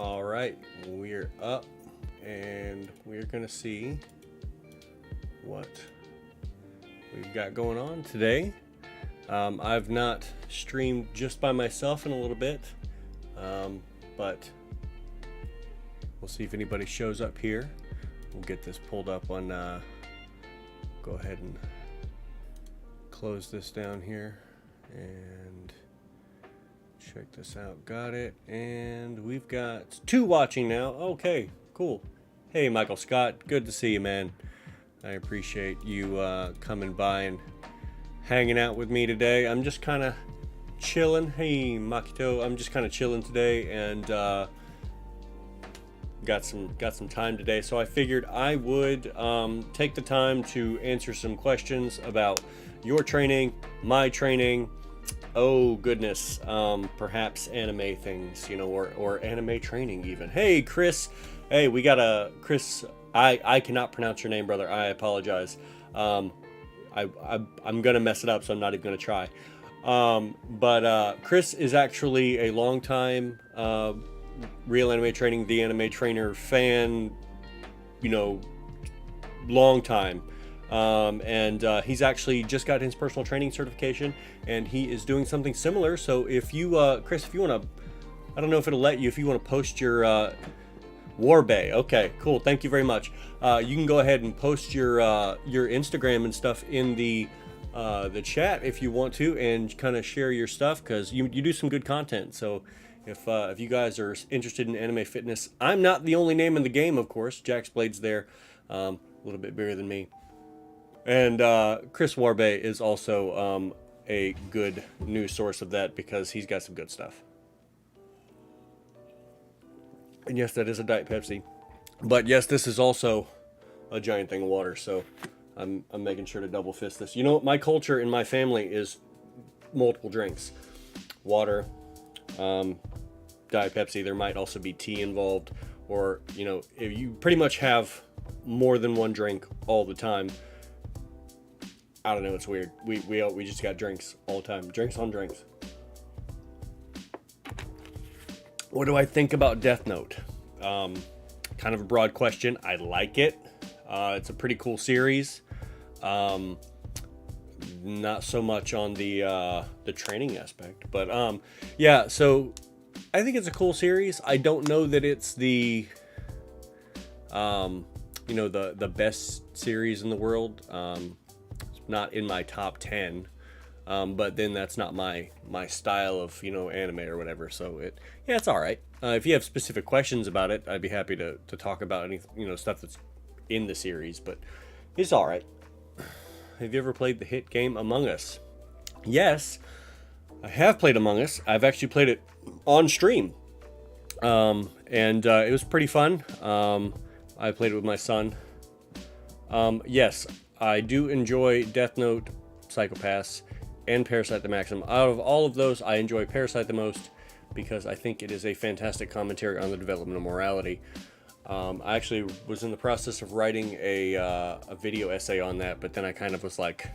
All right, we're up and we're gonna see what we've got going on today. I've not streamed just by myself in a little bit, but we'll see if anybody shows up here. We'll get this pulled up on, go ahead and close this down here and check this out. Got it. And we've got 2 watching now. Okay, cool. Hey, Michael Scott. Good to see you, man. I appreciate you coming by and hanging out with me today. I'm just kind of chilling. Hey, Makito. I'm just kind of chilling today and got some time today. So I figured I would take the time to answer some questions about your training, my training. Oh goodness, perhaps anime things, you know, or anime training even. Hey Chris, hey, we got a Chris. I cannot pronounce your name, brother. I apologize. I'm gonna mess it up, so I'm not even gonna try. But Chris is actually a long time Real Anime Training, the anime trainer fan, you know, long time. And he's actually just got his personal training certification, and he is doing something similar. So if you, Chris, if you want to, I don't know if it'll let you, if you want to post your Warbay. Okay, cool. Thank you very much. You can go ahead and post your Instagram and stuff in the chat if you want to, and kind of share your stuff, because you do some good content. So if you guys are interested in anime fitness, I'm not the only name in the game, of course. Jax Blade's there, a little bit bigger than me. And Chris Warbay is also a good news source of that, because he's got some good stuff. And yes, that is a Diet Pepsi. But yes, this is also a giant thing of water, so I'm making sure to double fist this. You know, my culture in my family is multiple drinks. Water, Diet Pepsi. There might also be tea involved, or, you know, if you pretty much have more than one drink all the time. I don't know, it's weird. We just got drinks all the time. Drinks on drinks. What do I think about Death Note? Kind of a broad question. I like it. It's a pretty cool series. Not so much on the training aspect, but yeah. So I think it's a cool series. I don't know that it's the you know, the best series in the world. Not in my top 10, but then that's not my style of, you know, anime or whatever. So it's all right. If you have specific questions about it, I'd be happy to talk about any, you know, stuff that's in the series. But it's all right. Have you ever played the hit game Among Us? Yes, I have played Among Us. I've actually played it on stream, and it was pretty fun. I played it with my son. Yes. I do enjoy Death Note, Psycho-Pass, and Parasite the Maximum. Out of all of those, I enjoy Parasite the most, because I think it is a fantastic commentary on the development of morality. I actually was in the process of writing a video essay on that, but then I kind of was like,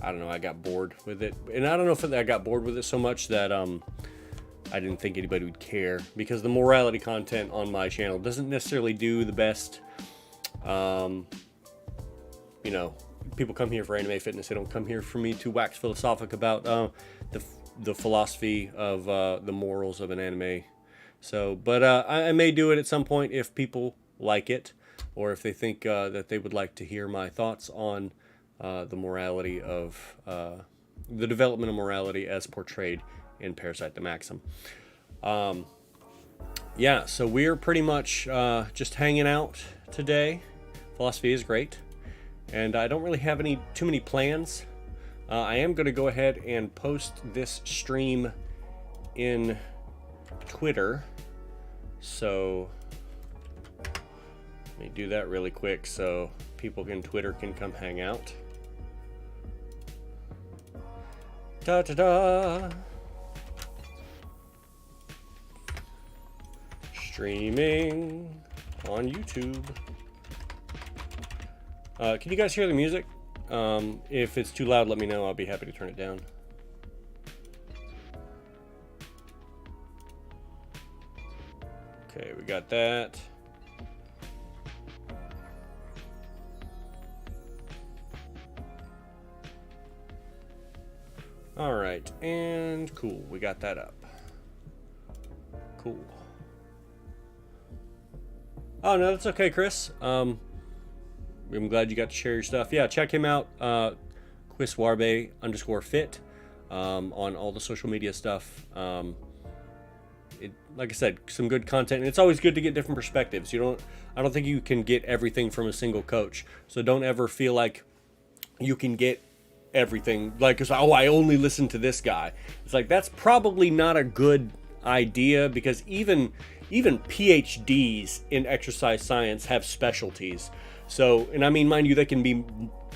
I don't know, I got bored with it. And I don't know if I got bored with it so much that I didn't think anybody would care, because the morality content on my channel doesn't necessarily do the best. You know, people come here for anime fitness. They don't come here for me to wax philosophic about the philosophy of the morals of an anime. So, but I may do it at some point if people like it, or if they think that they would like to hear my thoughts on the morality of the development of morality as portrayed in Parasite the Maxim. Yeah, so we're pretty much just hanging out today. Philosophy is great. And I don't really have too many plans. I am going to go ahead and post this stream in Twitter. So let me do that really quick so people in Twitter can come hang out. Da-da-da! Streaming on YouTube. Can you guys hear the music? If it's too loud, let me know. I'll be happy to turn it down. Okay, we got that. All right, and cool, we got that up. Cool. Oh, no, that's okay, Chris. I'm glad you got to share your stuff. Yeah, check him out, quiswarbe_fit, on all the social media stuff. Like I said, some good content, and it's always good to get different perspectives. I don't think you can get everything from a single coach, so don't ever feel like you can get everything, like, cause I only listen to this guy. It's like, that's probably not a good idea, because even PhDs in exercise science have specialties. So, and I mean, mind you, they can be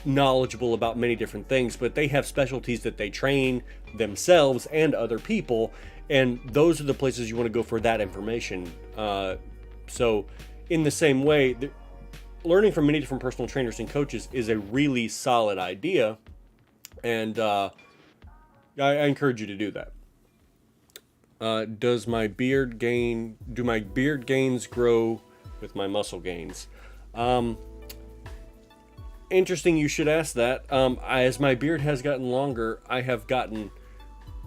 knowledgeable about many different things, but they have specialties that they train themselves and other people, and those are the places you want to go for that information. So in the same way, learning from many different personal trainers and coaches is a really solid idea, and I encourage you to do that. Do my beard gains grow with my muscle gains? Interesting you should ask that. As my beard has gotten longer, I have gotten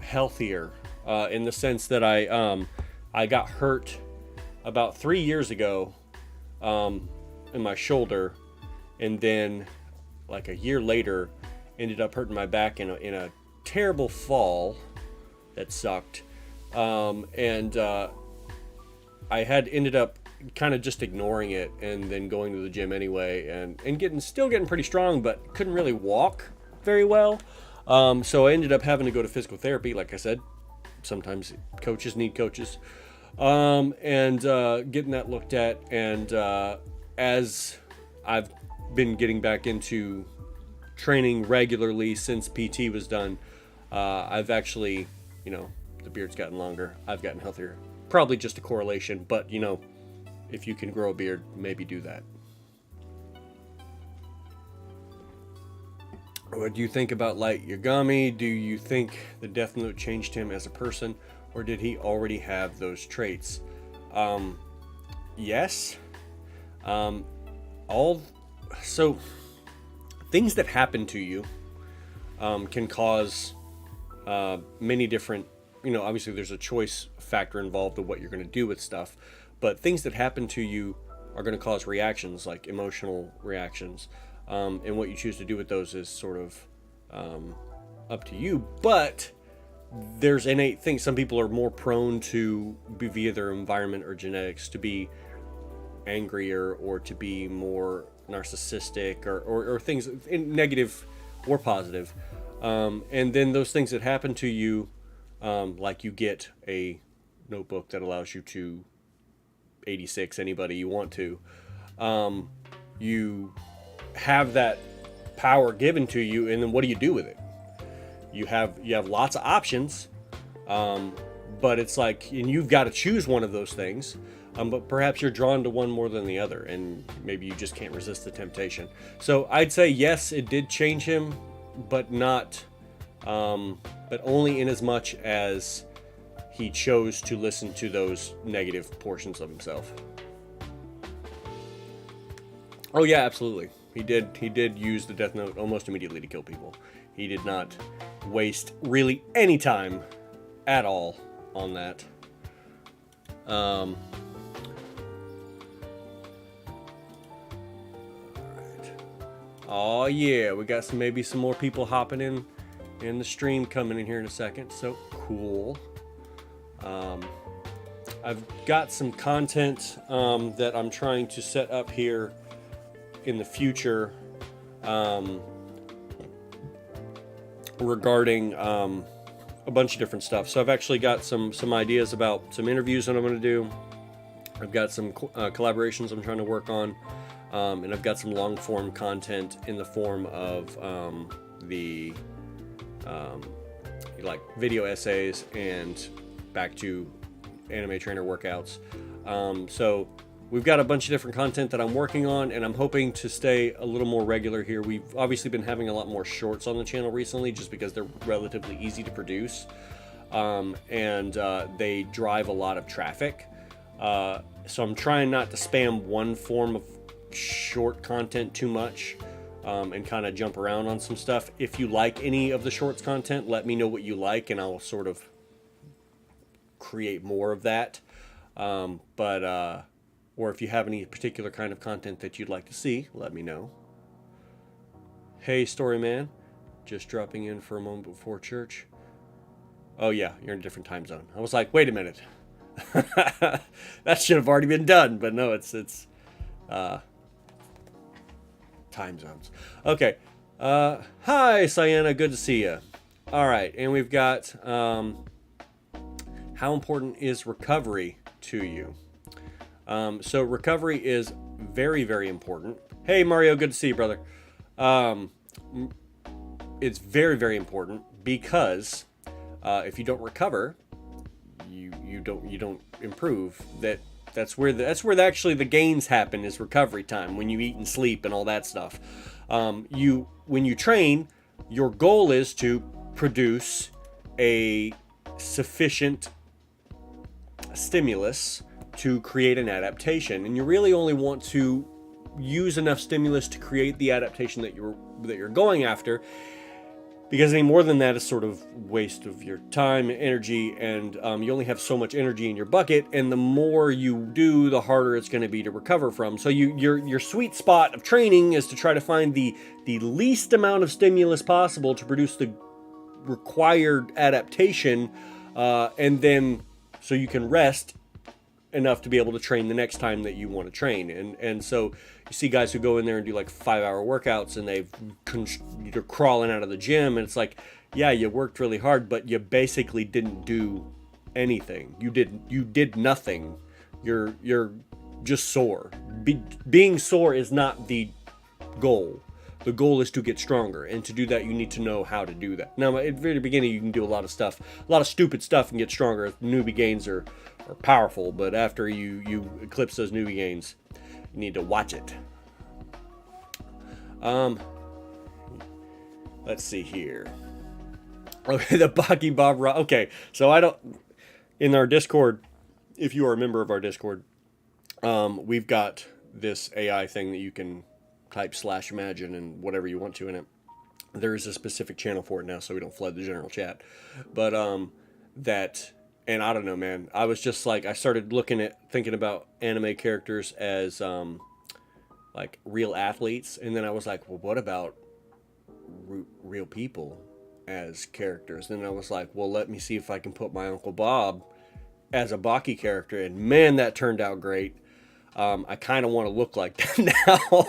healthier, in the sense that I got hurt about 3 years ago in my shoulder, and then like a year later ended up hurting my back in a terrible fall that sucked. And I had ended up kind of just ignoring it, and then going to the gym anyway, and still getting pretty strong, but couldn't really walk very well. So I ended up having to go to physical therapy. Like I said, sometimes coaches need coaches, and getting that looked at. And as I've been getting back into training regularly since PT was done, I've actually, the beard's gotten longer, I've gotten healthier. Probably just a correlation, but if you can grow a beard, maybe do that. What do you think about Light Yagami? Do you think the Death Note changed him as a person, or did he already have those traits? Yes. So things that happen to you can cause many different, obviously there's a choice factor involved of what you're going to do with stuff, but things that happen to you are going to cause reactions, like emotional reactions. And what you choose to do with those is sort of up to you. But there's innate things. Some people are more prone to, via their environment or genetics, to be angrier or to be more narcissistic or things in negative or positive. And then those things that happen to you, like you get a notebook that allows you to 86 anybody you want to. You have that power given to you, and then what do you do with it? You have lots of options, but it's like, and you've got to choose one of those things. But perhaps you're drawn to one more than the other, and maybe you just can't resist the temptation. So I'd say yes, it did change him, but not, but only in as much as he chose to listen to those negative portions of himself. Oh yeah, absolutely. He did use the Death Note almost immediately to kill people. He did not waste really any time at all on that. Alright. Oh yeah, we got maybe some more people hopping in the stream coming in here in a second. So cool. I've got some content that I'm trying to set up here in the future regarding a bunch of different stuff. So I've actually got some ideas about some interviews that I'm going to do. I've got some collaborations I'm trying to work on, and I've got some long form content in the form of like video essays and back to anime trainer workouts. So we've got a bunch of different content that I'm working on, and I'm hoping to stay a little more regular here. We've obviously been having a lot more shorts on the channel recently, just because they're relatively easy to produce, and they drive a lot of traffic. So I'm trying not to spam one form of short content too much, and kind of jump around on some stuff. If you like any of the shorts content, let me know what you like, and I'll sort of create more of that. Or if you have any particular kind of content that you'd like to see, let me know. Hey, Storyman, just dropping in for a moment before church. Oh yeah, you're in a different time zone. I was like, wait a minute. That should have already been done, but no, it's time zones. Okay. Hi, Sienna. Good to see you. All right, and we've got how important is recovery to you? So recovery is very, very important. Hey, Mario. Good to see you, brother. It's very, very important because if you don't recover, you don't improve. That's where actually the gains happen, is recovery time, when you eat and sleep and all that stuff. When you train, your goal is to produce a sufficient stimulus to create an adaptation, and you really only want to use enough stimulus to create the adaptation that you're going after, because any more than that is sort of waste of your time and energy, and you only have so much energy in your bucket, and the more you do, the harder it's going to be to recover from. So your sweet spot of training is to try to find the least amount of stimulus possible to produce the required adaptation, and then so you can rest enough to be able to train the next time that you want to train. And so you see guys who go in there and do like 5-hour workouts, and they're crawling out of the gym, and it's like, yeah, you worked really hard, but you basically didn't do anything. You did nothing. You're just sore. Being sore is not the goal. The goal is to get stronger, and to do that, you need to know how to do that. Now, at the very beginning, you can do a lot of stuff, a lot of stupid stuff, and get stronger. Newbie gains are powerful, but after you eclipse those newbie gains, you need to watch it. Let's see here. Okay, the Baki Bob. Okay, so in our Discord, if you are a member of our Discord, we've got this AI thing that you can type /imagine and whatever you want to in it. There is a specific channel for it now, so we don't flood the general chat. But and I don't know, man. I was just like, I started thinking about anime characters as like real athletes, and then I was like, well, what about real people as characters? And I was like, well, let me see if I can put my Uncle Bob as a Baki character, and man, that turned out great. I kind of want to look like that now.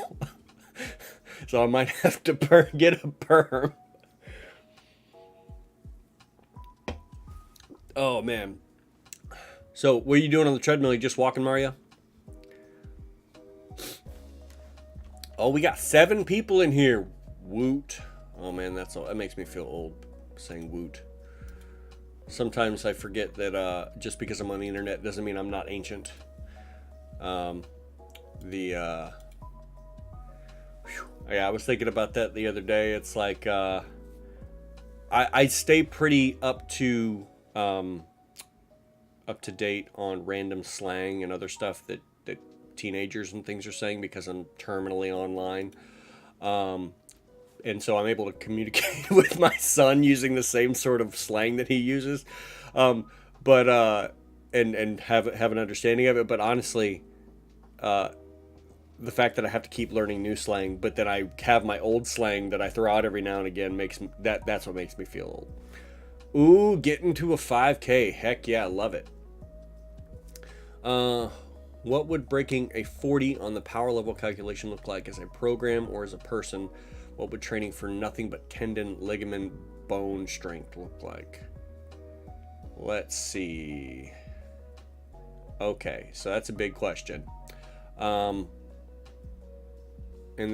So I might have to get a perm. Oh, man. So, what are you doing on the treadmill? You just walking, Mario? Oh, we got 7 people in here. Woot. Oh, man, that makes me feel old, saying woot. Sometimes I forget that just because I'm on the internet doesn't mean I'm not ancient. Yeah, I was thinking about that the other day. It's like I stay pretty up to date on random slang and other stuff that teenagers and things are saying, because I'm terminally online, and so I'm able to communicate with my son using the same sort of slang that he uses, but and have an understanding of it. But honestly, the fact that I have to keep learning new slang, but then I have my old slang that I throw out every now and again, that's what makes me feel old. Ooh, getting to a 5K. Heck yeah, I love it. What would breaking a 40 on the power level calculation look like, as a program or as a person? What would training for nothing but tendon, ligament, bone strength look like? Let's see. Okay, so that's a big question. And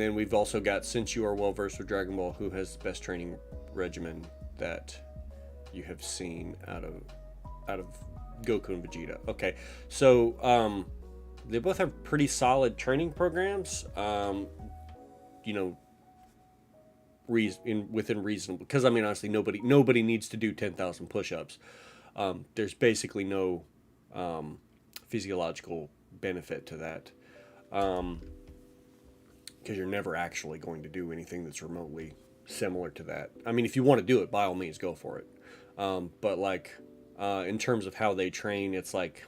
then we've also got, since you are well versed with Dragon Ball, who has the best training regimen that you have seen out of Goku and Vegeta? Okay, so they both have pretty solid training programs. Within reasonable, because I mean, honestly, nobody needs to do 10,000 push-ups. There's basically no physiological benefit to that. Because you're never actually going to do anything that's remotely similar to that. I mean, if you want to do it, by all means, go for it. But like, in terms of how they train, it's like,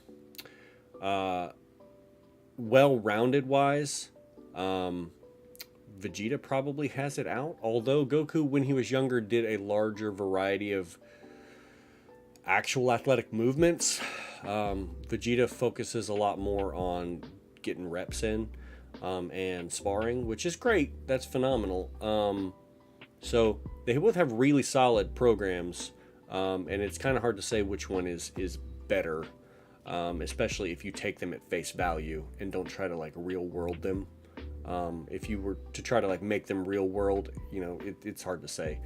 well-rounded wise, Vegeta probably has it out. Although Goku, when he was younger, did a larger variety of actual athletic movements. Vegeta focuses a lot more on getting reps in, and sparring, which is great. That's phenomenal. So they both have really solid programs, and it's kind of hard to say which one is better, especially if you take them at face value and don't try to like real world them. If you were to try to like make them real world, it's hard to say.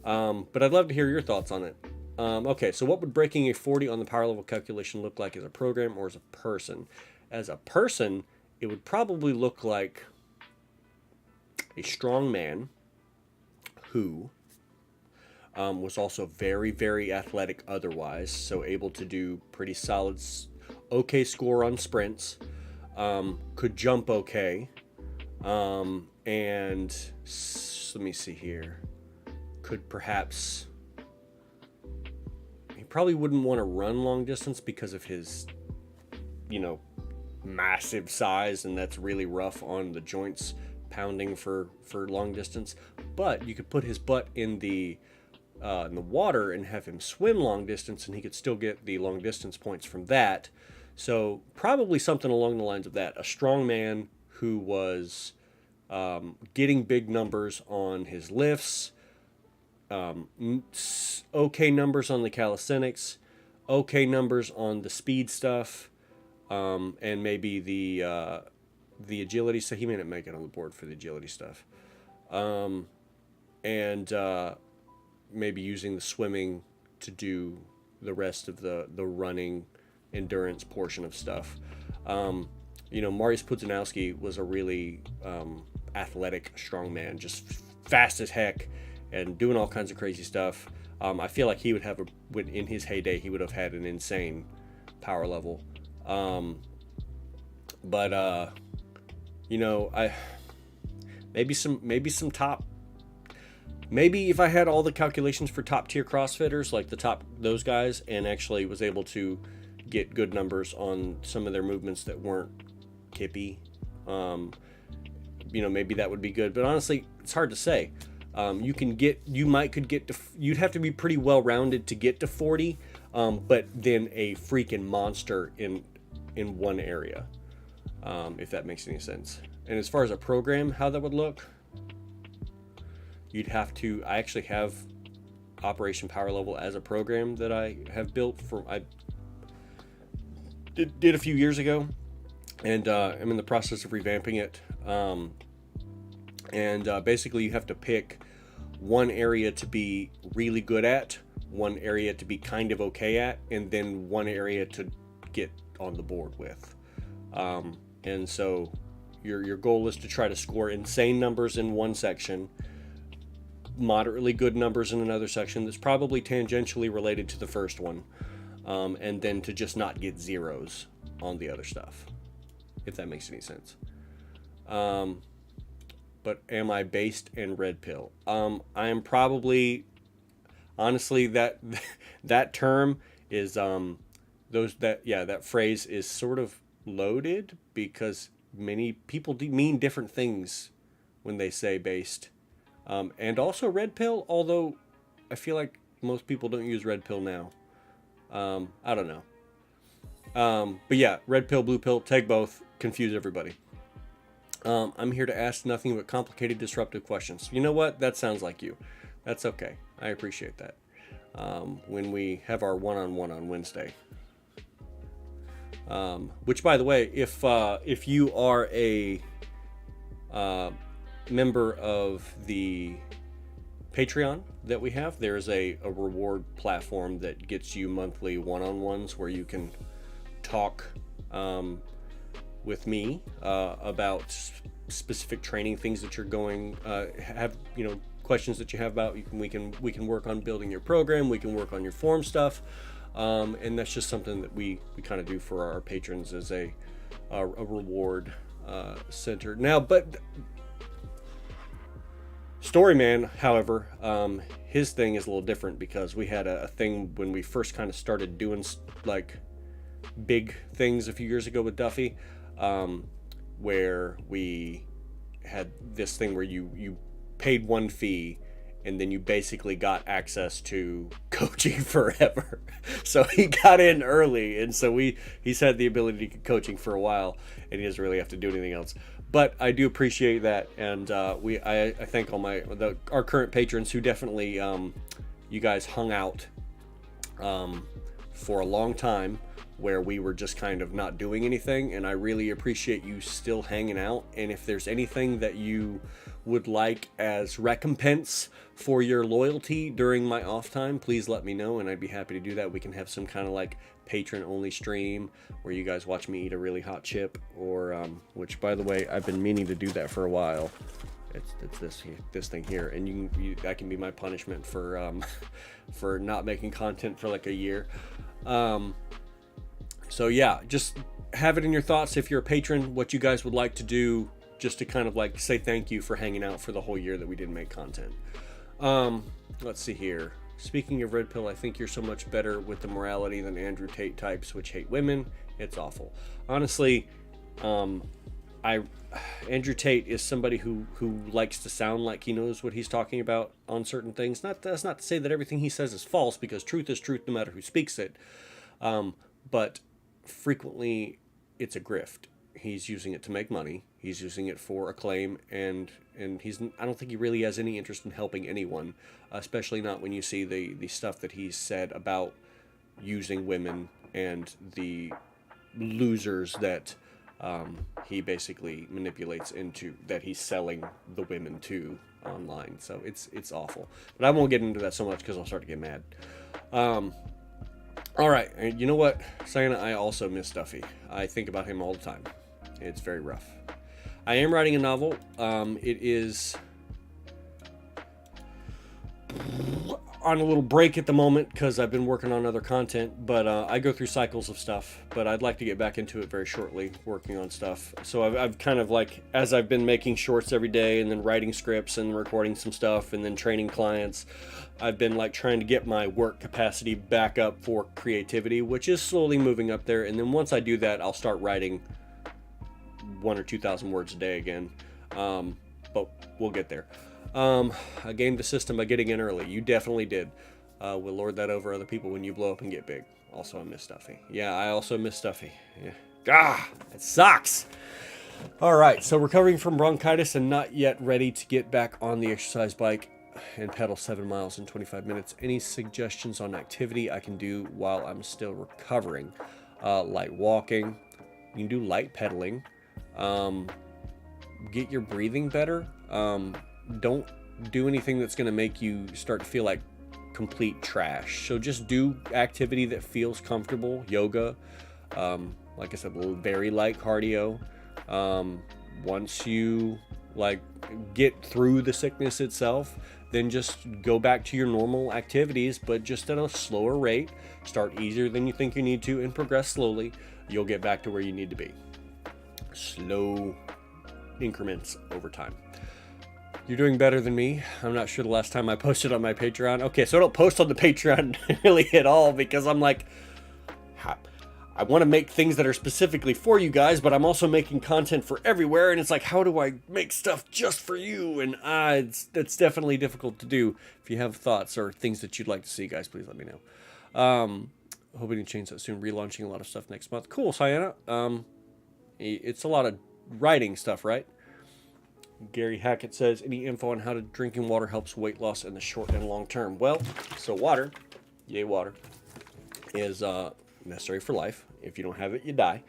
But I'd love to hear your thoughts on it. Okay, so what would breaking a 40 on the power level calculation look like as a program or as a person? As a person, it would probably look like a strong man who was also very, very athletic otherwise, so able to do pretty solid, okay score on sprints, could jump okay, and let me see here, could perhaps, he probably wouldn't want to run long distance because of his, massive size, and that's really rough on the joints, pounding for long distance. But you could put his butt in the water and have him swim long distance, and he could still get the long distance points from that. So probably something along the lines of that. A strong man who was getting big numbers on his lifts, okay numbers on the calisthenics, okay numbers on the speed stuff, and maybe the agility. So he may not make it on the board for the agility stuff. And maybe using the swimming to do the rest of the running endurance portion of stuff. Mariusz Pudzianowski was a really athletic strong man, just fast as heck and doing all kinds of crazy stuff. I feel like he would have in his heyday, he would have had an insane power level. Maybe if I had all the calculations for top tier CrossFitters, like those guys, and actually was able to get good numbers on some of their movements that weren't kippy, maybe that would be good. But honestly, it's hard to say. You'd have to be pretty well rounded to get to 40, but then a freaking monster in one area, if that makes any sense. And as far as a program, how that would look, I actually have Operation Power Level as a program that I have built I did a few years ago, and I'm in the process of revamping it. Basically you have to pick one area to be really good at, one area to be kind of okay at, and then one area to get on the board with. And so your goal is to try to score insane numbers in one section, moderately good numbers in another section that's probably tangentially related to the first one, and then to just not get zeros on the other stuff, if that makes any sense. But am I based in red pill? I am probably, honestly, that term is that phrase is sort of loaded, because many people mean different things when they say based. And also red pill, although I feel like most people don't use red pill now. I don't know. But yeah, red pill, blue pill, take both, confuse everybody. I'm here to ask nothing but complicated, disruptive questions. You know what? That sounds like you. That's okay. I appreciate that. When we have our one-on-one on Wednesday. Which, by the way, if you are a member of the Patreon that we have, there's a reward platform that gets you monthly one-on-ones where you can talk with me about specific training things that you're going have questions that you have about. We can work on building your program. We can work on your form stuff. And that's just something that we kind of do for our patrons as a reward center. Now, but Storyman, however, his thing is a little different because we had a thing when we first kind of started doing like big things a few years ago with Duffy, where we had this thing where you paid one fee and then you basically got access to coaching forever. So he got in early, and so he's had the ability to get coaching for a while, and he doesn't really have to do anything else. But I do appreciate that, and I thank all our current patrons who definitely you guys hung out for a long time where we were just kind of not doing anything, and I really appreciate you still hanging out. And if there's anything that you would like as recompense for your loyalty during my off time, please let me know and I'd be happy to do that. We can have some kind of like patron only stream where you guys watch me eat a really hot chip, or which, by the way, I've been meaning to do that for a while. It's this thing here, and that can be my punishment for for not making content for like a year. So yeah, just have it in your thoughts if you're a patron, what you guys would like to do, just to kind of like say thank you for hanging out for the whole year that we didn't make content. Let's see here. Speaking of Red Pill, I think you're so much better with the morality than Andrew Tate types, which hate women. It's awful. Honestly, Andrew Tate is somebody who likes to sound like he knows what he's talking about on certain things. That's not to say that everything he says is false, because truth is truth no matter who speaks it. But frequently it's a grift. He's using it to make money. He's using it for acclaim, and I don't think he really has any interest in helping anyone, especially not when you see the stuff that he's said about using women and the losers that he basically manipulates into, that he's selling the women to online. So it's awful. But I won't get into that so much because I'll start to get mad. All right, and you know what, Sayana, I also miss Duffy. I think about him all the time. It's very rough. I am writing a novel. It is on a little break at the moment because I've been working on other content, but I go through cycles of stuff, but I'd like to get back into it very shortly, working on stuff. So I've kind of like, as I've been making shorts every day and then writing scripts and recording some stuff and then training clients, I've been like trying to get my work capacity back up for creativity, which is slowly moving up there. And then once I do that, I'll start writing 1,000 or 2,000 words a day again. But we'll get there. I gamed the system by getting in early. You definitely did. We'll lord that over other people when you blow up and get big. Also, I miss Stuffy. Yeah, I also miss Stuffy. Yeah. It sucks. All right, so recovering from bronchitis and not yet ready to get back on the exercise bike and pedal 7 miles in 25 minutes. Any suggestions on activity I can do while I'm still recovering? Light walking. You can do light pedaling. Get your breathing better. Don't do anything that's going to make you start to feel like complete trash. So just do activity that feels comfortable. Yoga, like I said, very light cardio. Once you like get through the sickness itself, then just go back to your normal activities, but just at a slower rate. Start easier than you think you need to and progress slowly. You'll get back to where you need to be. Slow increments over time. You're doing better than me. I'm not sure the last time I posted on my Patreon. Okay, so I don't post on the Patreon really at all because I'm like, I want to make things that are specifically for you guys, but I'm also making content for everywhere, and it's like, how do I make stuff just for you? And that's definitely difficult to do. If you have thoughts or things that you'd like to see, guys, please let me know. Hoping to change that soon. Relaunching a lot of stuff next month. Cool, Sayana. It's a lot of writing stuff, right? Gary Hackett says, any info on how drinking water helps weight loss in the short and long term? Well, so water, yay water, is necessary for life. If you don't have it, you die.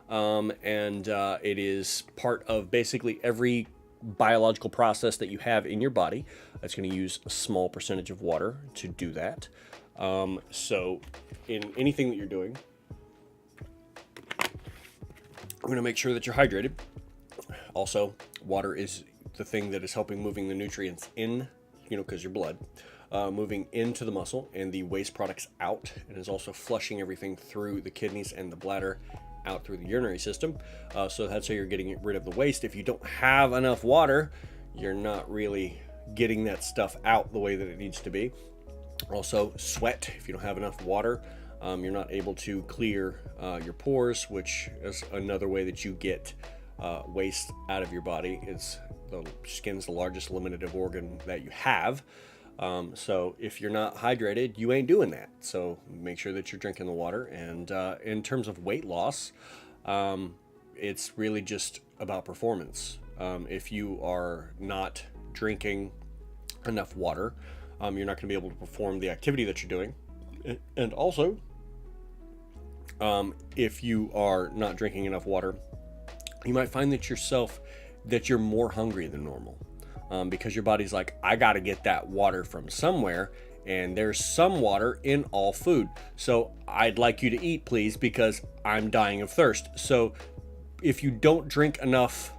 It is part of basically every biological process that you have in your body. That's going to use a small percentage of water to do that. So in anything that you're doing, we're going to make sure that you're hydrated. Also, water is the thing that is helping moving the nutrients in, because your blood. moving into the muscle and the waste products out, and is also flushing everything through the kidneys and the bladder out through the urinary system. So that's how you're getting rid of the waste. If you don't have enough water, you're not really getting that stuff out the way that it needs to be. Also, sweat. If you don't have enough water, you're not able to clear your pores, which is another way that you get waste out of your body. It's the skin's the largest eliminative organ that you have. So if you're not hydrated, you ain't doing that. So make sure that you're drinking the water. And in terms of weight loss, it's really just about performance. If you are not drinking enough water, you're not going to be able to perform the activity that you're doing. And also, if you are not drinking enough water, you might find that you're more hungry than normal. Because your body's like, I got to get that water from somewhere, and there's some water in all food. So I'd like you to eat, please, because I'm dying of thirst. So if you don't drink enough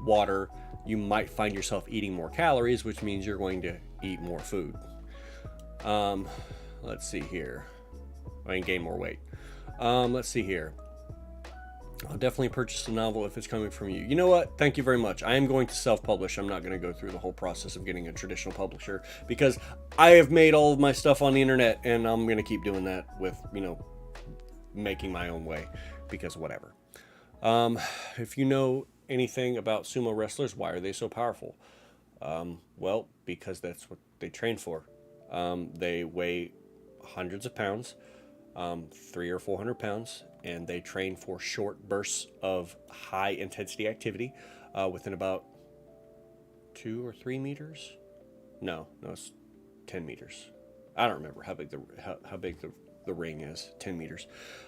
water, you might find yourself eating more calories, which means you're going to eat more food. Let's see here. I can gain more weight. Let's see here. I'll definitely purchase a novel if it's coming from you. You know what? Thank you very much. I am going to self-publish. I'm not going to go through the whole process of getting a traditional publisher, because I have made all of my stuff on the internet, and I'm going to keep doing that with, making my own way, because whatever. If you know anything about sumo wrestlers, why are they so powerful? Well, because that's what they train for. They weigh hundreds of pounds, 300 or 400 pounds, and they train for short bursts of high intensity activity within about 2 or 3 meters. No, it's 10 meters. I don't remember how big the ring is. 10 meters.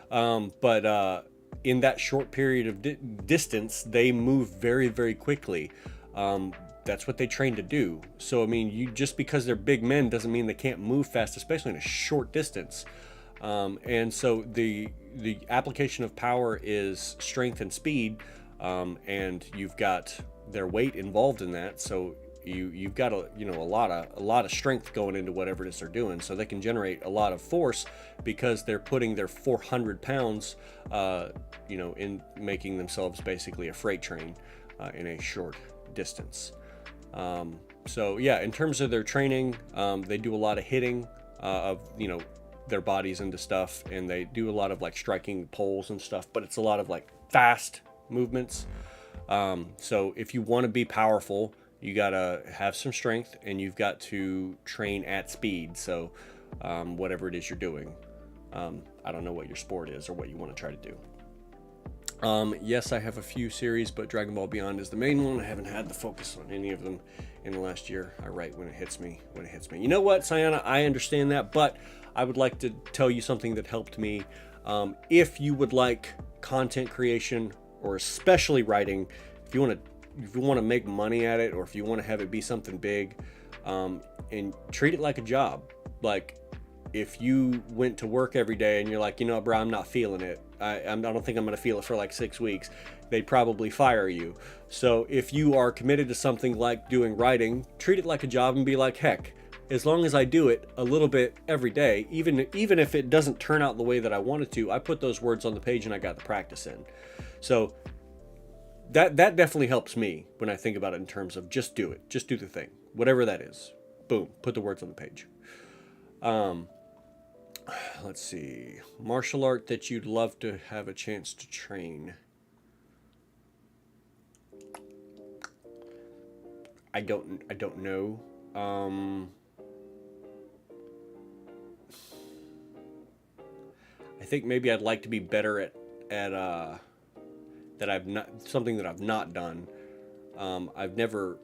But in that short period of distance, they move very, very quickly. That's what they train to do. So I mean, just because they're big men doesn't mean they can't move fast, especially in a short distance. And so the application of power is strength and speed, and you've got their weight involved in that. So you've got a lot of strength going into whatever it is they're doing. So they can generate a lot of force because they're putting their 400 pounds, in making themselves basically a freight train in a short distance. So yeah, in terms of their training, they do a lot of hitting of their bodies into stuff, and they do a lot of like striking poles and stuff, but it's a lot of like fast movements. So if you want to be powerful, you gotta have some strength, and you've got to train at speed. So whatever it is you're doing, I don't know what your sport is or what you want to try to do. Yes, I have a few series, but Dragon Ball Beyond is the main one. I haven't had the focus on any of them in the last year. I write when it hits me. You know what, Sayana? I understand that, but I would like to tell you something that helped me. If you would like content creation, or especially writing, if you want to make money at it, or if you want to have it be something big, and treat it like a job. Like, if you went to work every day and you're like, bro, I'm not feeling it. I don't think I'm going to feel it for like 6 weeks. They'd probably fire you. So if you are committed to something like doing writing, treat it like a job and be like, heck, as long as I do it a little bit every day, even if it doesn't turn out the way that I wanted to, I put those words on the page and I got the practice in. So that definitely helps me when I think about it in terms of just do it. Just do the thing. Whatever that is. Boom. Put the words on the page. Let's see. Martial art that you'd love to have a chance to train. I don't know. I think maybe I'd like to be better at that I've not done. I've never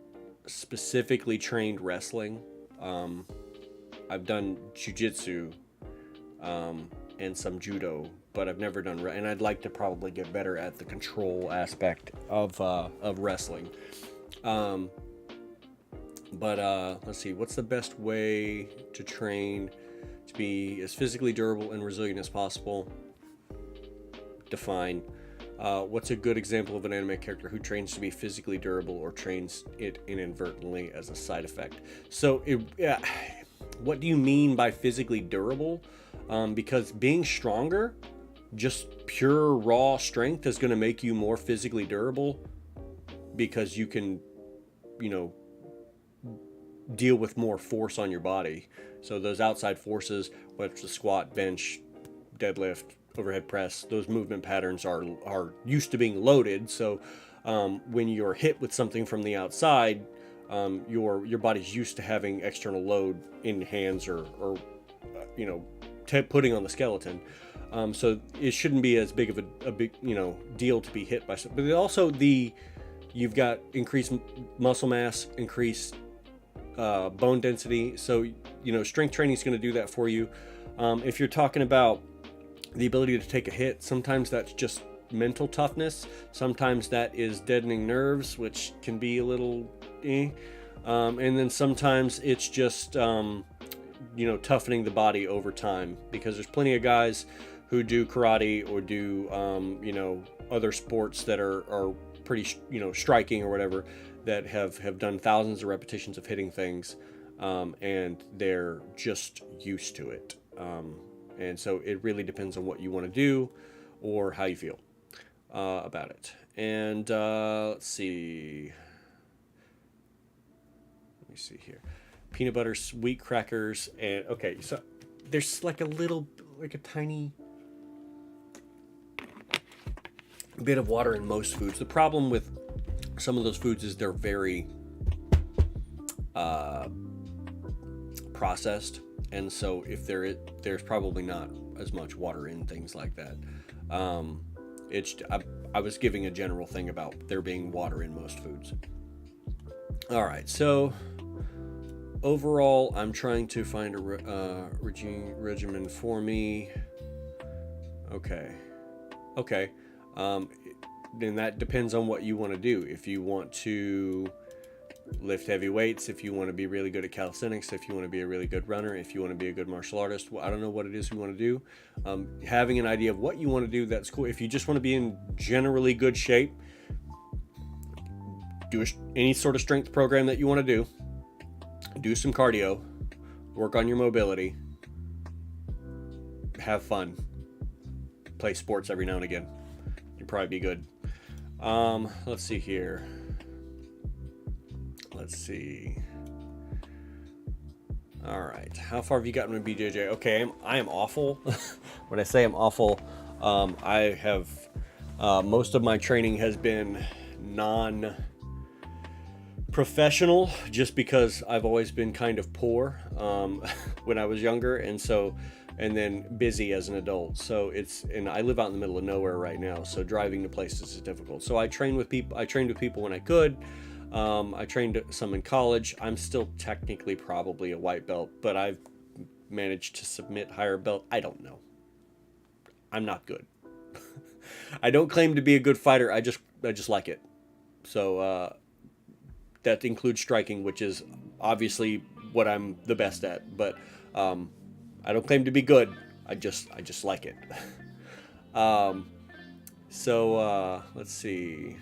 specifically trained wrestling. I've done jiu-jitsu and some judo, but I've never done, and I'd like to probably get better at the control aspect of wrestling. But let's see, what's the best way to train to be as physically durable and resilient as possible? Define. What's a good example of an anime character who trains to be physically durable or trains it inadvertently as a side effect? So What do you mean by physically durable? Because being stronger, just pure raw strength, is going to make you more physically durable, because you can, you know, deal with more force on your body. So those outside forces, whether it's the squat, bench, deadlift, overhead press, those movement patterns are used to being loaded. So when you're hit with something from the outside, your body's used to having external load in hands or you know, putting on the skeleton. So it shouldn't be as big of a big, you know, deal to be hit by something. But also you've got increased muscle mass, increased bone density. So, you know, strength training is going to do that for you. If you're talking about the ability to take a hit, sometimes that's just mental toughness. Sometimes that is deadening nerves, which can be a little and then sometimes it's just you know, toughening the body over time, because there's plenty of guys who do karate or do you know, other sports that are pretty, you know, striking or whatever, that have done thousands of repetitions of hitting things, and they're just used to it. And so it really depends on what you want to do or how you feel about it. And let's see. Let me see here. Peanut butter, wheat crackers, and okay, so there's like a tiny bit of water in most foods. The problem with some of those foods is they're very processed, and so if there's probably not as much water in things like that. I was giving a general thing about there being water in most foods. All right, so overall, I'm trying to find a regimen for me. Okay. Then that depends on what you want to do. If you want to lift heavy weights, if you want to be really good at calisthenics, if you want to be a really good runner, if you want to be a good martial artist, well, I don't know what it is you want to do. Having an idea of what you want to do, that's cool. If you just want to be in generally good shape, do any sort of strength program that you want to do some cardio, work on your mobility, have fun, play sports every now and again. You'll probably be good. Let's see here. Let's see. All right. How far have you gotten with BJJ? Okay, I am awful. When I say I'm awful, I have most of my training has been non-professional, just because I've always been kind of poor when I was younger, and then busy as an adult. So and I live out in the middle of nowhere right now, so driving to places is difficult. So I trained with people when I could. I trained some in college. I'm still technically probably a white belt, but I've managed to submit higher belt. I don't know. I'm not good. I don't claim to be a good fighter. I just like it. So that includes striking, which is obviously what I'm the best at. But I don't claim to be good. I just like it. Let's see.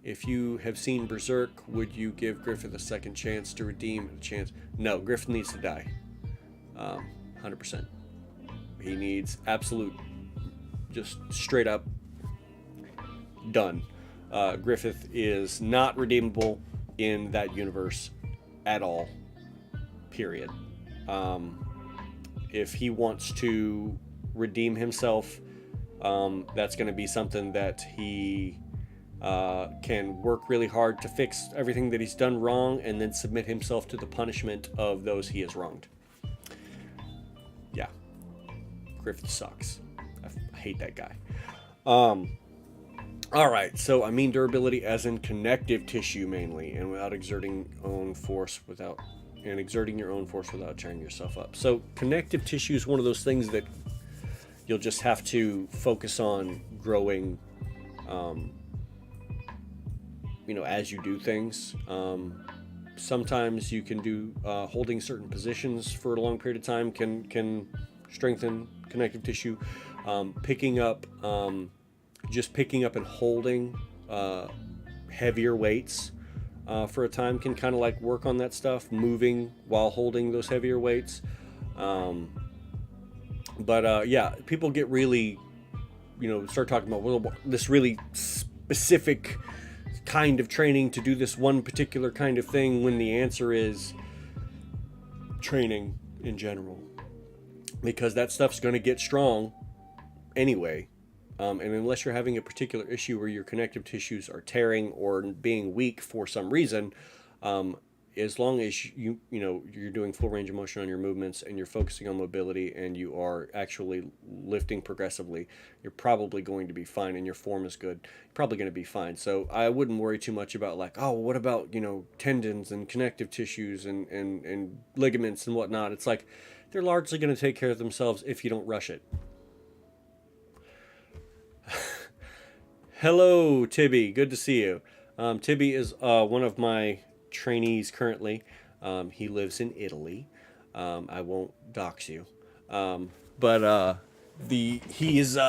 If you have seen Berserk, would you give Griffith a second chance to redeem a chance? No, Griffith needs to die. 100%. He needs absolute, just straight up done. Griffith is not redeemable in that universe at all. Period. If he wants to redeem himself, that's going to be something that he can work really hard to fix everything that he's done wrong, and then submit himself to the punishment of those he has wronged. Yeah, Griffith sucks. I hate that guy. All right, so I mean durability as in connective tissue mainly, and without exerting your own force without tearing yourself up. So connective tissue is one of those things that you'll just have to focus on growing, as you do things. Sometimes you can do holding certain positions for a long period of time can strengthen connective tissue. Picking up and holding heavier weights for a time can kind of like work on that stuff, moving while holding those heavier weights. Yeah, people get really, start talking about, well, this really specific kind of training to do this one particular kind of thing, when the answer is training in general, because that stuff's going to get strong anyway. And unless you're having a particular issue where your connective tissues are tearing or being weak for some reason, as long as you're doing full range of motion on your movements and you're focusing on mobility and you are actually lifting progressively, you're probably going to be fine, and your form is good. You're probably going to be fine. So I wouldn't worry too much about like, oh, what about tendons and connective tissues and ligaments and whatnot. It's like they're largely going to take care of themselves if you don't rush it. Hello, Tibby. Good to see you. Tibby is one of my trainees currently. He lives in Italy. I won't dox you. He is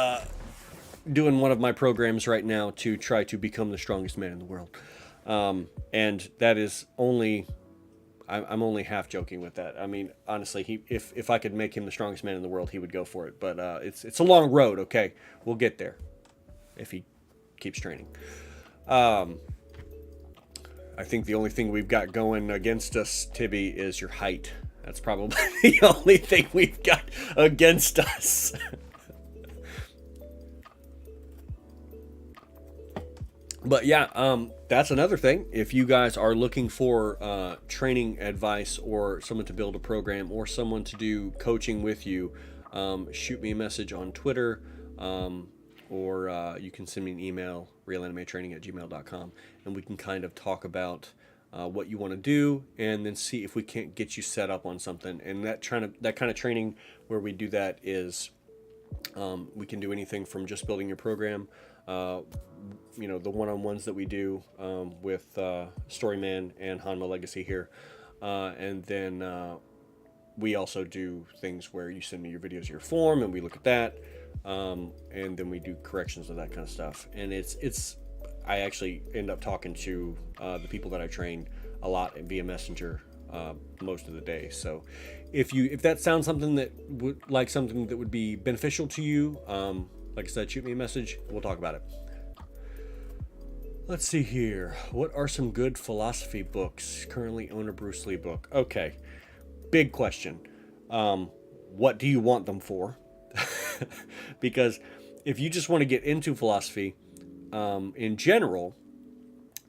doing one of my programs right now to try to become the strongest man in the world. And that is only... I'm only half joking with that. I mean, honestly, if I could make him the strongest man in the world, he would go for it. But it's a long road, okay? We'll get there if he keeps training. I think the only thing we've got going against us, Tibby, is your height. That's probably the only thing we've got against us. But yeah, that's another thing. If you guys are looking for training advice, or someone to build a program, or someone to do coaching with you, shoot me a message on Twitter, or you can send me an email, realanimetraining@gmail.com, and we can kind of talk about what you want to do, and then see if we can't get you set up on something. And that kind of training where we do that is, we can do anything from just building your program, the one-on-ones that we do with Storyman and Hanma Legacy here, and then we also do things where you send me your videos, your form, and we look at that. And then we do corrections of that kind of stuff. And I actually end up talking to the people that I train a lot via Messenger most of the day. So if that sounds something that would be beneficial to you, like I said, shoot me a message. We'll talk about it. Let's see here. What are some good philosophy books? Currently own a Bruce Lee book. Okay, big question. What do you want them for? Because if you just want to get into philosophy in general,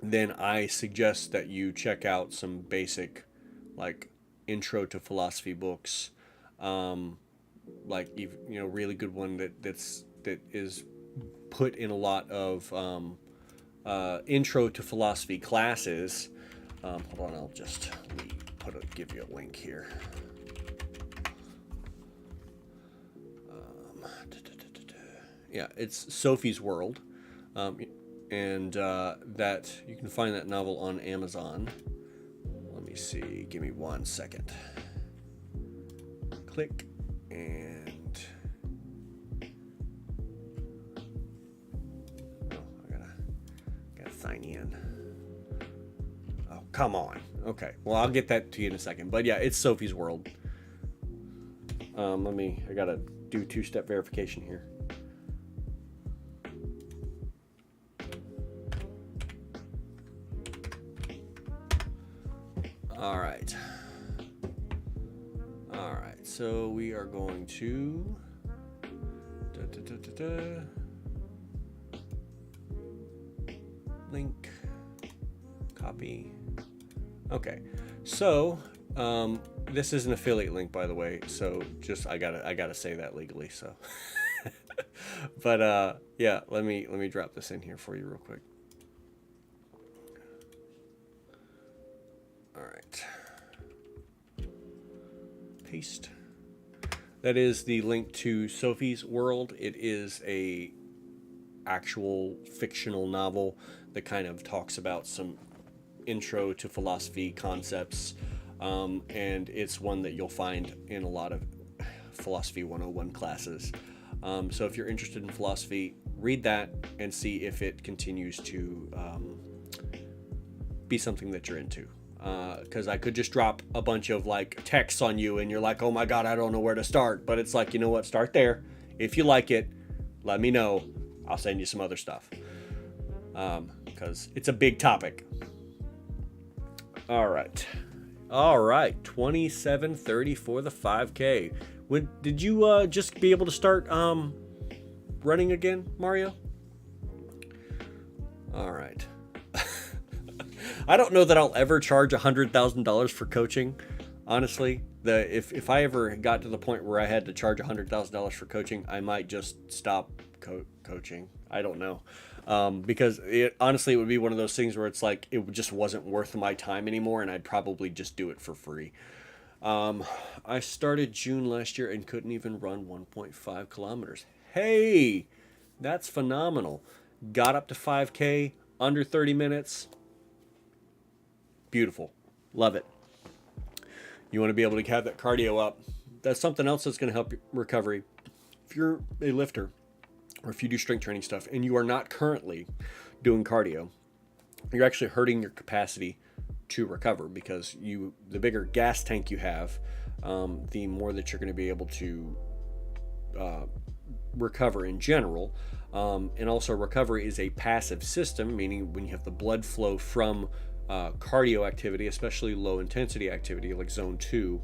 then I suggest that you check out some basic, like, intro to philosophy books, really good one that is put in a lot of intro to philosophy classes. Hold on, I'll just give you a link here. Yeah, it's Sophie's World, and that you can find that novel on Amazon. Let me see. Give me 1 second. Click, and I gotta sign in. Oh, come on. Okay, well, I'll get that to you in a second. But yeah, it's Sophie's World. I gotta do 2-step verification here. All right, so we are going to link, copy. Okay, so this is an affiliate link, by the way, so just I gotta say that legally, so but yeah, let me drop this in here for you real quick. All right, paste. That is the link to Sophie's World. It is a actual fictional novel that kind of talks about some intro to philosophy concepts, and it's one that you'll find in a lot of Philosophy 101 classes. So if you're interested in philosophy, read that and see if it continues to be something that you're into. Because I could just drop a bunch of like texts on you and you're like, oh my God, I don't know where to start. But it's like, you know what? Start there. If you like it, let me know. I'll send you some other stuff. Because it's a big topic. All right. 27:30 for the 5K. When did you just be able to start running again, Mario? All right. I don't know that I'll ever charge $100,000 for coaching. Honestly, if I ever got to the point where I had to charge $100,000 for coaching, I might just stop coaching. I don't know. Because honestly, it would be one of those things where it's like, it just wasn't worth my time anymore, and I'd probably just do it for free. I started June last year and couldn't even run 1.5 kilometers. Hey, that's phenomenal. Got up to 5K, under 30 minutes. Beautiful. Love it. You want to be able to have that cardio up. That's something else that's going to help your recovery. If you're a lifter, or if you do strength training stuff and you are not currently doing cardio, you're actually hurting your capacity to recover, because the bigger gas tank you have, the more that you're going to be able to recover in general. And also, recovery is a passive system, meaning when you have the blood flow from cardio activity, especially low intensity activity like zone 2,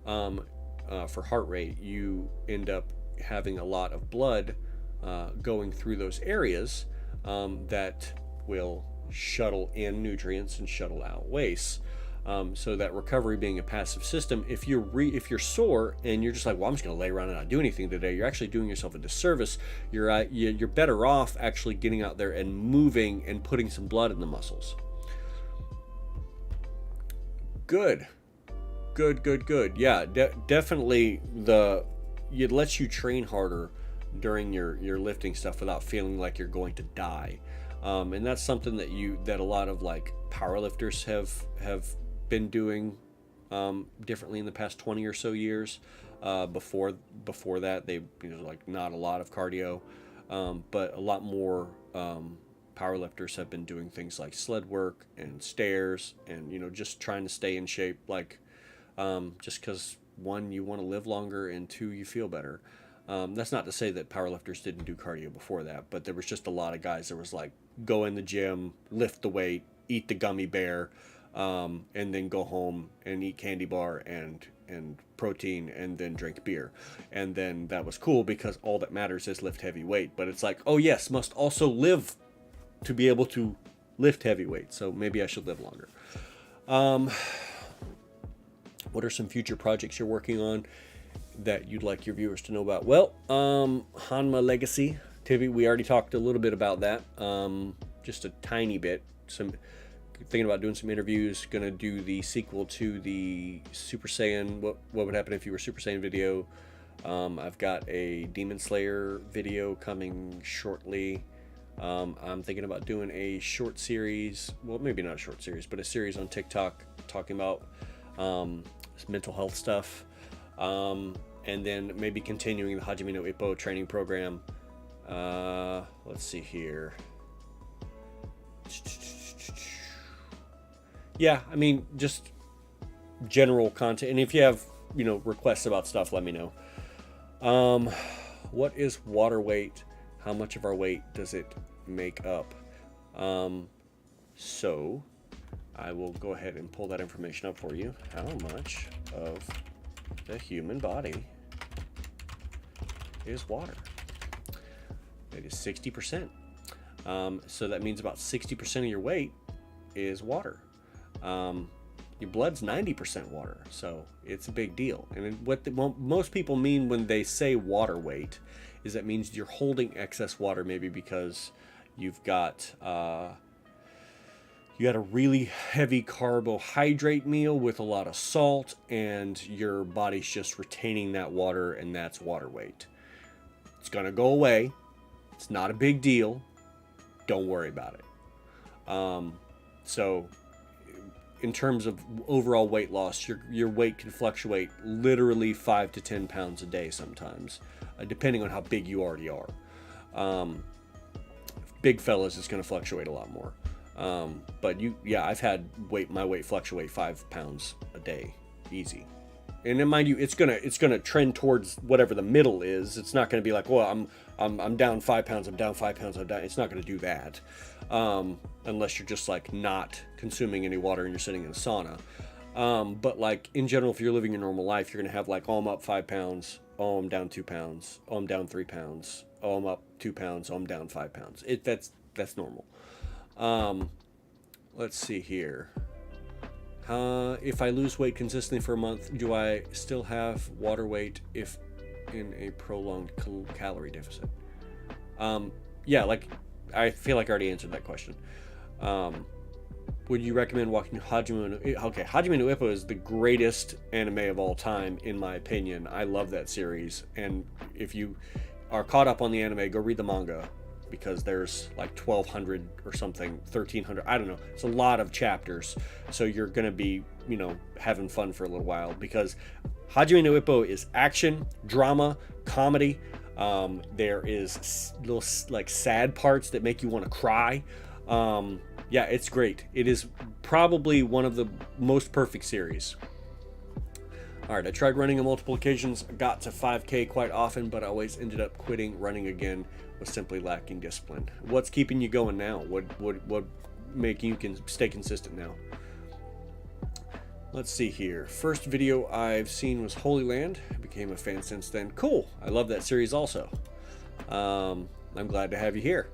for heart rate, you end up having a lot of blood going through those areas that will shuttle in nutrients and shuttle out waste. So that recovery being a passive system, if you're sore and you're just like, well, I'm just going to lay around and not do anything today, you're actually doing yourself a disservice. You're better off actually getting out there and moving and putting some blood in the muscles. Good. Yeah, definitely it lets you train harder during your lifting stuff without feeling like you're going to die. And that's something that a lot of like powerlifters have been doing differently in the past 20 or so years. Before that, they like not a lot of cardio, but a lot more powerlifters have been doing things like sled work and stairs, and just trying to stay in shape, like just because, one, you want to live longer, and two, you feel better. That's not to say that powerlifters didn't do cardio before that, but there was just a lot of guys that was like, go in the gym, lift the weight, eat the gummy bear, and then go home and eat candy bar and protein, and then drink beer. And then that was cool because all that matters is lift heavy weight. But it's like, oh yes, must also live to be able to lift heavy weight. So maybe I should live longer. What are some future projects you're working on that you'd like your viewers to know about? Well, Hanma Legacy, Tivi, we already talked a little bit about that. Just a tiny bit. Thinking about doing some interviews. Gonna do the sequel to the Super Saiyan, what would happen if you were Super Saiyan video. I've got a Demon Slayer video coming shortly. I'm thinking about doing a short series, well, maybe not a short series, but a series on TikTok talking about mental health stuff, and then maybe continuing the Hajime no Ippo training program. Let's see here. Yeah, I mean, just general content, and if you have requests about stuff, let me know. What is water weight? How much of our weight does it make up? So I will go ahead and pull that information up for you. How much of the human body is water? It is 60%. So that means about 60% of your weight is water. Your blood's 90% water, so it's a big deal. And what most people mean when they say water weight is that means you're holding excess water, maybe because you've got you had a really heavy carbohydrate meal with a lot of salt, and your body's just retaining that water, and that's water weight. It's gonna go away. It's not a big deal. Don't worry about it. So in terms of overall weight loss, your weight can fluctuate literally 5 to 10 pounds a day sometimes, depending on how big you already are. Big fellas, it's going to fluctuate a lot more. But I've had my weight fluctuate 5 pounds a day, easy. And then mind you, it's gonna trend towards whatever the middle is. It's not gonna be like, well, I'm down 5 pounds, I'm down 5 pounds, I'm down. It's not gonna do that, unless you're just like not consuming any water and you're sitting in a sauna. But like in general, if you're living your normal life, you're gonna have like, oh, I'm up 5 pounds, oh, I'm down 2 pounds, oh, I'm down 3 pounds, oh, I'm up 2 pounds, oh, I'm down 5 pounds. That's normal. Let's see here. If I lose weight consistently for a month, do I still have water weight if in a prolonged calorie deficit? Yeah, like I feel like I already answered that question. Would you recommend watching Hajime no Ippo? Okay, Hajime no Ippo is the greatest anime of all time, in my opinion. I love that series. And if you are caught up on the anime, go read the manga, because there's like 1,200 or something, 1,300. I don't know. It's a lot of chapters. So you're going to be, having fun for a little while, because Hajime no Ippo is action, drama, comedy. There is little like sad parts that make you want to cry. Yeah, it's great. It is probably one of the most perfect series. All right, I tried running on multiple occasions, got to 5K quite often, but I always ended up quitting. Running again was simply lacking discipline. What's keeping you going now? What making you can stay consistent now? Let's see here. First video I've seen was Holy Land. I became a fan since then. Cool. I love that series also. I'm glad to have you here.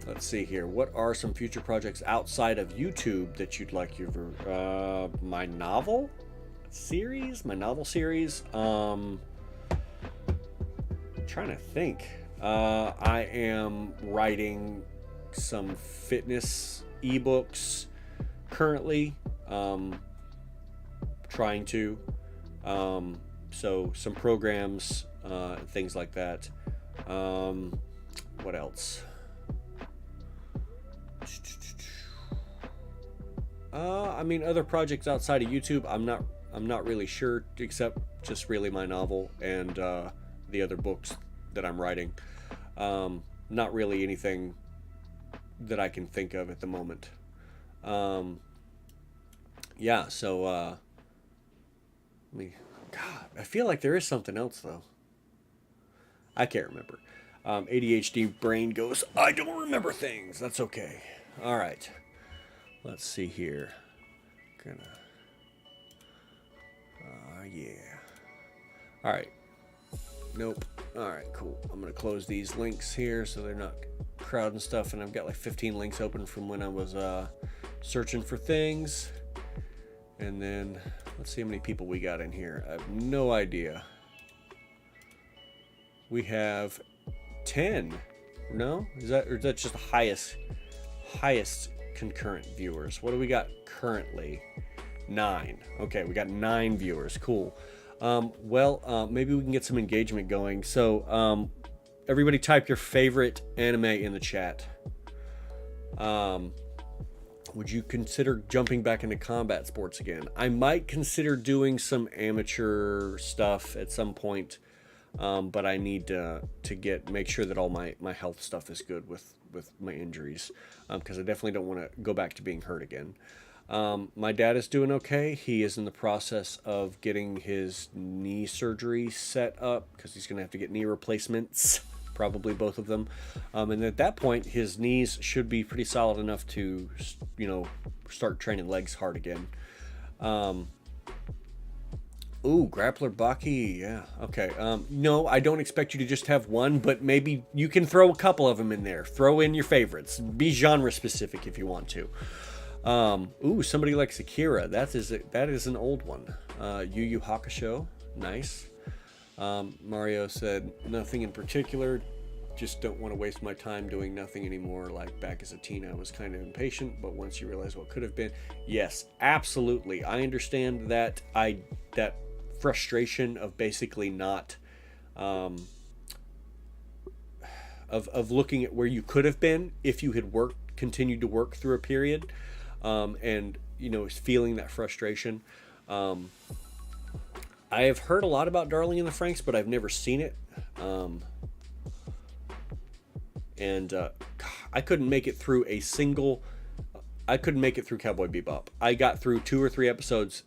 Let's see here. What are some future projects outside of YouTube that you'd like my novel series? I'm trying to think. I am writing some fitness ebooks currently. Trying to. So some programs, things like that. What else? Other projects outside of YouTube, I'm not really sure, except just really my novel and the other books that I'm writing. Not really anything that I can think of at the moment. God, I feel like there is something else though. I can't remember. ADHD brain goes, I don't remember things. That's okay. All right. Let's see here. Yeah. All right. Nope. All right, cool. I'm going to close these links here so they're not crowding stuff. And I've got like 15 links open from when I was searching for things. And then let's see how many people we got in here. I have no idea. We have 10. No? Is that just the highest concurrent viewers? What do we got currently? 9. Okay, we got 9 viewers. Cool. Maybe we can get some engagement going. So, everybody type your favorite anime in the chat. Would you consider jumping back into combat sports again? I might consider doing some amateur stuff at some point, but I need to make sure that all my health stuff is good with my injuries, because I definitely don't want to go back to being hurt again. My dad is doing okay. He is in the process of getting his knee surgery set up, because he's going to have to get knee replacements, probably both of them. And at that point, his knees should be pretty solid enough to, start training legs hard again. Grappler Baki, yeah, okay. No, I don't expect you to just have one, but maybe you can throw a couple of them in there. Throw in your favorites. Be genre specific if you want to. Somebody likes Akira. That is an old one. Yu Yu Hakusho, nice. Mario said, nothing in particular, just don't want to waste my time doing nothing anymore. Like back as a teen, I was kind of impatient, but once you realize what could have been, yes, absolutely. I understand that frustration of basically not, of looking at where you could have been if you had continued to work through a period, and feeling that frustration. I have heard a lot about Darling in the Franxx, but I've never seen it. I couldn't make it through a single I couldn't make it through Cowboy Bebop. I got through 2 or 3 episodes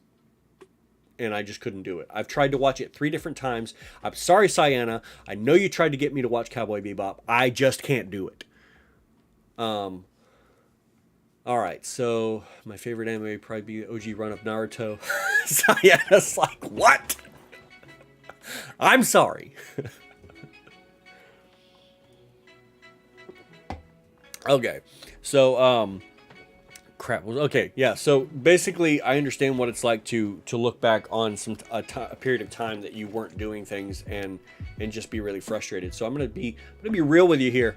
and I just couldn't do it. I've tried to watch it 3 different times. I'm sorry, Sienna. I know you tried to get me to watch Cowboy Bebop. I just can't do it. All right, so my favorite anime would probably be the OG run of Naruto. Sienna's like, what? I'm sorry. Okay, so crap. Okay, yeah. So basically, I understand what it's like to look back on a period of time that you weren't doing things and just be really frustrated. So I'm gonna be real with you here.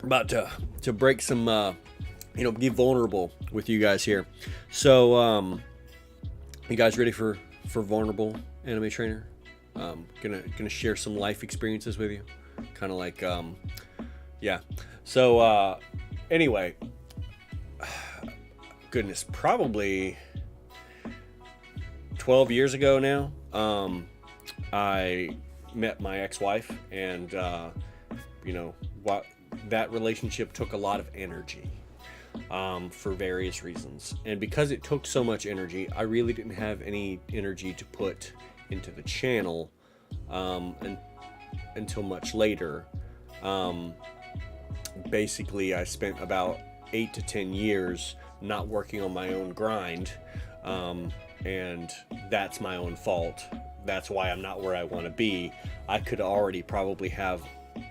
I'm about to break some be vulnerable with you guys here. So you guys ready for vulnerable anime trainer? Gonna share some life experiences with you, kind of like yeah. So anyway, goodness, probably 12 years ago now, I met my ex-wife, and what that relationship took a lot of energy for various reasons, and because it took so much energy, I really didn't have any energy to put into the channel until much later. Basically, I spent about 8 to 10 years not working on my own grind, and that's my own fault. That's why I'm not where I want to be. I could already probably have a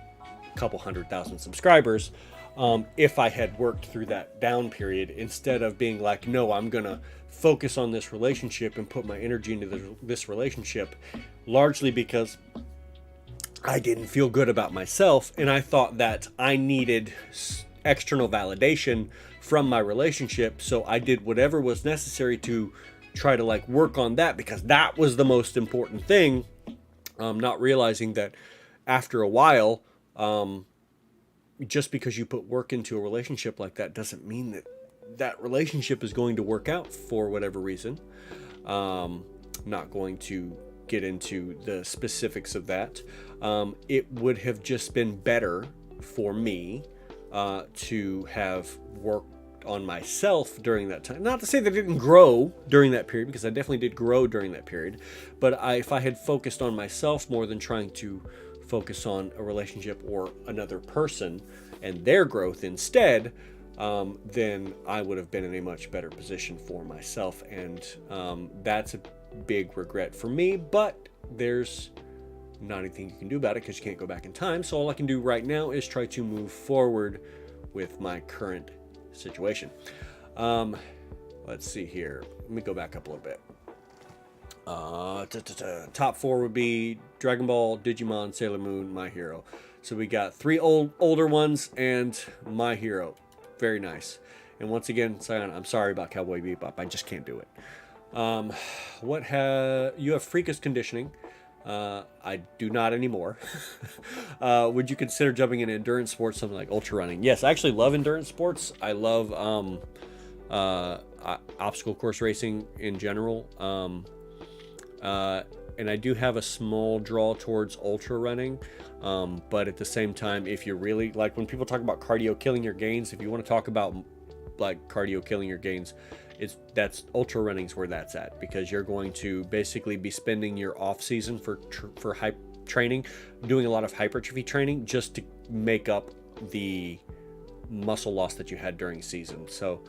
couple 100,000 subscribers if I had worked through that down period, instead of being like, no, I'm gonna focus on this relationship and put my energy into this relationship, largely because I didn't feel good about myself, and I thought that I needed external validation from my relationship, so I did whatever was necessary to try to work on that, because that was the most important thing, not realizing that after a while, just because you put work into a relationship like that doesn't mean that that relationship is going to work out for whatever reason. Not going to get into the specifics of that. It would have just been better for me to have worked on myself during that time. Not to say that I didn't grow during that period, because I definitely did grow during that period, but if I had focused on myself more than trying to focus on a relationship or another person and their growth instead, then I would have been in a much better position for myself, and that's a big regret for me, but there's not anything you can do about it because you can't go back in time. So all I can do right now is try to move forward with my current situation. Let's see here. Let me go back up a little bit. Top 4 would be Dragon Ball, Digimon, Sailor Moon, My Hero. So we got 3 older ones and My Hero. Very nice. And once again, Sion, I'm sorry about Cowboy Bebop. I just can't do it. You have freakish conditioning. I do not anymore. Would you consider jumping in endurance sports, something like ultra running? Yes, I actually love endurance sports. I love obstacle course racing in general. And I do have a small draw towards ultra running. But at the same time, if you really when people talk about cardio killing your gains, if you want to talk about cardio killing your gains, that's ultra running's where that's at, because you're going to basically be spending your off season for training, doing a lot of hypertrophy training just to make up the muscle loss that you had during season. So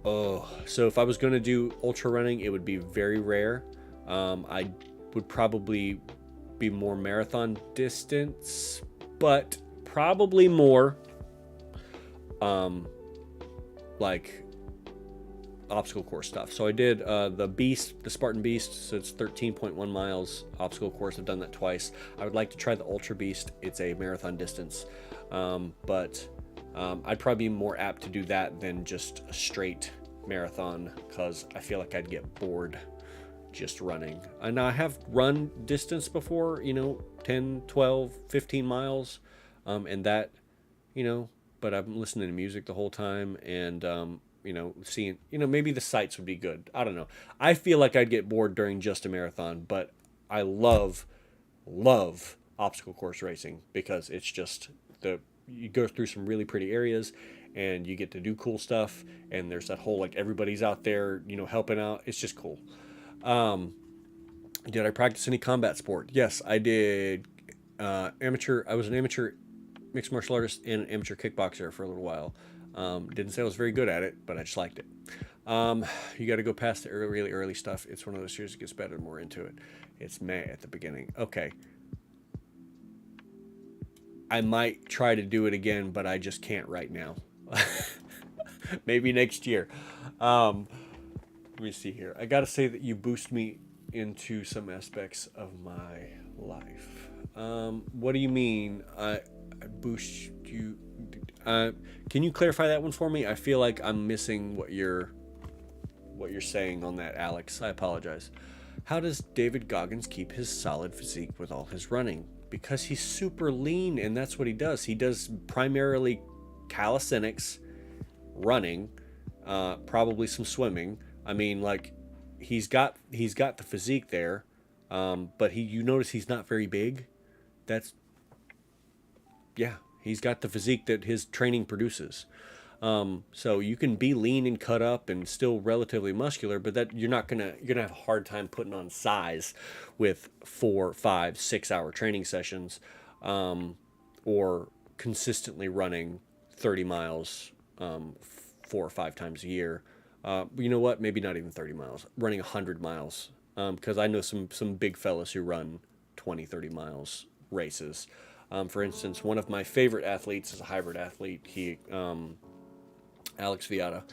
if I was going to do ultra running, it would be very rare. I would probably be more marathon distance, but probably more obstacle course stuff. So I did the Spartan Beast, so it's 13.1 miles obstacle course. I've done that twice. I would like to try the Ultra Beast. It's a marathon distance, but I'd probably be more apt to do that than just a straight marathon, because I feel like I'd get bored just running. And I have run distance before, 10, 12, 15 miles, and that, but I'm listening to music the whole time, and seeing, maybe the sights would be good. I don't know. I feel like I'd get bored during just a marathon, but I love obstacle course racing, because it's just you go through some really pretty areas, and you get to do cool stuff. And there's that whole like everybody's out there, you know, helping out. It's just cool. Did I practice any combat sport? Yes, I did. Amateur. I was an amateur mixed martial artist and an amateur kickboxer for a little while. Didn't say I was very good at it, but I just liked it. You got to go past the really early stuff. It's one of those series that gets better and more into it. It's meh at the beginning. Okay. I might try to do it again, but I just can't right now. Maybe next year. Let me see here. I got to say that you boost me into some aspects of my life. What do you mean? I boost you? Can you clarify that one for me? I feel like I'm missing what you're saying on that, Alex. I apologize. How does David Goggins keep his solid physique with all his running? Because he's super lean, and that's what he does. He does primarily calisthenics, running, probably some swimming. I mean, like, he's got the physique there, but you notice he's not very big. He's got the physique that his training produces. So you can be lean and cut up and still relatively muscular, but that you're gonna have a hard time putting on size with 4, 5, 6 hour training sessions, or consistently running 30 miles 4 or 5 times a year. You know what? Maybe not even 30 miles. Running 100 miles, because I know some big fellas who run 20, 30 miles races. For instance, one of my favorite athletes is a hybrid athlete. He Alex Viata,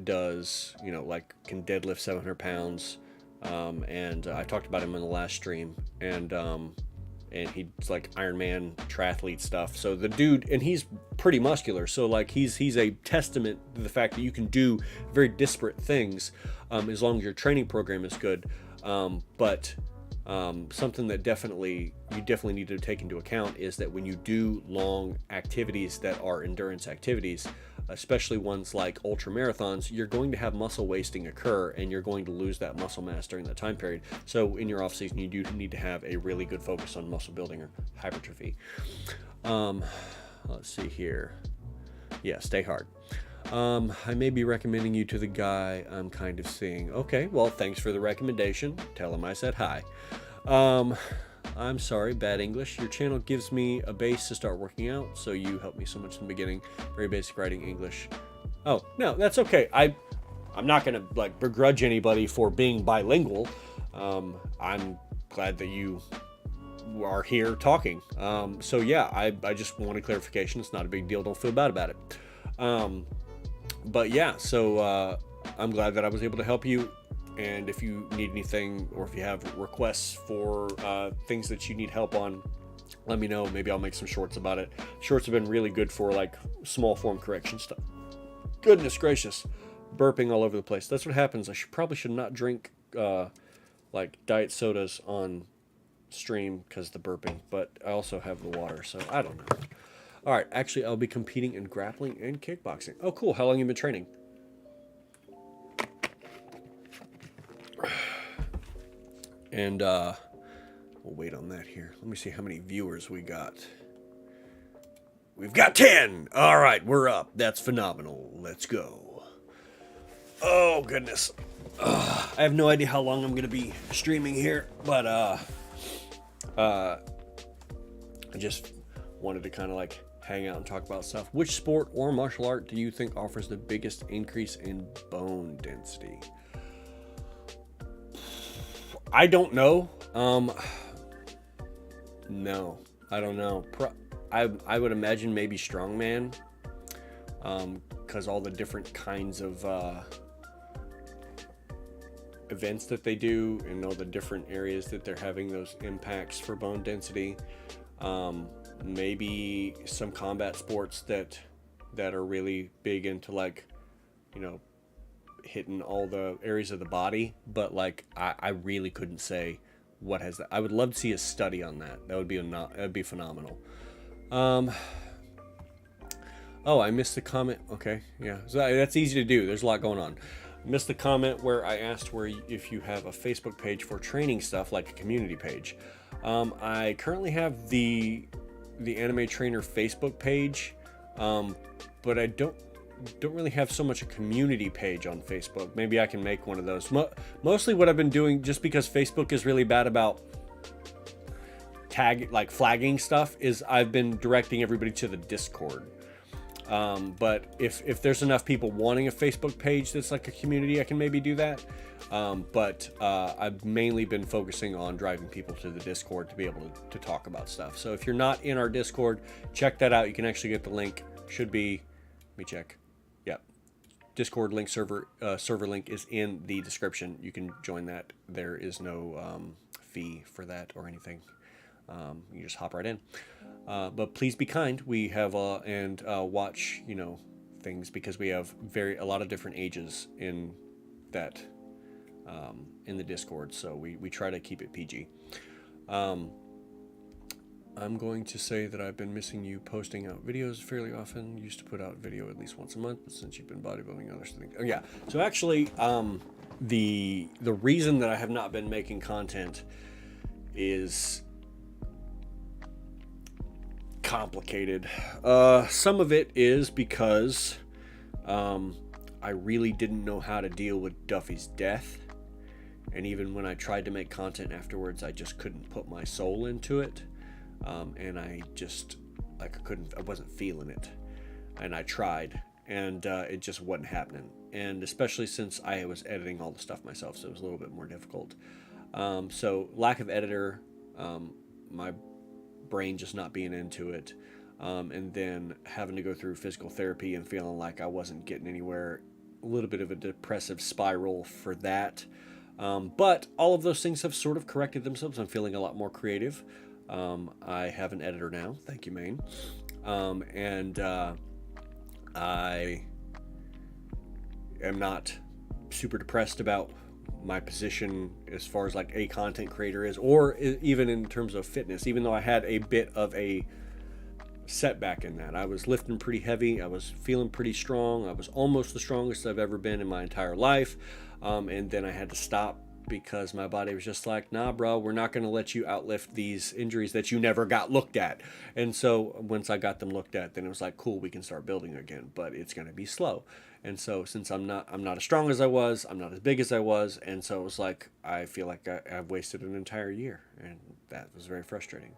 does, you know, like, can deadlift 700 pounds. And I talked about him in the last stream, and he's like Ironman triathlete stuff. So the dude, and he's pretty muscular. So like, he's a testament to the fact that you can do very disparate things, as long as your training program is good. But something that you definitely need to take into account is that when you do long activities that are endurance activities, especially ones like ultra marathons, you're going to have muscle wasting occur, and you're going to lose that muscle mass during that time period. So in your off season, you do need to have a really good focus on muscle building or hypertrophy. Let's see here. Yeah, stay hard. I may be recommending you to the guy I'm kind of seeing. Okay, well, thanks for the recommendation. Tell him I said hi. I'm sorry, bad English. Your channel gives me a base to start working out, so you helped me so much in the beginning. Very basic writing English. Oh, no, that's okay. I'm not going to like begrudge anybody for being bilingual. I'm glad that you are here talking. So yeah, I just wanted clarification. It's not a big deal. Don't feel bad about it. But yeah, so I'm glad that I was able to help you. And if you need anything, or if you have requests for things that you need help on, let me know. Maybe I'll make some shorts about it. Shorts have been really good for like small form correction stuff. Goodness gracious, burping all over the place. That's what happens. I probably should not drink like diet sodas on stream because of the burping, but I also have the water, so I don't know. All right, actually, I'll be competing in grappling and kickboxing. Oh, cool. How long have you been training? And we'll wait on that here. Let me see how many viewers we got. We've got 10. All right, we're up. That's phenomenal. Let's go. Oh, goodness. I have no idea how long I'm going to be streaming here, but I just wanted to kind of like hang out and talk about stuff. Which sport or martial art do you think offers the biggest increase in bone density? I don't know. No, I don't know. I would imagine maybe strongman, because all the different kinds of events that they do, and all the different areas that they're having those impacts for bone density. Maybe some combat sports that are really big into, like, you know, hitting all the areas of the body, but like I really couldn't say what has that. I would love to see a study on that. That would be phenomenal. Oh, I missed the comment. Okay, yeah, so that's easy to do. There's a lot going on. Missed the comment where I asked if you have a Facebook page for training stuff, like a community page. I currently have the the Anime Trainer Facebook page, but I don't really have so much a community page on Facebook. Maybe I can make one of those. Mostly what I've been doing, just because Facebook is really bad about flagging stuff, is I've been directing everybody to the Discord. But if there's enough people wanting a Facebook page that's like a community, I can maybe do that. But I've mainly been focusing on driving people to the Discord to be able to talk about stuff. So if you're not in our Discord, check that out. You can actually get the link. Should be, let me check. Yep. Discord link server link is in the description. You can join that. There is no fee for that or anything. You just hop right in. But please be kind. We have and watch, you know, things, because we have a lot of different ages in that in the Discord. So we try to keep it PG. I'm going to say that I've been missing you posting out videos fairly often. Used to put out video at least once a month, but since you've been bodybuilding, other things. Oh yeah. So actually, the reason that I have not been making content is complicated. Some of it is because I really didn't know how to deal with Duffy's death, and even when I tried to make content afterwards, I just couldn't put my soul into it, and I wasn't feeling it, and I tried, and it just wasn't happening. And especially since I was editing all the stuff myself, so it was a little bit more difficult. So lack of editor, my brain just not being into it, and then having to go through physical therapy and feeling like I wasn't getting anywhere, a little bit of a depressive spiral for that. But all of those things have sort of corrected themselves. I'm feeling a lot more creative. I have an editor now, thank you, Maine, and I am not super depressed about my position as far as like a content creator is, or even in terms of fitness, even though I had a bit of a setback in that. I was lifting pretty heavy, I was feeling pretty strong, I was almost the strongest I've ever been in my entire life, and then I had to stop because my body was just like, nah bro, we're not going to let you outlift these injuries that you never got looked at. And so once I got them looked at, then it was like, cool, we can start building again, but it's going to be slow. And so since I'm not as strong as I was, I'm not as big as I was, and so it was like, I feel like I've wasted an entire year, and that was very frustrating.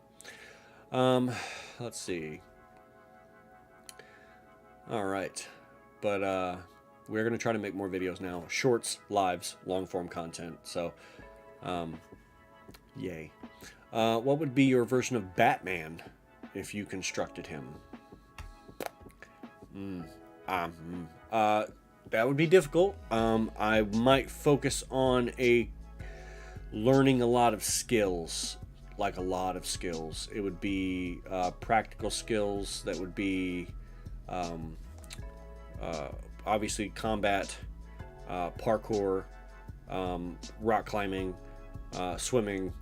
Let's see. All right, but we're gonna try to make more videos now, shorts, lives, long form content. So, yay. What would be your version of Batman if you constructed him? That would be difficult. I might focus on learning a lot of skills, like a lot of skills. It would be practical skills that would be obviously combat, parkour, rock climbing, swimming,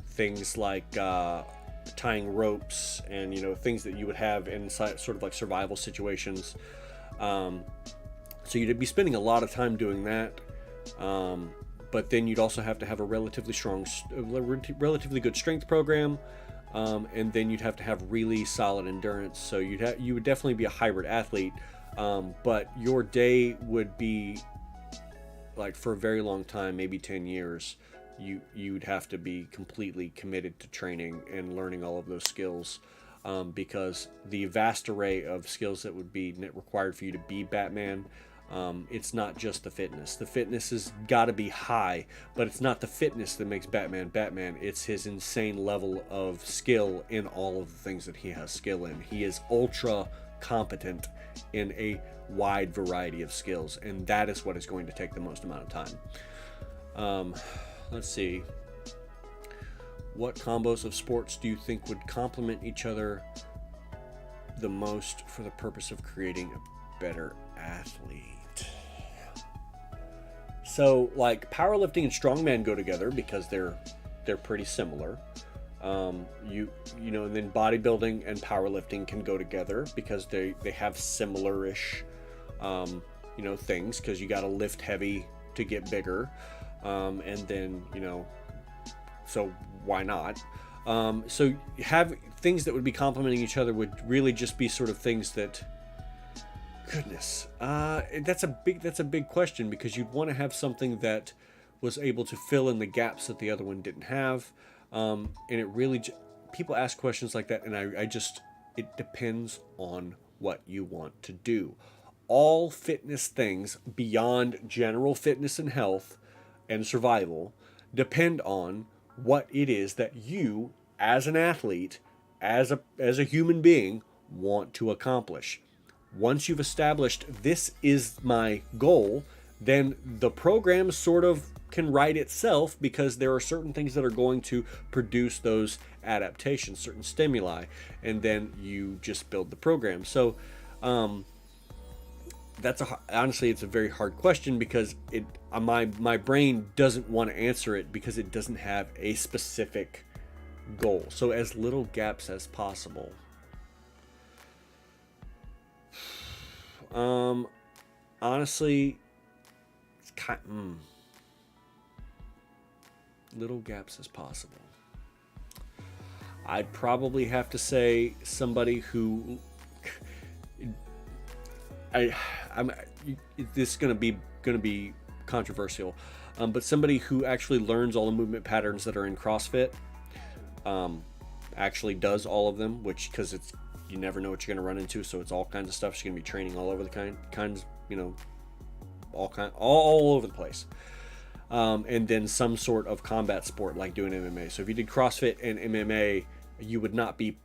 things like tying ropes, and you know, things that you would have in sort of like survival situations. So you'd be spending a lot of time doing that, but then you'd also have to have a relatively good strength program, and then you'd have to have really solid endurance. So you would definitely be a hybrid athlete, but your day would be like, for a very long time, maybe 10 years, you'd have to be completely committed to training and learning all of those skills, because the vast array of skills that would be required for you to be Batman, it's not just the fitness. The fitness has got to be high, but it's not the fitness that makes Batman Batman. It's his insane level of skill in all of the things that he has skill in. He is ultra competent in a wide variety of skills, and that is what is going to take the most amount of time. Let's see. What combos of sports do you think would complement each other the most for the purpose of creating a better athlete? So, like, powerlifting and strongman go together because they're pretty similar. You know, and then bodybuilding and powerlifting can go together because they have similar-ish, you know, things, because you got to lift heavy to get bigger. And then, you know, so why not? So have things that would be complementing each other would really just be sort of things that, goodness, that's a big question, because you'd want to have something that was able to fill in the gaps that the other one didn't have. And it really, people ask questions like that, and I just, it depends on what you want to do. All fitness things beyond general fitness and health and survival depend on what it is that you, as an athlete, as a human being, want to accomplish. Once you've established this is my goal, then the program sort of can write itself, because there are certain things that are going to produce those adaptations, certain stimuli, and then you just build the program. So honestly, it's a very hard question, because my brain doesn't want to answer it, because it doesn't have a specific goal. So as little gaps as possible. Honestly, it's little gaps as possible. I'd probably have to say somebody who this is gonna be controversial, but somebody who actually learns all the movement patterns that are in CrossFit, actually does all of them, which, because it's, you never know what you're gonna run into, so it's all kinds of stuff. She's gonna be training all over the kinds, all over the place. And then some sort of combat sport like doing MMA. So if you did CrossFit and MMA, you would not be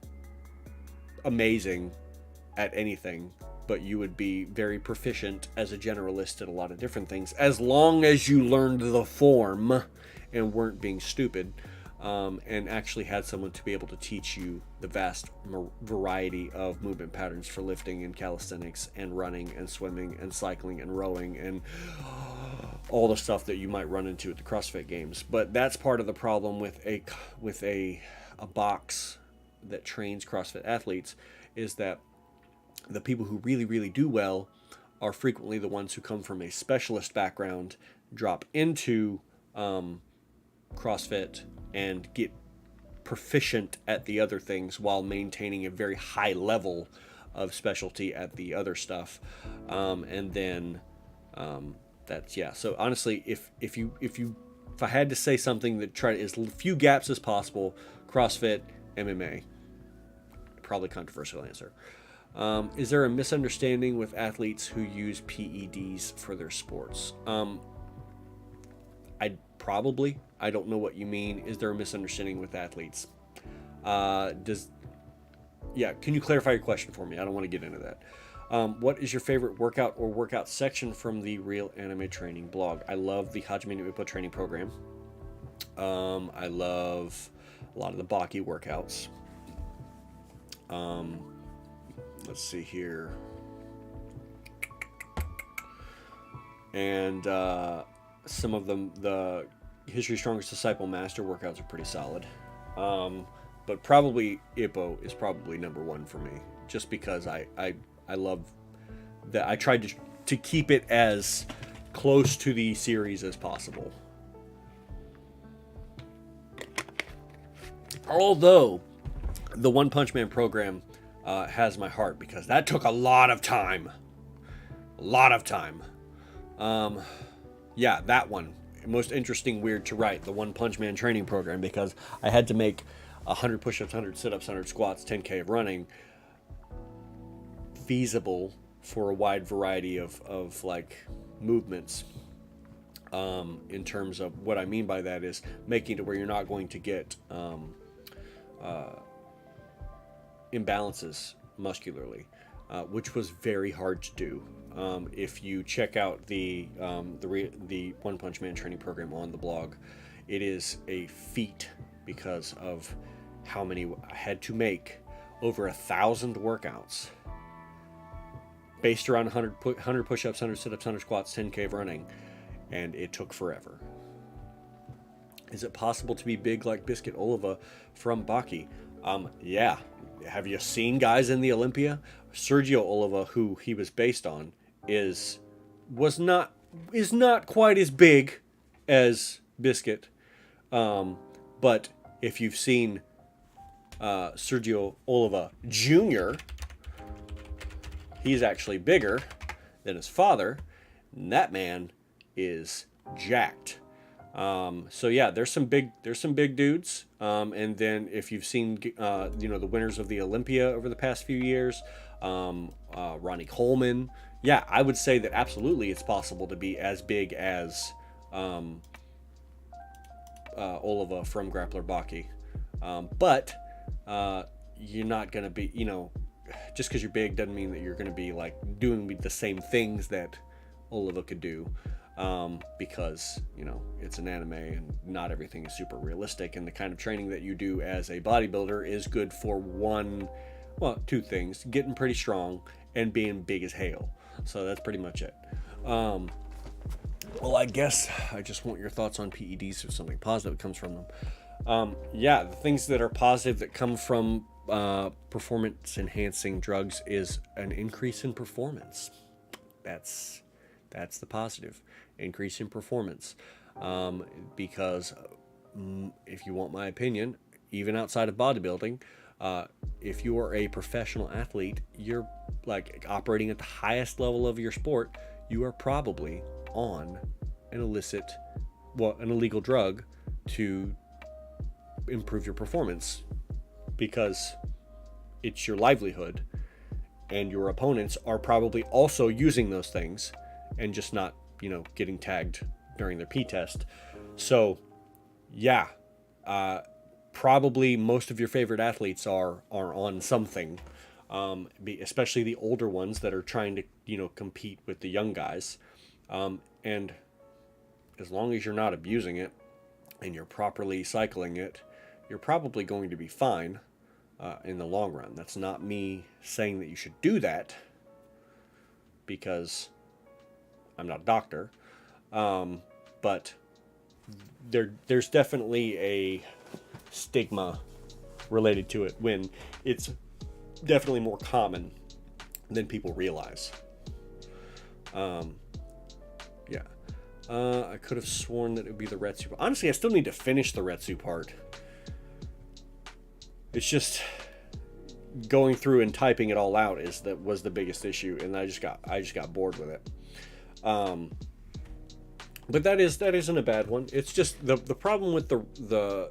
amazing at anything, but you would be very proficient as a generalist at a lot of different things, as long as you learned the form and weren't being stupid, and actually had someone to be able to teach you the vast variety of movement patterns for lifting and calisthenics and running and swimming and cycling and rowing and all the stuff that you might run into at the CrossFit Games. But that's part of the problem with a box that trains CrossFit athletes, is that the people who really, really do well are frequently the ones who come from a specialist background, drop into CrossFit, and get proficient at the other things while maintaining a very high level of specialty at the other stuff. And then that's, yeah. So honestly, if I had to say something that tried as few gaps as possible, CrossFit, MMA. Probably controversial answer. Is there a misunderstanding with athletes who use PEDs for their sports? I don't know what you mean. Is there a misunderstanding with athletes? Can you clarify your question for me? I don't want to get into that. What is your favorite workout or workout section from the Real Anime Training blog? I love the Hajime no Ippo training program. I love a lot of the Baki workouts. Let's see here. And some of them, the History Strongest Disciple Master workouts are pretty solid. But probably Ippo is probably number one for me, just because I love that. I tried to keep it as close to the series as possible. Although the One Punch Man program has my heart, because that took a lot of time. Yeah, that one. Most interesting, weird to write, the One Punch Man training program, because I had to make 100 push-ups, 100 sit-ups, 100 squats, 10K of running feasible for a wide variety of like movements. In terms of what I mean by that is making it where you're not going to get imbalances muscularly, which was very hard to do. If you check out the One Punch Man training program on the blog, it is a feat because of how many I had to make. Over 1,000 workouts based around 100 push-ups, 100 sit-ups, 100 squats, 10K of running, and it took forever. Is it possible to be big like Biscuit Oliva from Baki? Yeah. Have you seen guys in the Olympia? Sergio Oliva, who he was based on, is not quite as big as Biscuit. But if you've seen Sergio Oliva Jr., he's actually bigger than his father. And that man is jacked. So yeah, there's some big dudes. And then if you've seen, the winners of the Olympia over the past few years, Ronnie Coleman, yeah, I would say that absolutely it's possible to be as big as Oliva from Grappler Baki. But you're not going to be, just because you're big doesn't mean that you're going to be like doing the same things that Oliva could do. Because, it's an anime and not everything is super realistic. And the kind of training that you do as a bodybuilder is good for two things: getting pretty strong and being big as hail. So that's pretty much it. Well, I guess I just want your thoughts on PEDs or something positive that comes from them. The things that are positive that come from performance enhancing drugs is an increase in performance. That's the positive. Increase in performance. Because if you want my opinion, even outside of bodybuilding, if you are a professional athlete, you're like operating at the highest level of your sport, you are probably on an illegal drug to improve your performance, because it's your livelihood, and your opponents are probably also using those things and just not, getting tagged during their P test. So yeah, probably most of your favorite athletes are on something, especially the older ones that are trying to, compete with the young guys. And as long as you're not abusing it and you're properly cycling it, you're probably going to be fine in the long run. That's not me saying that you should do that, because I'm not a doctor. But there's definitely a stigma related to it when it's definitely more common than people realize. I could have sworn that it would be the Retsu. Honestly, I still need to finish the Retsu part. It's just going through and typing it all out was the biggest issue, and I just got bored with it. But that isn't a bad one. It's just the problem with the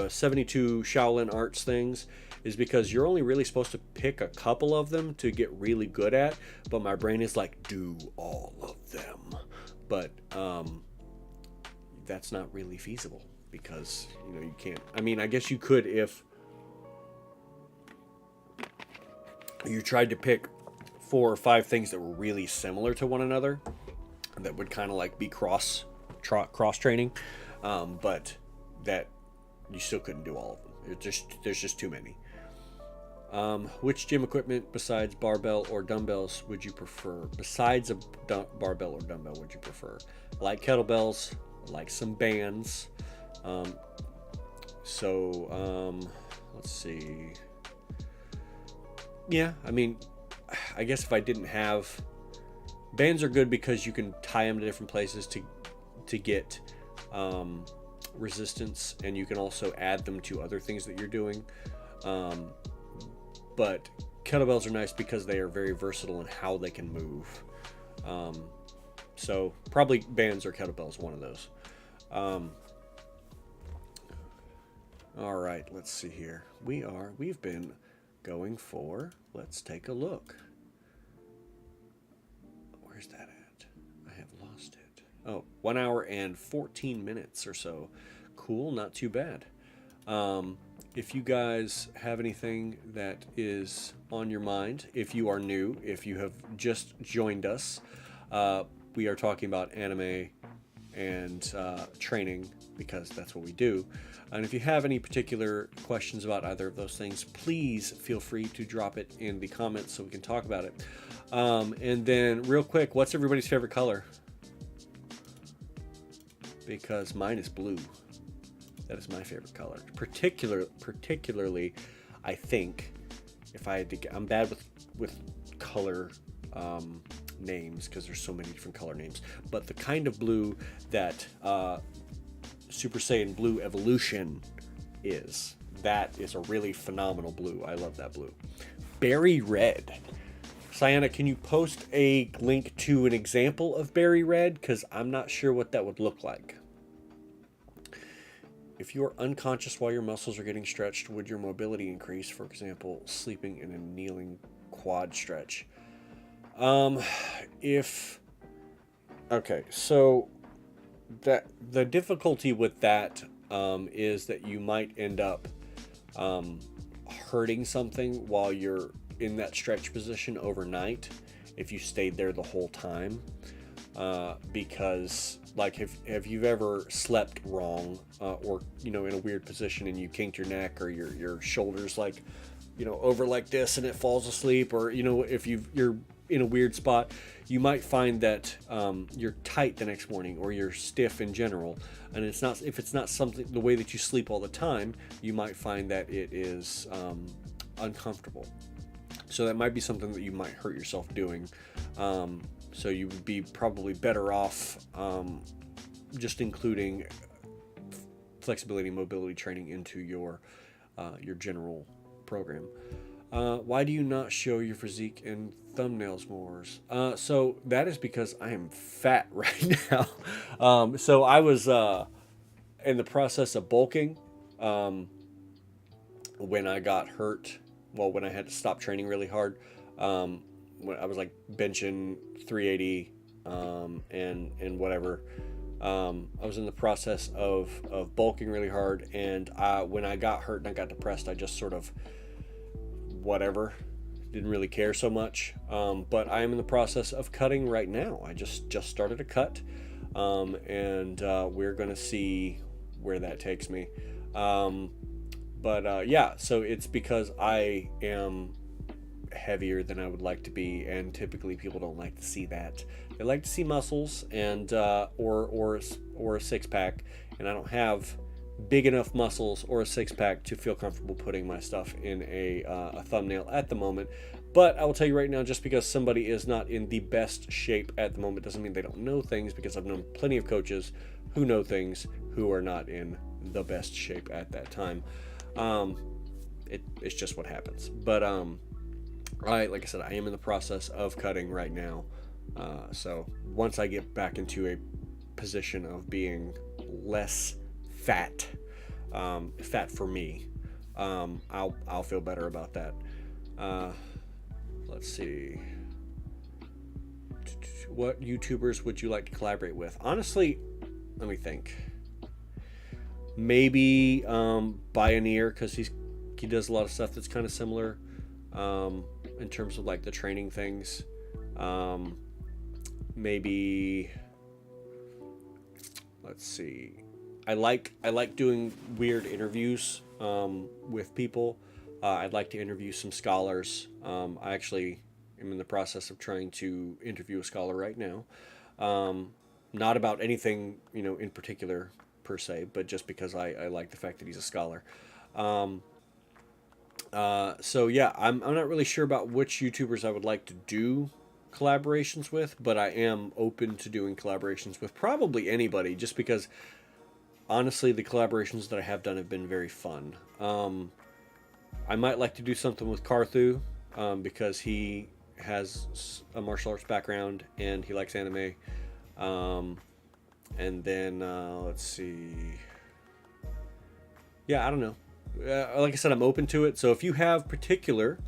72 Shaolin Arts things is because you're only really supposed to pick a couple of them to get really good at, but my brain is like, do all of them. But that's not really feasible, because you can't. I mean, I guess you could if you tried to pick 4 or 5 things that were really similar to one another, that would kind of like be cross training, but that you still couldn't do all of them. There's just too many. Which gym equipment besides barbell or dumbbells would you prefer? Besides a barbell or dumbbell, would you prefer? I like kettlebells. I like some bands. Let's see. Yeah, I mean, I guess if I didn't have... Bands are good because you can tie them to different places to get resistance, and you can also add them to other things that you're doing. But kettlebells are nice because they are very versatile in how they can move. So probably bands or kettlebells, one of those. All right, let's see here. We've been going for, let's take a look. Where's that at? I have lost it. Oh, 1 hour and 14 minutes or so. Cool, not too bad. If you guys have anything that is on your mind, if you are new, if you have just joined us, we are talking about anime and training, because that's what we do. And if you have any particular questions about either of those things, please feel free to drop it in the comments so we can talk about it. And then real quick, what's everybody's favorite color? Because mine is blue. That is my favorite color. Particularly, I think, if I had to, I'm bad with color names because there's so many different color names. But the kind of blue that Super Saiyan Blue Evolution is, that is a really phenomenal blue. I love that blue. Berry red. Sienna, can you post a link to an example of berry red? Because I'm not sure what that would look like. If you are unconscious while your muscles are getting stretched, would your mobility increase? For example, sleeping in a kneeling quad stretch. Okay, so that the difficulty with that is that you might end up hurting something while you're in that stretch position overnight if you stayed there the whole time, because like have you ever slept wrong or in a weird position and you kinked your neck or your shoulders like over like this and it falls asleep, or if you're in a weird spot, you might find that you're tight the next morning or you're stiff in general, and if it's not something the way that you sleep all the time, you might find that it is uncomfortable. So that might be something that you might hurt yourself doing. So you would be probably better off just including flexibility and mobility training into your general program. Why do you not show your physique in thumbnails more? So that is because I am fat right now. So I was in the process of bulking when I got hurt. Well, when I had to stop training really hard, when I was like benching 380 and whatever. I was in the process of bulking really hard, and when I got hurt and I got depressed, I just sort of whatever, didn't really care so much. But I am in the process of cutting right now. I just started a cut, and we're gonna see where that takes me. But yeah, so it's because I am heavier than I would like to be, and typically people don't like to see that. They like to see muscles and or a six-pack, and I don't have big enough muscles or a six-pack to feel comfortable putting my stuff in a thumbnail at the moment. But I will tell you right now, just because somebody is not in the best shape at the moment doesn't mean they don't know things, because I've known plenty of coaches who know things who are not in the best shape at that time. It's just what happens. But like I said, I am in the process of cutting right now. So once I get back into a position of being less fat for me, I'll feel better about that. Let's see. What YouTubers would you like to collaborate with? Honestly, let me think. Maybe Bioneer, because he does a lot of stuff that's kind of similar in terms of like the training things. Maybe, let's see. I like doing weird interviews with people. I'd like to interview some scholars. I actually am in the process of trying to interview a scholar right now. Not about anything in particular per se, but just because I like the fact that he's a scholar. So yeah, I'm not really sure about which YouTubers I would like to do collaborations with, but I am open to doing collaborations with probably anybody, just because honestly the collaborations that I have done have been very fun. I might like to do something with Karthu, because he has a martial arts background and he likes anime. And then let's see. Yeah, I don't know. Like I said, I'm open to it. So if you have particular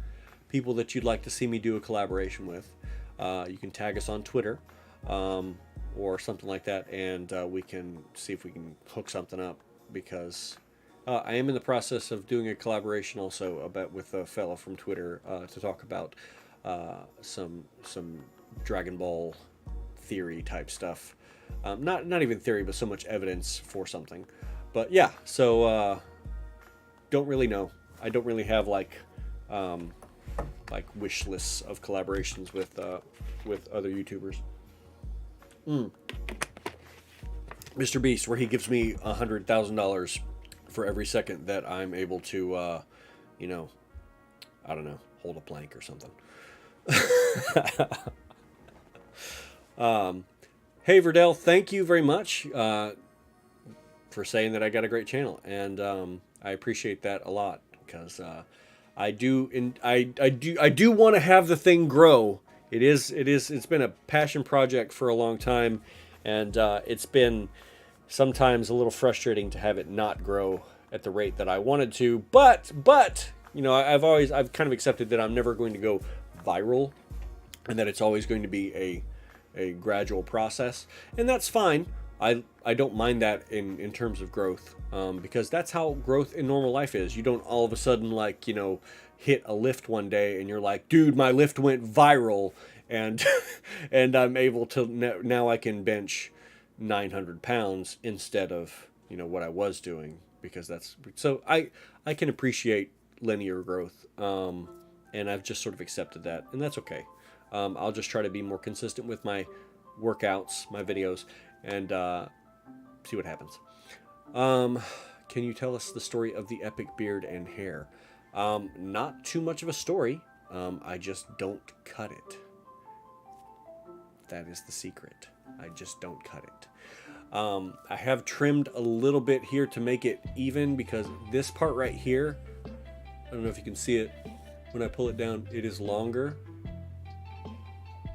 people that you'd like to see me do a collaboration with, you can tag us on Twitter or something like that, and we can see if we can hook something up, because I am in the process of doing a collaboration also with a fellow from Twitter to talk about some Dragon Ball theory type stuff. Not even theory, but so much evidence for something. But yeah, so don't really know. I don't really have like wish lists of collaborations with other YouTubers. Mr. Beast, where he gives me $100,000 for every second that I'm able to, I don't know, hold a plank or something. Hey Verdell, thank you very much for saying that I got a great channel, and I appreciate that a lot because I do and I do want to have the thing grow. It's been a passion project for a long time, and it's been sometimes a little frustrating to have it not grow at the rate that I wanted to. But you know, I've kind of accepted that I'm never going to go viral, and that it's always going to be a gradual process, and that's fine. I don't mind that in terms of growth, because that's how growth in normal life is. You don't all of a sudden, like, you know, hit a lift one day and you're like, dude, my lift went viral, and and I'm able to now I can bench 900 pounds instead of, you know, what I was doing, because that's so I can appreciate linear growth, and I've just sort of accepted that, and that's okay. I'll just try to be more consistent with my workouts, my videos, and see what happens. Can you tell us the story of the epic beard and hair? Not too much of a story. I just don't cut it. That is the secret. I just don't cut it. I have trimmed a little bit here to make it even, because this part right here, I don't know if you can see it. When I pull it down, it is longer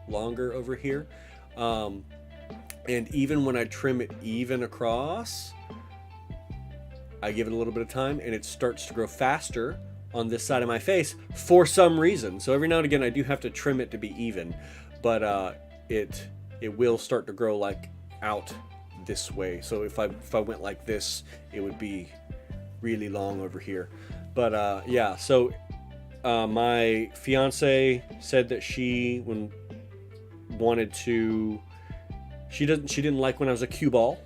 over here. And even when I trim it even across, I give it a little bit of time, and it starts to grow faster on this side of my face for some reason. So every now and again I do have to trim it to be even, but it will start to grow like out this way. So if I went like this, it would be really long over here. But yeah, so my fiance said that she didn't like when I was a cue ball,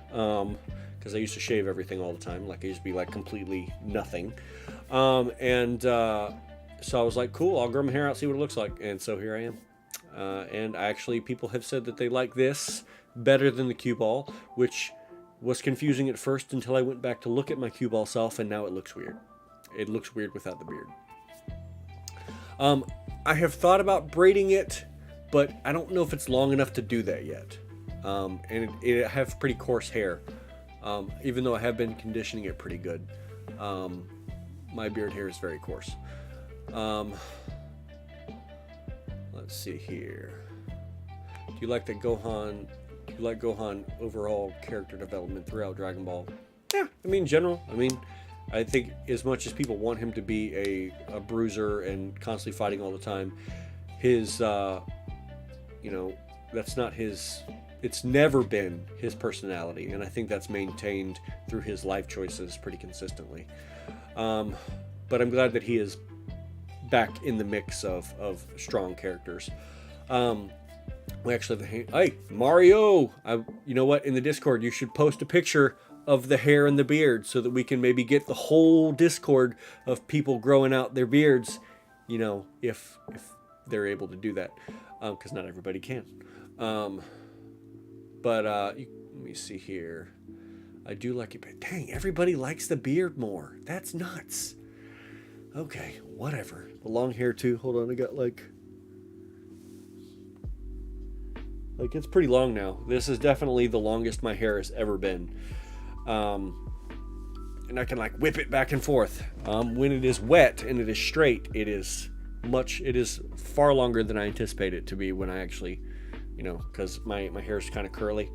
because I used to shave everything all the time. Like, I used to be like completely nothing. So I was like, cool, I'll grow my hair out, see what it looks like. And so here I am. And actually, people have said that they like this better than the cue ball, which was confusing at first until I went back to look at my cue ball self, and now it looks weird. It looks weird without the beard. I have thought about braiding it, but I don't know if it's long enough to do that yet. And it have pretty coarse hair, even though I have been conditioning it pretty good. My beard hair is very coarse. Let's see here. Do you like Gohan overall character development throughout Dragon Ball? Yeah, I mean, general. I mean, I think as much as people want him to be a bruiser and constantly fighting all the time, his you know, that's not his, it's never been his personality, and I think that's maintained through his life choices pretty consistently. But I'm glad that he is back in the mix of strong characters. We actually have hey, Mario! You know what? In the Discord, you should post a picture of the hair and the beard so that we can maybe get the whole Discord of people growing out their beards, you know, if they're able to do that. Because not everybody can. Let me see here. I do like it, but dang, everybody likes the beard more. That's nuts. Okay, whatever. The long hair too. Hold on, I got like it's pretty long now. This is definitely the longest my hair has ever been. And I can like whip it back and forth. When it is wet and it is straight, it is far longer than I anticipate it to be when I actually, you know, because my hair is kind of curly,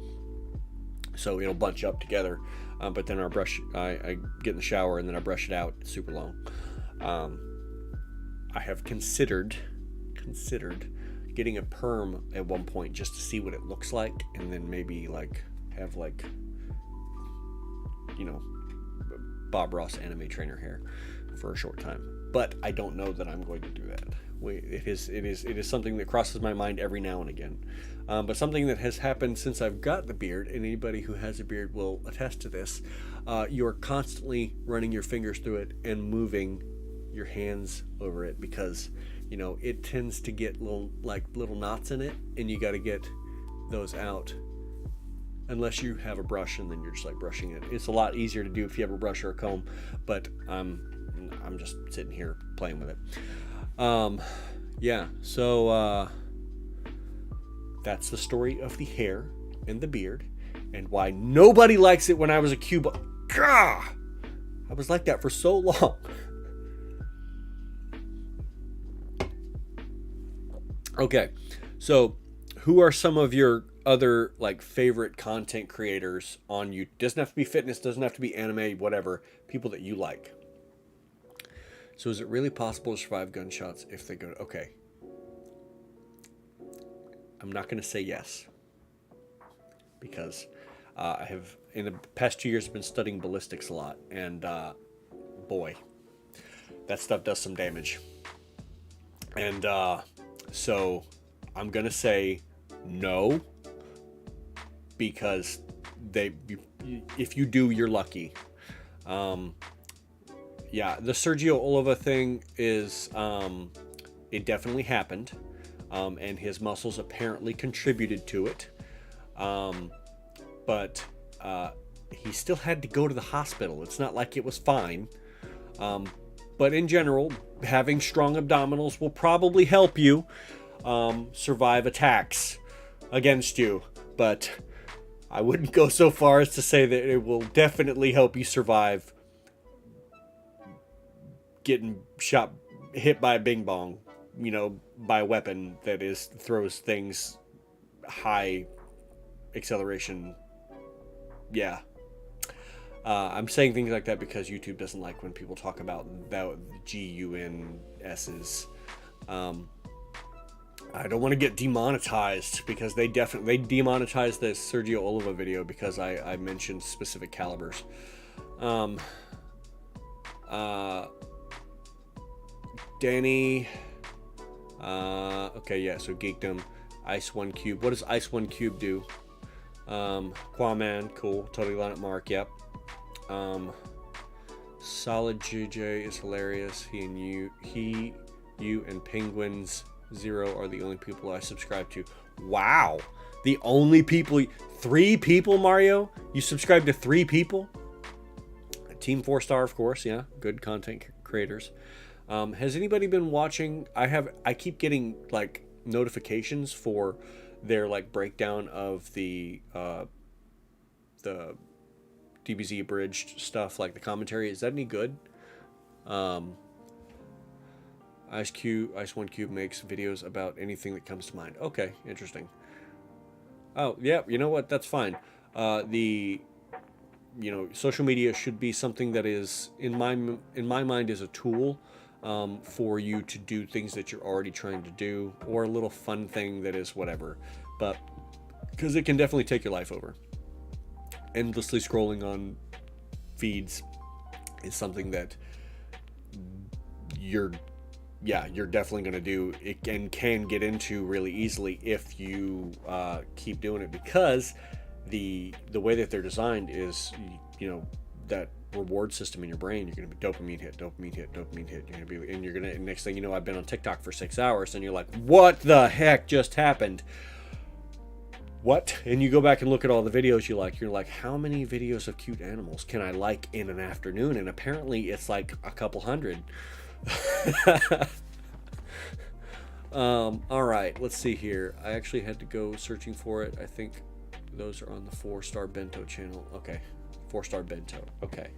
so it'll bunch up together. But then I get in the shower and then I brush it out. It's super long. I have considered getting a perm at one point just to see what it looks like, and then maybe like have like, you know, Bob Ross anime trainer hair for a short time. But I don't know that I'm going to do that. It is something that crosses my mind every now and again. But something that has happened since I've got the beard, and anybody who has a beard will attest to this, you're constantly running your fingers through it and moving your hands over it, because, you know, it tends to get little knots in it, and you got to get those out. Unless you have a brush and then you're just like brushing it. It's a lot easier to do if you have a brush or a comb, but I'm just sitting here playing with it. Yeah, so that's the story of the hair and the beard, and why nobody likes it when I was a Cuba. Gah! I was like that for so long. Okay, so who are some of your other like favorite content creators on you? Doesn't have to be fitness, doesn't have to be anime, whatever. People that you like. So is it really possible to survive gunshots if they go to... Okay. I'm not going to say yes. Because I have, in the past 2 years, been studying ballistics a lot. And boy, that stuff does some damage. And so I'm going to say no. Because if you do, you're lucky. Yeah, the Sergio Oliva thing is, it definitely happened, and his muscles apparently contributed to it, but he still had to go to the hospital. It's not like it was fine, but in general, having strong abdominals will probably help you survive attacks against you, but I wouldn't go so far as to say that it will definitely help you survive getting hit by a bing bong, by a weapon that throws things high acceleration. Yeah. I'm saying things like that because YouTube doesn't like when people talk about the GUNSs. I don't want to get demonetized because they demonetized the Sergio Oliva video because I mentioned specific calibers. Danny, okay, yeah, so Geekdom, Ice One Cube. What does Ice One Cube do? Quaman, cool, totally line up Mark, yep. Solid JJ is hilarious. He, you, and Penguins Zero are the only people I subscribe to. Wow, the only people, 3 people, Mario? You subscribe to 3 people? Team 4-star, of course, yeah, good content creators. Has anybody been watching? I keep getting like notifications for their like breakdown of the DBZ abridged stuff, like the commentary. Is that any good? Ice One Cube makes videos about anything that comes to mind. Okay, interesting. Oh yeah, you know what? That's fine. Social media should be something that is in my mind is a tool. For you to do things that you're already trying to do, or a little fun thing that is whatever, but because it can definitely take your life over. Endlessly scrolling on feeds is something that you're definitely going to do it, and can get into really easily if you keep doing it, because the way that they're designed is, that reward system in your brain. You're going to be dopamine hit. You're going to next thing you know, I've been on TikTok for 6 hours, and you're like, what the heck just happened? What? And you go back and look at all the videos you like. You're like, how many videos of cute animals can I like in an afternoon? And apparently it's like a couple hundred. All right, let's see here. I actually had to go searching for it. I think those are on the 4-star bento channel. Okay, 4-star bento. Okay.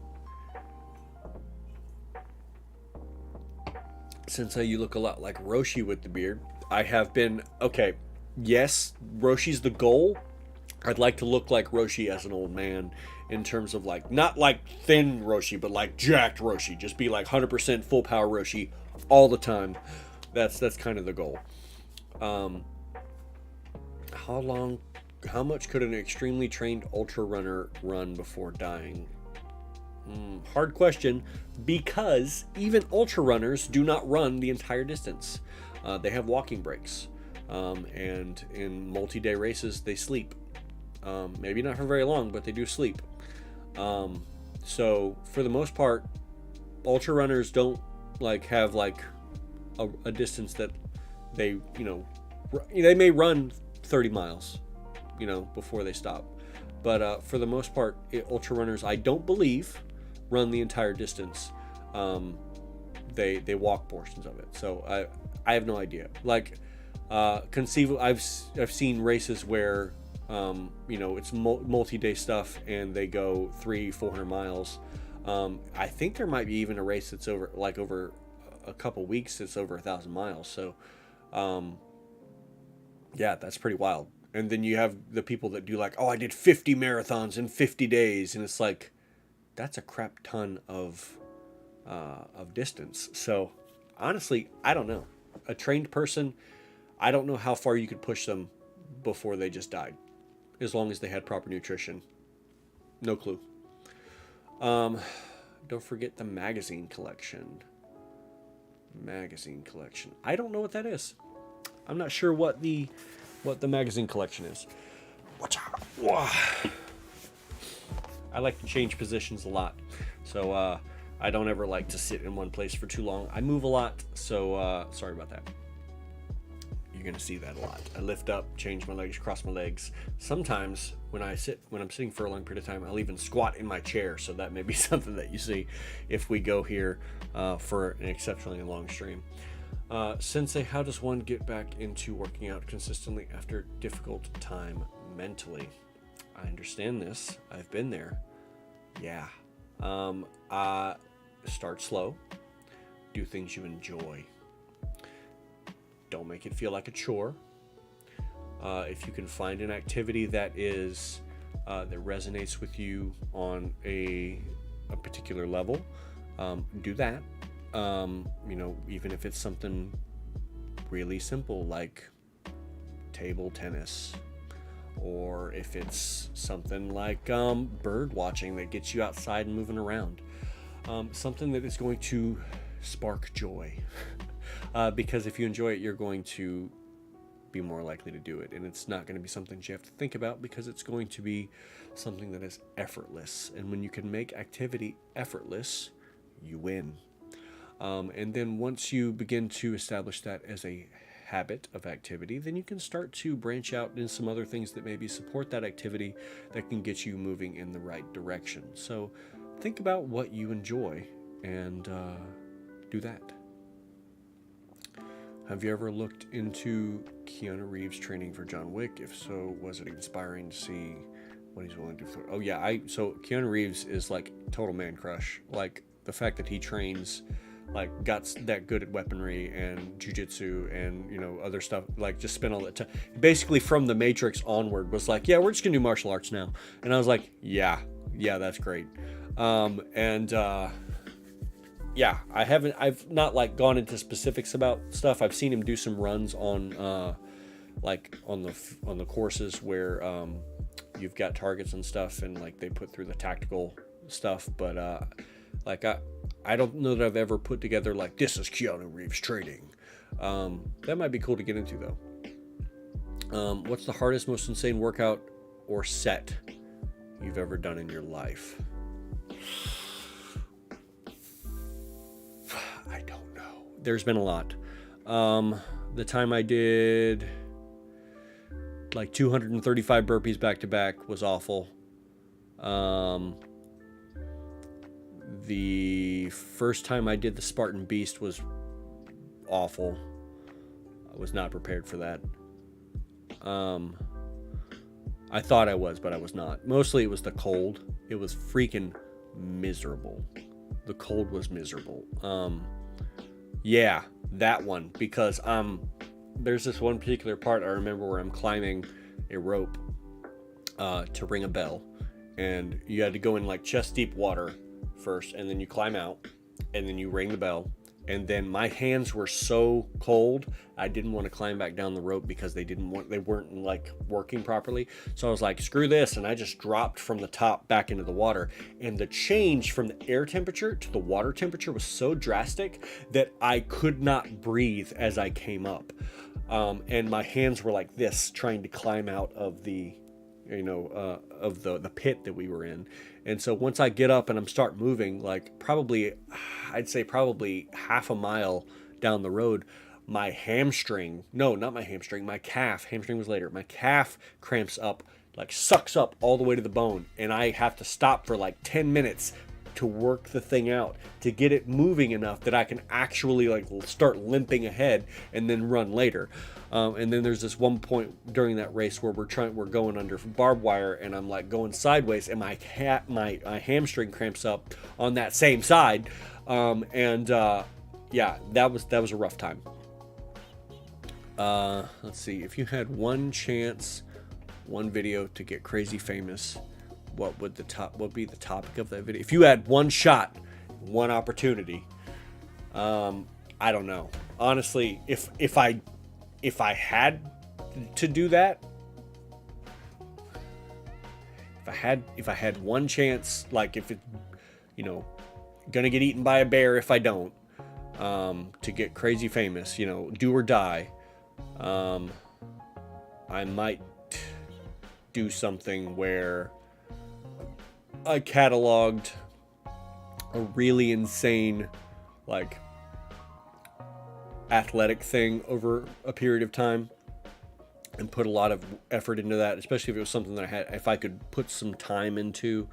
Sensei, you look a lot like Roshi with the beard. I have been... Okay, yes, Roshi's the goal. I'd like to look like Roshi as an old man, in terms of like, not like thin Roshi, but like jacked Roshi. Just be like 100% full power Roshi all the time. That's kind of the goal. How much could an extremely trained ultra runner run before dying? Hard question, because even ultra runners do not run the entire distance. They have walking breaks, and in multi-day races they sleep. Maybe not for very long, but they do sleep. So for the most part, ultra runners don't have a distance that they may run 30 miles before they stop, but for the most part, ultra runners, I don't believe, run the entire distance. They walk portions of it, so I have no idea. I've seen races where it's multi-day stuff, and they go 300-400 miles I think there might be even a race that's over a couple weeks. It's over 1,000 miles. So, yeah, that's pretty wild. And then you have the people that do like, oh, I did 50 marathons in 50 days. And it's like, that's a crap ton of distance. So honestly, I don't know. A trained person, I don't know how far you could push them before they just died, as long as they had proper nutrition. No clue. Don't forget the magazine collection. Magazine collection. I don't know what that is. I'm not sure what the magazine collection is. Watch out. Whoa. I like to change positions a lot. So I don't ever like to sit in one place for too long. I move a lot, so sorry about that. You're gonna see that a lot. I lift up, change my legs, cross my legs. Sometimes when I'm sitting for a long period of time, I'll even squat in my chair. So that may be something that you see if we go here for an exceptionally long stream. Sensei, how does one get back into working out consistently after difficult time mentally? I understand this. I've been there. Yeah. Start slow. Do things you enjoy. Don't make it feel like a chore. If you can find an activity that is that resonates with you on a particular level, do that. Even if it's something really simple like table tennis, or if it's something like bird watching that gets you outside and moving around, something that is going to spark joy. Because if you enjoy it, you're going to be more likely to do it. And it's not going to be something you have to think about, because it's going to be something that is effortless. And when you can make activity effortless, you win. And then once you begin to establish that as a habit of activity, then you can start to branch out in some other things that maybe support that activity that can get you moving in the right direction. So think about what you enjoy and do that. Have you ever looked into Keanu Reeves training for John Wick? If so, was it inspiring to see what he's willing to do? Oh yeah, so Keanu Reeves is like total man crush. Like the fact that he trains, like got that good at weaponry and jujitsu and other stuff, like just spent all that time. Basically from the Matrix onward was like, yeah, we're just gonna do martial arts now. And I was like, yeah, that's great. Yeah, I've not like gone into specifics about stuff. I've seen him do some runs on on the courses where you've got targets and stuff, and like they put through the tactical stuff. But I don't know that I've ever put together like, this is Keanu Reeves training. That might be cool to get into though. What's the hardest, most insane workout or set you've ever done in your life? I don't know. There's been a lot. The time I did like 235 burpees back to back was awful. The first time I did the Spartan Beast was awful. I was not prepared for that. I thought I was, but I was not. Mostly it was the cold. It was freaking miserable. The cold was miserable. Yeah, that one, because there's this one particular part I remember where I'm climbing a rope to ring a bell, and you had to go in like chest deep water first, and then you climb out, and then you ring the bell. And then my hands were so cold, I didn't want to climb back down the rope because they weren't like working properly. So I was like, screw this. And I just dropped from the top back into the water. And the change from the air temperature to the water temperature was so drastic that I could not breathe as I came up. And my hands were like this, trying to climb out of the pit that we were in. And so once I get up and I'm start moving, like I'd say probably half a mile down the road, my hamstring was later. My calf cramps up, like sucks up all the way to the bone. And I have to stop for like 10 minutes, to work the thing out, to get it moving enough that I can actually like start limping ahead and then run later. And then there's this one point during that race where we're going under barbed wire, and I'm like going sideways, and my hamstring cramps up on that same side. Yeah, that was a rough time. Let's see. If you had one chance, one video to get crazy famous, what would be the topic of that video? If you had one shot, one opportunity, I don't know. Honestly, if I had to do that, if I had one chance, like if it, gonna get eaten by a bear if I don't, to get crazy famous, do or die, I might do something where I cataloged a really insane, like, athletic thing over a period of time and put a lot of effort into that, especially if it was something that if I could put some time into,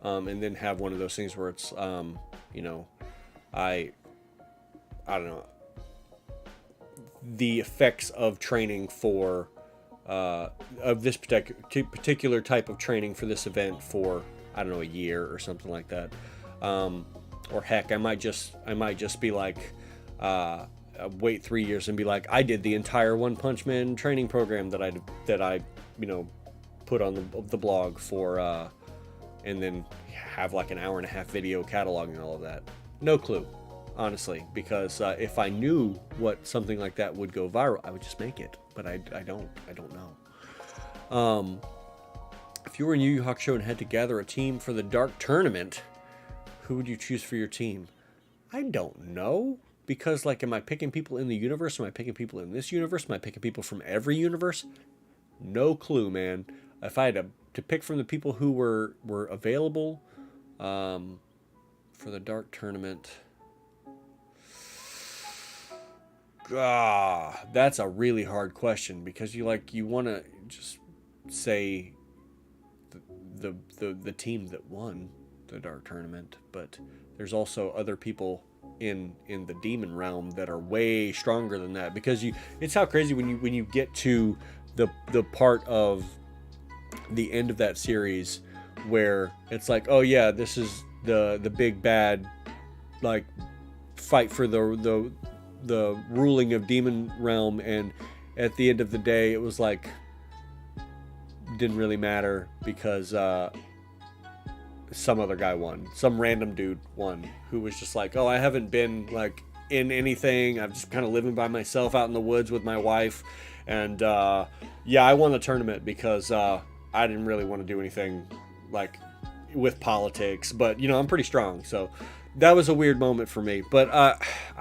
and then have one of those things where it's, I don't know, the effects of training for, of this particular type of training for this event for, I don't know, a year or something like that. Or heck, I might just be like, wait 3 years and be like, I did the entire One Punch Man training program that I put on the blog for, and then have like an hour and a half video cataloging all of that. No clue, honestly, because if I knew what something like that would go viral, I would just make it. But I don't know. If you were in Yu Yu Hakusho and had to gather a team for the Dark Tournament, who would you choose for your team? I don't know. Because, like, am I picking people in the universe? Am I picking people in this universe? Am I picking people from every universe? No clue, man. If I had to pick from the people who were available for the Dark Tournament, that's a really hard question, because you want to just say the team that won the Dark Tournament, but there's also other people in the demon realm that are way stronger than that, because it's how crazy when you get to the part of the end of that series where it's like, oh yeah, this is the big bad, like, fight for the ruling of demon realm, and at the end of the day it was like didn't really matter because some other guy won. Some random dude won who was just like, oh, I haven't been like in anything. I'm just kind of living by myself out in the woods with my wife. And yeah, I won the tournament because I didn't really want to do anything like with politics. But, I'm pretty strong. So that was a weird moment for me. But I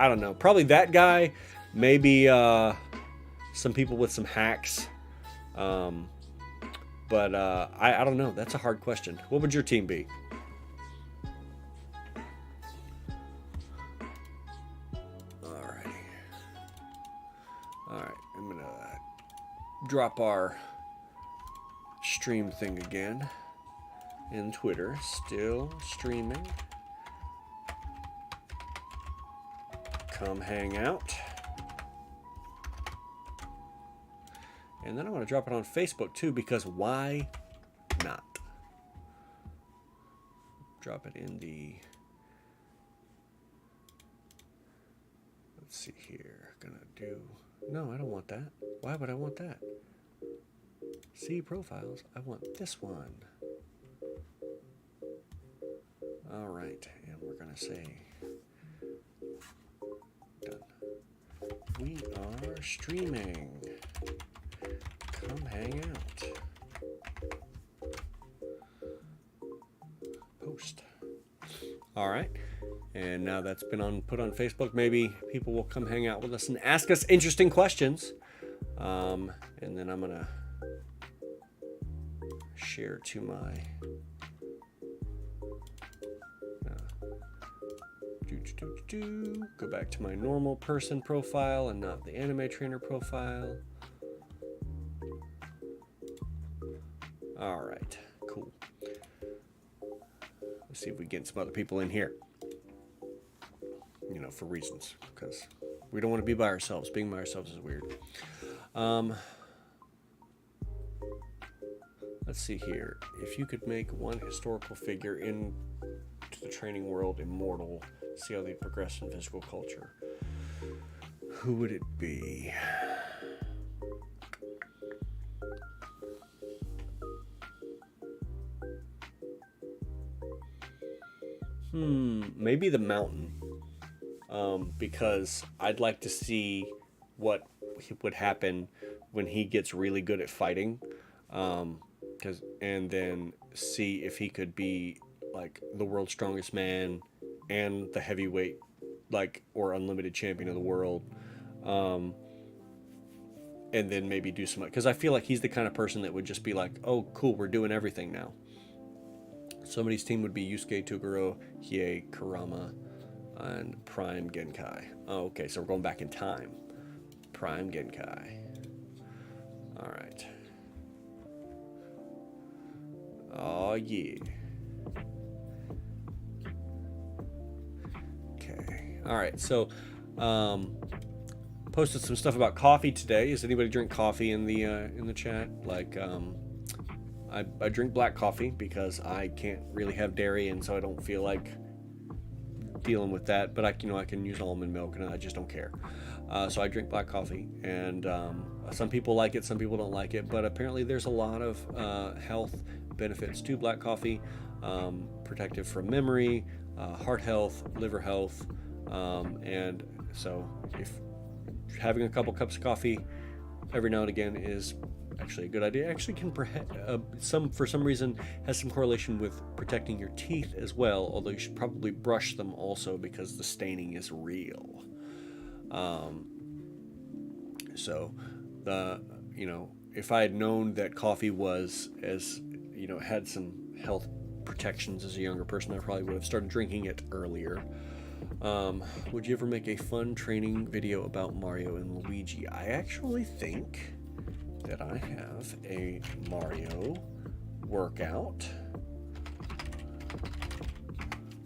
don't know. Probably that guy. Maybe some people with some hacks. But I don't know. That's a hard question. What would your team be? Alrighty. Alright. I'm going to drop our stream thing again. In Twitter. Still streaming. Come hang out. And then I want to drop it on Facebook too, because why not? Drop it in the, let's see here, no, I don't want that. Why would I want that? See profiles, I want this one. All right, and we're going to say, done. We are streaming. Come hang out. Post. All right. And now that's been put on Facebook, maybe people will come hang out with us and ask us interesting questions. And then I'm going to share to my go back to my normal person profile and not the anime trainer profile. All right, cool. Let's see if we get some other people in here. You know, for reasons, because we don't want to be by ourselves. Being by ourselves is weird. Let's see here. If you could make one historical figure into the training world immortal, see how they progress in physical culture, who would it be? Maybe the Mountain. Because I'd like to see what would happen when he gets really good at fighting. And then see if he could be like the world's strongest man and the heavyweight, like, or unlimited champion of the world. And then maybe do some, because I feel like he's the kind of person that would just be like, oh, cool, we're doing everything now. Somebody's team would be Yusuke, Toguro, Hiei, Kurama, and Prime Genkai. Oh, okay, so we're going back in time. Prime Genkai. All right. Oh, yeah. Okay. All right, so posted some stuff about coffee today. Does anybody drink coffee in the chat? Like, I drink black coffee because I can't really have dairy, and so I don't feel like dealing with that. But I can use almond milk, and I just don't care. So I drink black coffee, and some people like it, some people don't like it. But apparently, there's a lot of health benefits to black coffee, protective from memory, heart health, liver health, and so if having a couple cups of coffee every now and again is actually a good idea. It actually can for some reason has some correlation with protecting your teeth as well, although you should probably brush them also because the staining is real. So if I had known that coffee was had some health protections as a younger person, I probably would have started drinking it earlier. Would you ever make a fun training video about Mario and Luigi? I actually think that I have a Mario workout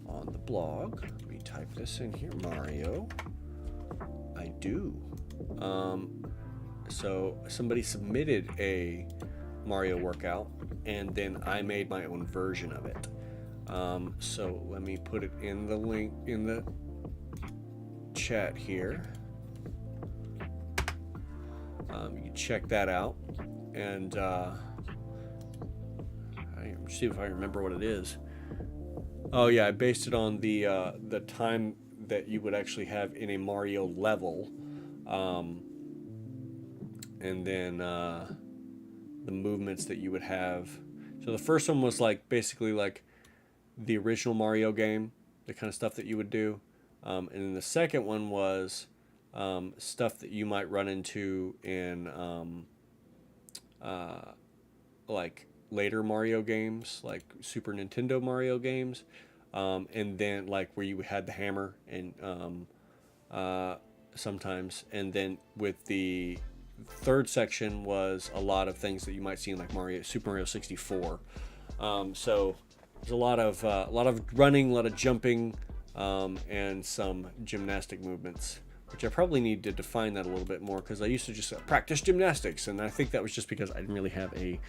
on the blog. Let me type this in here. Mario. I do. So somebody submitted a Mario workout, and then I made my own version of it. So let me put it in the link in the chat here. You can check that out, and see if I remember what it is. Oh yeah, I based it on the time that you would actually have in a Mario level, and then the movements that you would have. So the first one was like basically like the original Mario game, the kind of stuff that you would do, and then the second one was stuff that you might run into in like later Mario games, like Super Nintendo Mario games, and then like where you had the hammer and sometimes, and then with the third section was a lot of things that you might see in like Super Mario 64. So there's a lot of running, a lot of jumping, and some gymnastic movements, which I probably need to define that a little bit more, because I used to just practice gymnastics, and I think that was just because I didn't really have a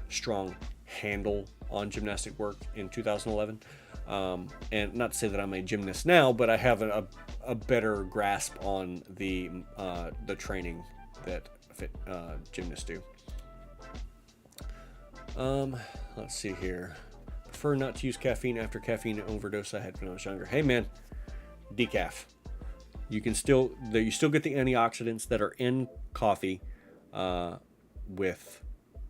strong handle on gymnastic work in 2011. And not to say that I'm a gymnast now, but I have a better grasp on the training that gymnasts do. Let's see here. Prefer not to use caffeine after caffeine overdose I had when I was younger. Hey man, decaf. You still get the antioxidants that are in coffee with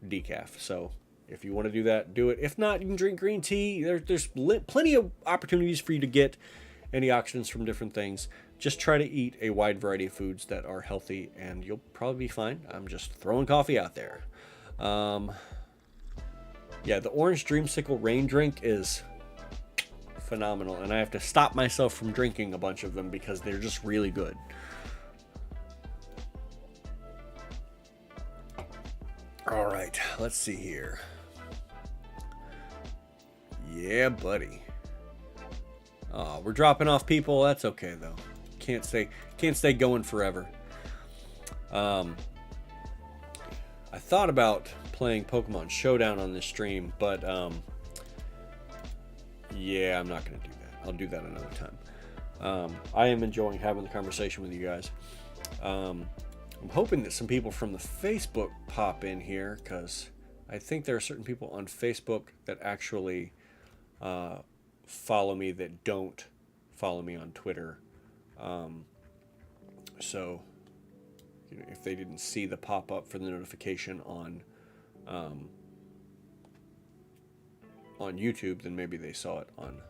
decaf. So if you want to do that, do it. If not, you can drink green tea. There's plenty of opportunities for you to get antioxidants from different things. Just try to eat a wide variety of foods that are healthy, and you'll probably be fine. I'm just throwing coffee out there. Yeah, the orange dreamsicle rain drink is phenomenal, and I have to stop myself from drinking a bunch of them because they're just really good. All right, let's see here. Yeah, buddy. Oh, we're dropping off people. That's okay though. Can't stay going forever. I thought about playing Pokemon Showdown on this stream, but yeah, I'm not gonna do that. I'll do that another time. I am enjoying having the conversation with you guys. I'm hoping that some people from the Facebook pop in here, because I think there are certain people on Facebook that actually follow me that don't follow me on Twitter. So, you know, if they didn't see the pop-up for the notification on YouTube, then maybe they saw it on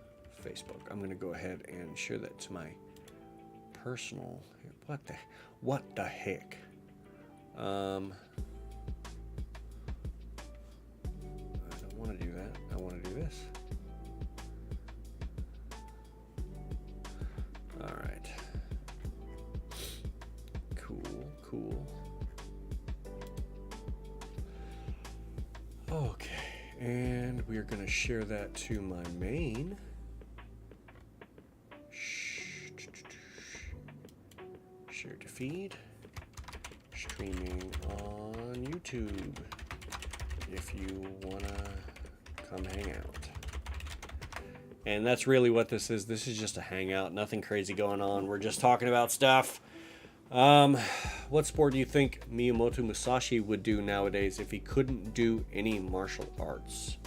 Facebook. I'm going to go ahead and share that to my personal... What the heck? I don't want to do that. I want to do this. All right. Cool. Okay, and we're gonna share that to my main. Share to feed. Streaming on YouTube. If you wanna come hang out. And that's really what this is. This is just a hangout. Nothing crazy going on. We're just talking about stuff. What sport do you think Miyamoto Musashi would do nowadays if he couldn't do any martial arts?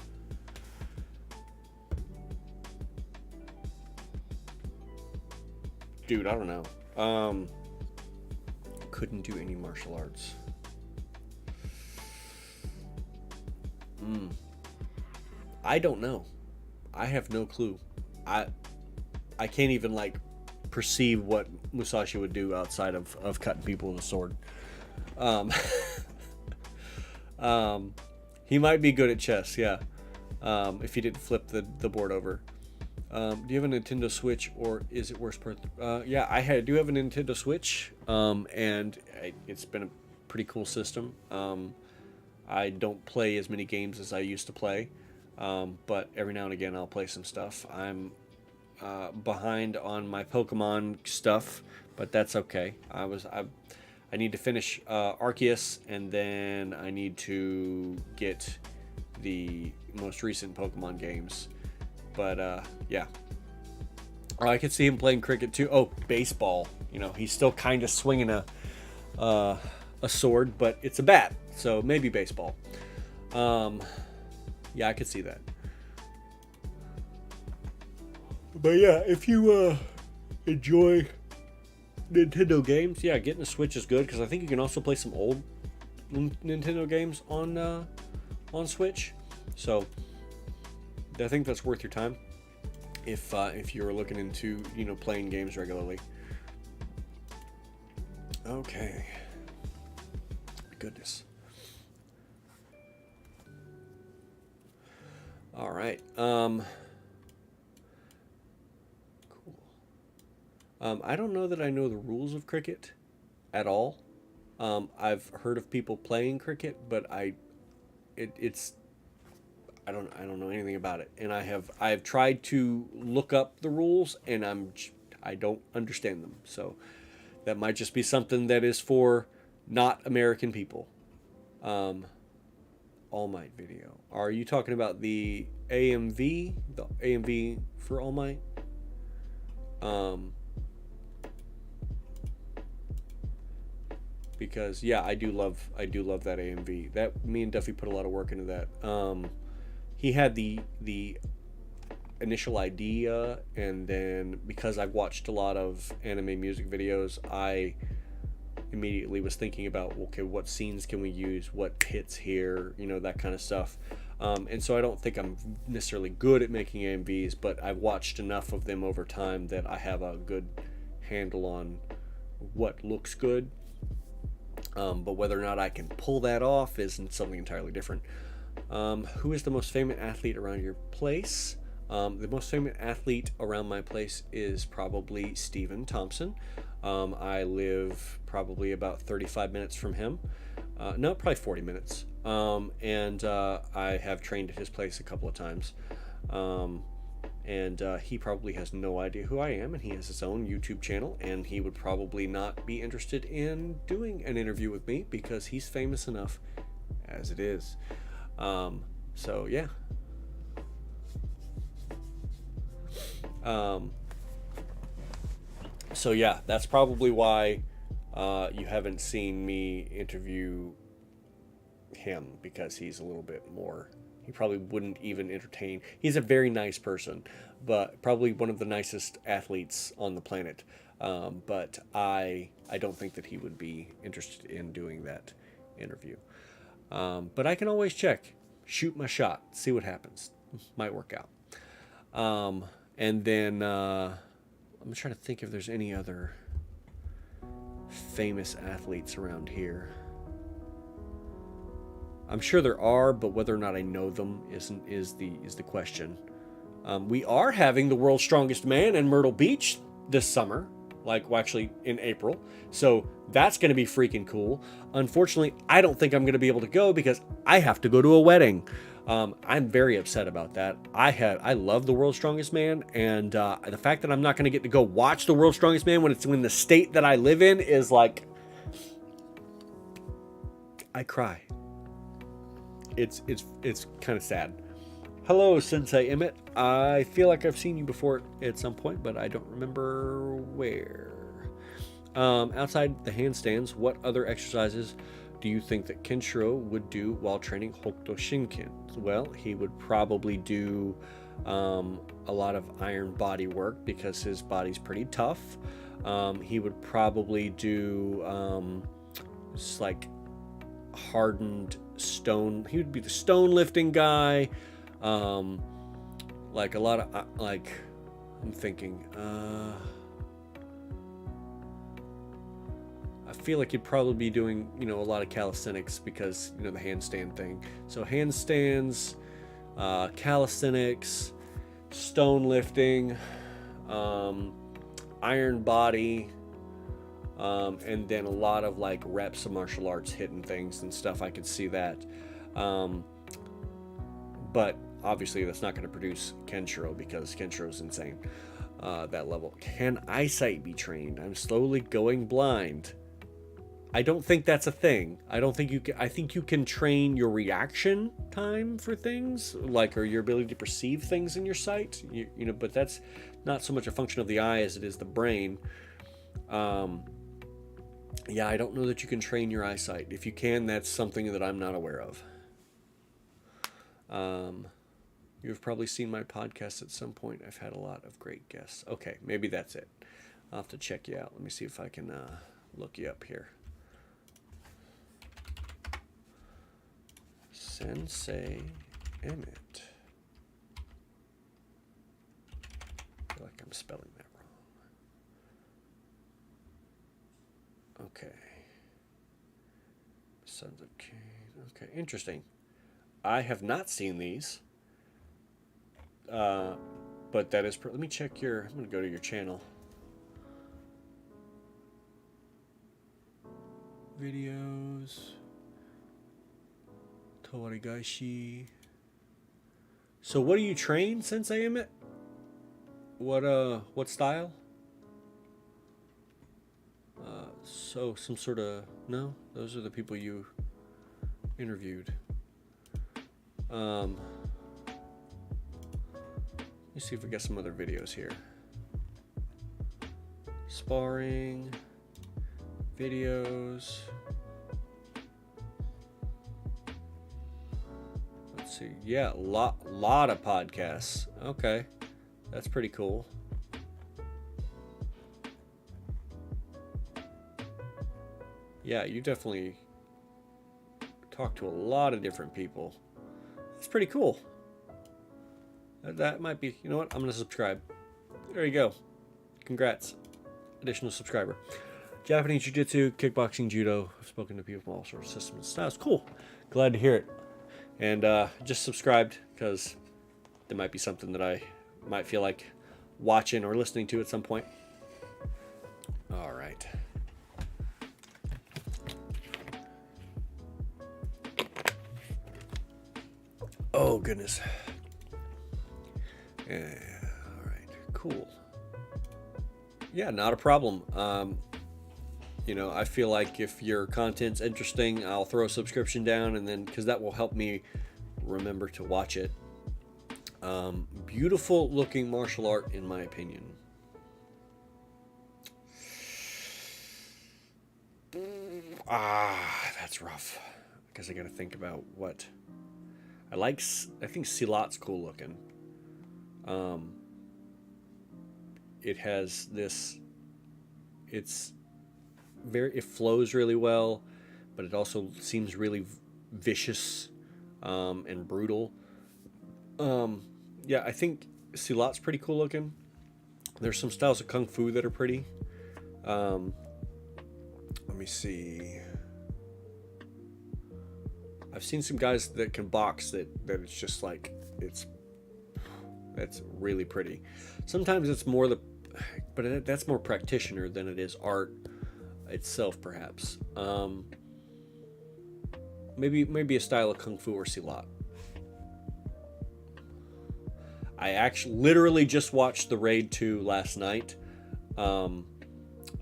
Dude, I don't know. Couldn't do any martial arts. I don't know. I have no clue. I can't even like perceive what Musashi would do outside of cutting people with a sword. He might be good at chess, yeah. If he didn't flip the board over. Do you have a Nintendo Switch, or is it worse part? Yeah, I do have a Nintendo Switch, and it's been a pretty cool system. I don't play as many games as I used to play, but every now and again I'll play some stuff. I'm behind on my Pokemon stuff, but that's okay. I need to finish Arceus, and then I need to get the most recent Pokemon games. But yeah, I could see him playing cricket too. Oh, baseball. You know, he's still kind of swinging a sword, but it's a bat, so maybe baseball. Yeah, I could see that. But yeah, if you enjoy Nintendo games, yeah, getting a Switch is good, because I think you can also play some old Nintendo games on Switch. So I think that's worth your time if you're looking into, you know, playing games regularly. Okay. Goodness. All right. Cool. I don't know that I know the rules of cricket at all. I've heard of people playing cricket, but I don't know anything about it, and I've tried to look up the rules, and I don't understand them. So that might just be something that is for not American people. All Might video. Are you talking about the AMV? The AMV for All Might? Because yeah, I do love that AMV. That me and Duffy put a lot of work into that. He had the initial idea, and then because I've watched a lot of anime music videos, I immediately was thinking about, okay, what scenes can we use, what hits here, you know, that kind of stuff. And so I don't think I'm necessarily good at making AMVs, but I've watched enough of them over time that I have a good handle on what looks good. But whether or not I can pull that off isn't something entirely different. Who is the most famous athlete around your place? The most famous athlete around my place is probably Stephen Thompson. I live probably about 35 minutes from him. No, probably 40 minutes. And I have trained at his place a couple of times. And he probably has no idea who I am, and he has his own YouTube channel, and he would probably not be interested in doing an interview with me because he's famous enough as it is. So yeah. So yeah, that's probably why you haven't seen me interview him, because he's a little bit more, he probably wouldn't even entertain. He's a very nice person, but probably one of the nicest athletes on the planet. But I don't think that he would be interested in doing that interview. But I can always check, shoot my shot, see what happens. Might work out. And then I'm trying to think if there's any other famous athletes around here. I'm sure there are, but whether or not I know them is the question. We are having the World's Strongest Man in Myrtle Beach this summer, actually in April. So that's going to be freaking cool. Unfortunately, I don't think I'm going to be able to go because I have to go to a wedding. I'm very upset about that. I love the World's Strongest Man, and the fact that I'm not going to get to go watch the World's Strongest Man when the state that I live in is like, I cry. It's kind of sad. Hello, Sensei Emmett. I feel like I've seen you before at some point, but I don't remember where. Outside the handstands, what other exercises do you think that Kenshiro would do while training Hokuto Shinken? Well, he would probably do a lot of iron body work because his body's pretty tough. He would probably do just like hardened stone. He would be the stone lifting guy. Like a lot of I'm thinking. I feel like he'd probably be doing, a lot of calisthenics because, the handstand thing. So handstands, calisthenics, stone lifting, iron body, and then a lot of reps of martial arts, hitting things and stuff. I could see that. But obviously that's not going to produce Kenshiro because Kenshiro's insane. That level. Can eyesight be trained? I'm slowly going blind. I don't think that's a thing. I don't think you can. I think you can train your reaction time for things, or your ability to perceive things in your sight. But that's not so much a function of the eye as it is the brain. Yeah, I don't know that you can train your eyesight. If you can, that's something that I'm not aware of. You've probably seen my podcast at some point. I've had a lot of great guests. Okay, maybe that's it. I'll have to check you out. Let me see if I can look you up here. Sensei Emmett. I feel like I'm spelling that wrong. Okay. Sons of Cain. Okay, interesting. I have not seen these. But that is... let me check your... I'm going to go to your channel. Videos... Tawarigashi. So what do you train, Sensei Emmett? What style? So some sort of... No? Those are the people you interviewed. Let me see if we got some other videos here. Sparring. Videos. Let's see. Yeah, lot of podcasts. Okay. That's pretty cool. Yeah, you definitely talk to a lot of different people. It's pretty cool. That might be... You know what? I'm going to subscribe. There you go. Congrats. Additional subscriber. Japanese Jiu-Jitsu, kickboxing, judo. I've spoken to people from all sorts of systems and styles. Cool. Glad to hear it. And just subscribed because there might be something that I might feel like watching or listening to at some point. All right. Oh, goodness. Yeah. Cool. Yeah, not a problem. I feel like if your content's interesting, I'll throw a subscription down, and then because that will help me remember to watch it. Beautiful looking martial art, in my opinion. That's rough. Because I got to think about what I like. I think Silat's cool looking. It has this. It flows really well, but it also seems really vicious and brutal. Yeah, I think Silat's pretty cool looking. There's some styles of kung fu that are pretty. Let me see. I've seen some guys that can box that it's just like that's really pretty. Sometimes it's more but that's more practitioner than it is art itself, perhaps. Maybe a style of kung fu or silat. I actually literally just watched the Raid 2 last night. I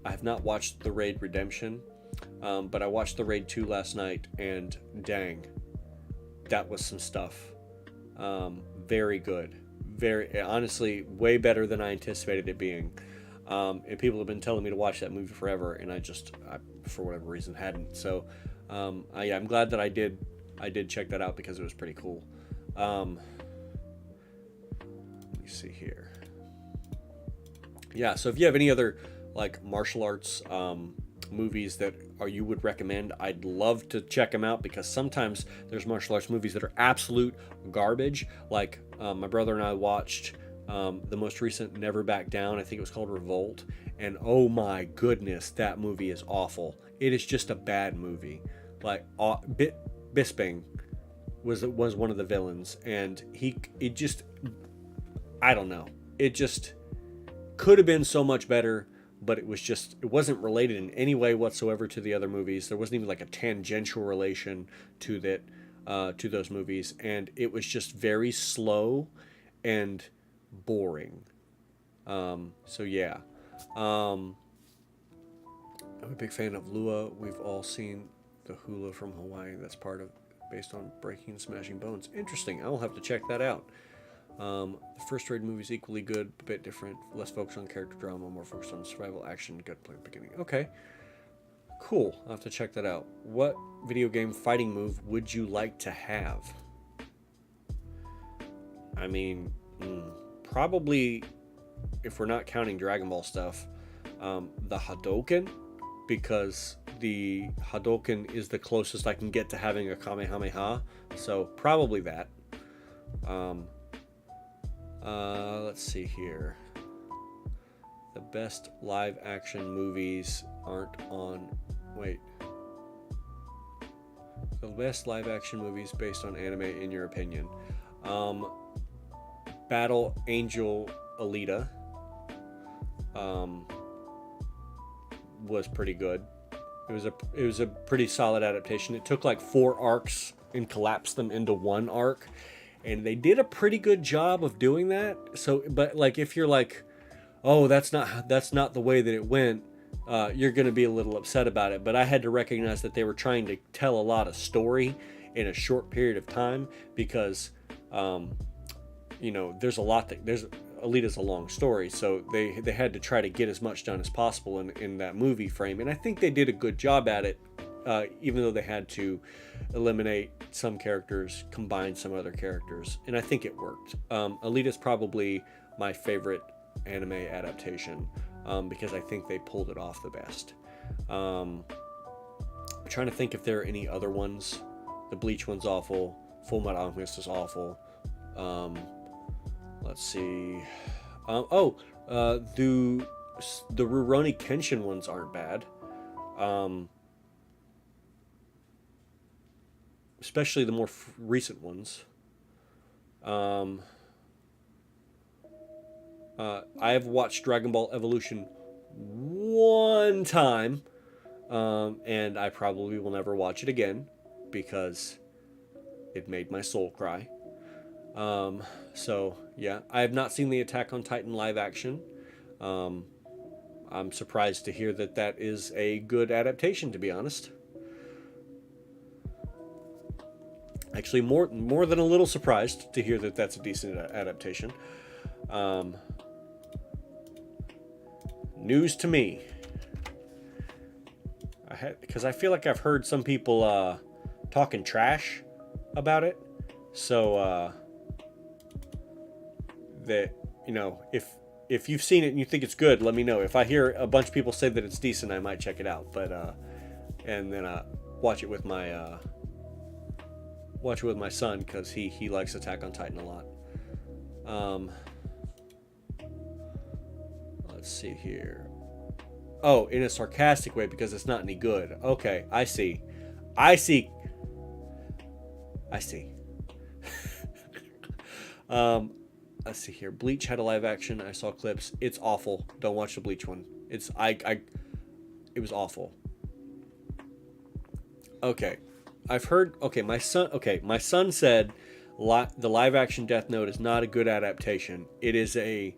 have not watched the Raid Redemption, but I watched the Raid 2 last night, and dang, that was some stuff. Very good. Very, honestly, way better than I anticipated it being. And people have been telling me to watch that movie forever, and I for whatever reason, hadn't. So, I'm glad that I did check that out because it was pretty cool. Let me see here. Yeah, so if you have any other like martial arts movies that you would recommend, I'd love to check them out, because sometimes there's martial arts movies that are absolute garbage. Like my brother and I watched the most recent Never Back Down. I think it was called Revolt, and oh my goodness, that movie is awful. It is just a bad movie. Like Bisping was one of the villains, and I don't know. It just could have been so much better, but it wasn't related in any way whatsoever to the other movies. There wasn't even like a tangential relation to those movies, and it was just very slow and boring. So yeah. I'm a big fan of Lua. We've all seen the hula from Hawaii. That's based on Breaking and Smashing Bones. Interesting. I'll have to check that out. The first Raid movie is equally good, a bit different, less focused on character drama, more focused on survival, action, gunplay beginning. Okay, cool. I'll have to check that out. What video game fighting move would you like to have? I mean, probably, if we're not counting Dragon Ball stuff, the Hadouken, because the Hadouken is the closest I can get to having a Kamehameha, so probably that. Let's see here. The best live action movies aren't on. Wait. The best live action movies based on anime, in your opinion? Battle Angel Alita was pretty good. It was a pretty solid adaptation. It took like 4 arcs and collapsed them into one arc. And they did a pretty good job of doing that. So, but like, if you're like, oh, that's not the way that it went, you're going to be a little upset about it. But I had to recognize that they were trying to tell a lot of story in a short period of time, because, there's a lot Alita's a long story. So they had to try to get as much done as possible in that movie frame. And I think they did a good job at it, even though they had to eliminate some characters, combine some other characters, and I think it worked. Alita's probably my favorite anime adaptation, because I think they pulled it off the best. I'm trying to think if there are any other ones. The Bleach one's awful. Fullmetal Alchemist is awful. Let's see. The Rurouni Kenshin ones aren't bad. Especially the more recent ones. I have watched Dragon Ball Evolution one time, and I probably will never watch it again, because it made my soul cry. So yeah, I have not seen the Attack on Titan live action. Um, I'm surprised to hear that that is a good adaptation, to be honest. Actually, more than a little surprised to hear that that's a decent adaptation. Um, News to me. Because I feel like I've heard some people talking trash about it. So that, if you've seen it and you think it's good, let me know. If I hear a bunch of people say that it's decent, I might check it out. But and then watch it with my son, because he likes Attack on Titan a lot. Let's see here. Oh, in a sarcastic way, because it's not any good. Okay, I see. I see. I see. Let's see here. Bleach had a live action. I saw clips. It's awful. Don't watch the Bleach one. It was awful. Okay. I've heard. Okay, my son said the live action Death Note is not a good adaptation. It's a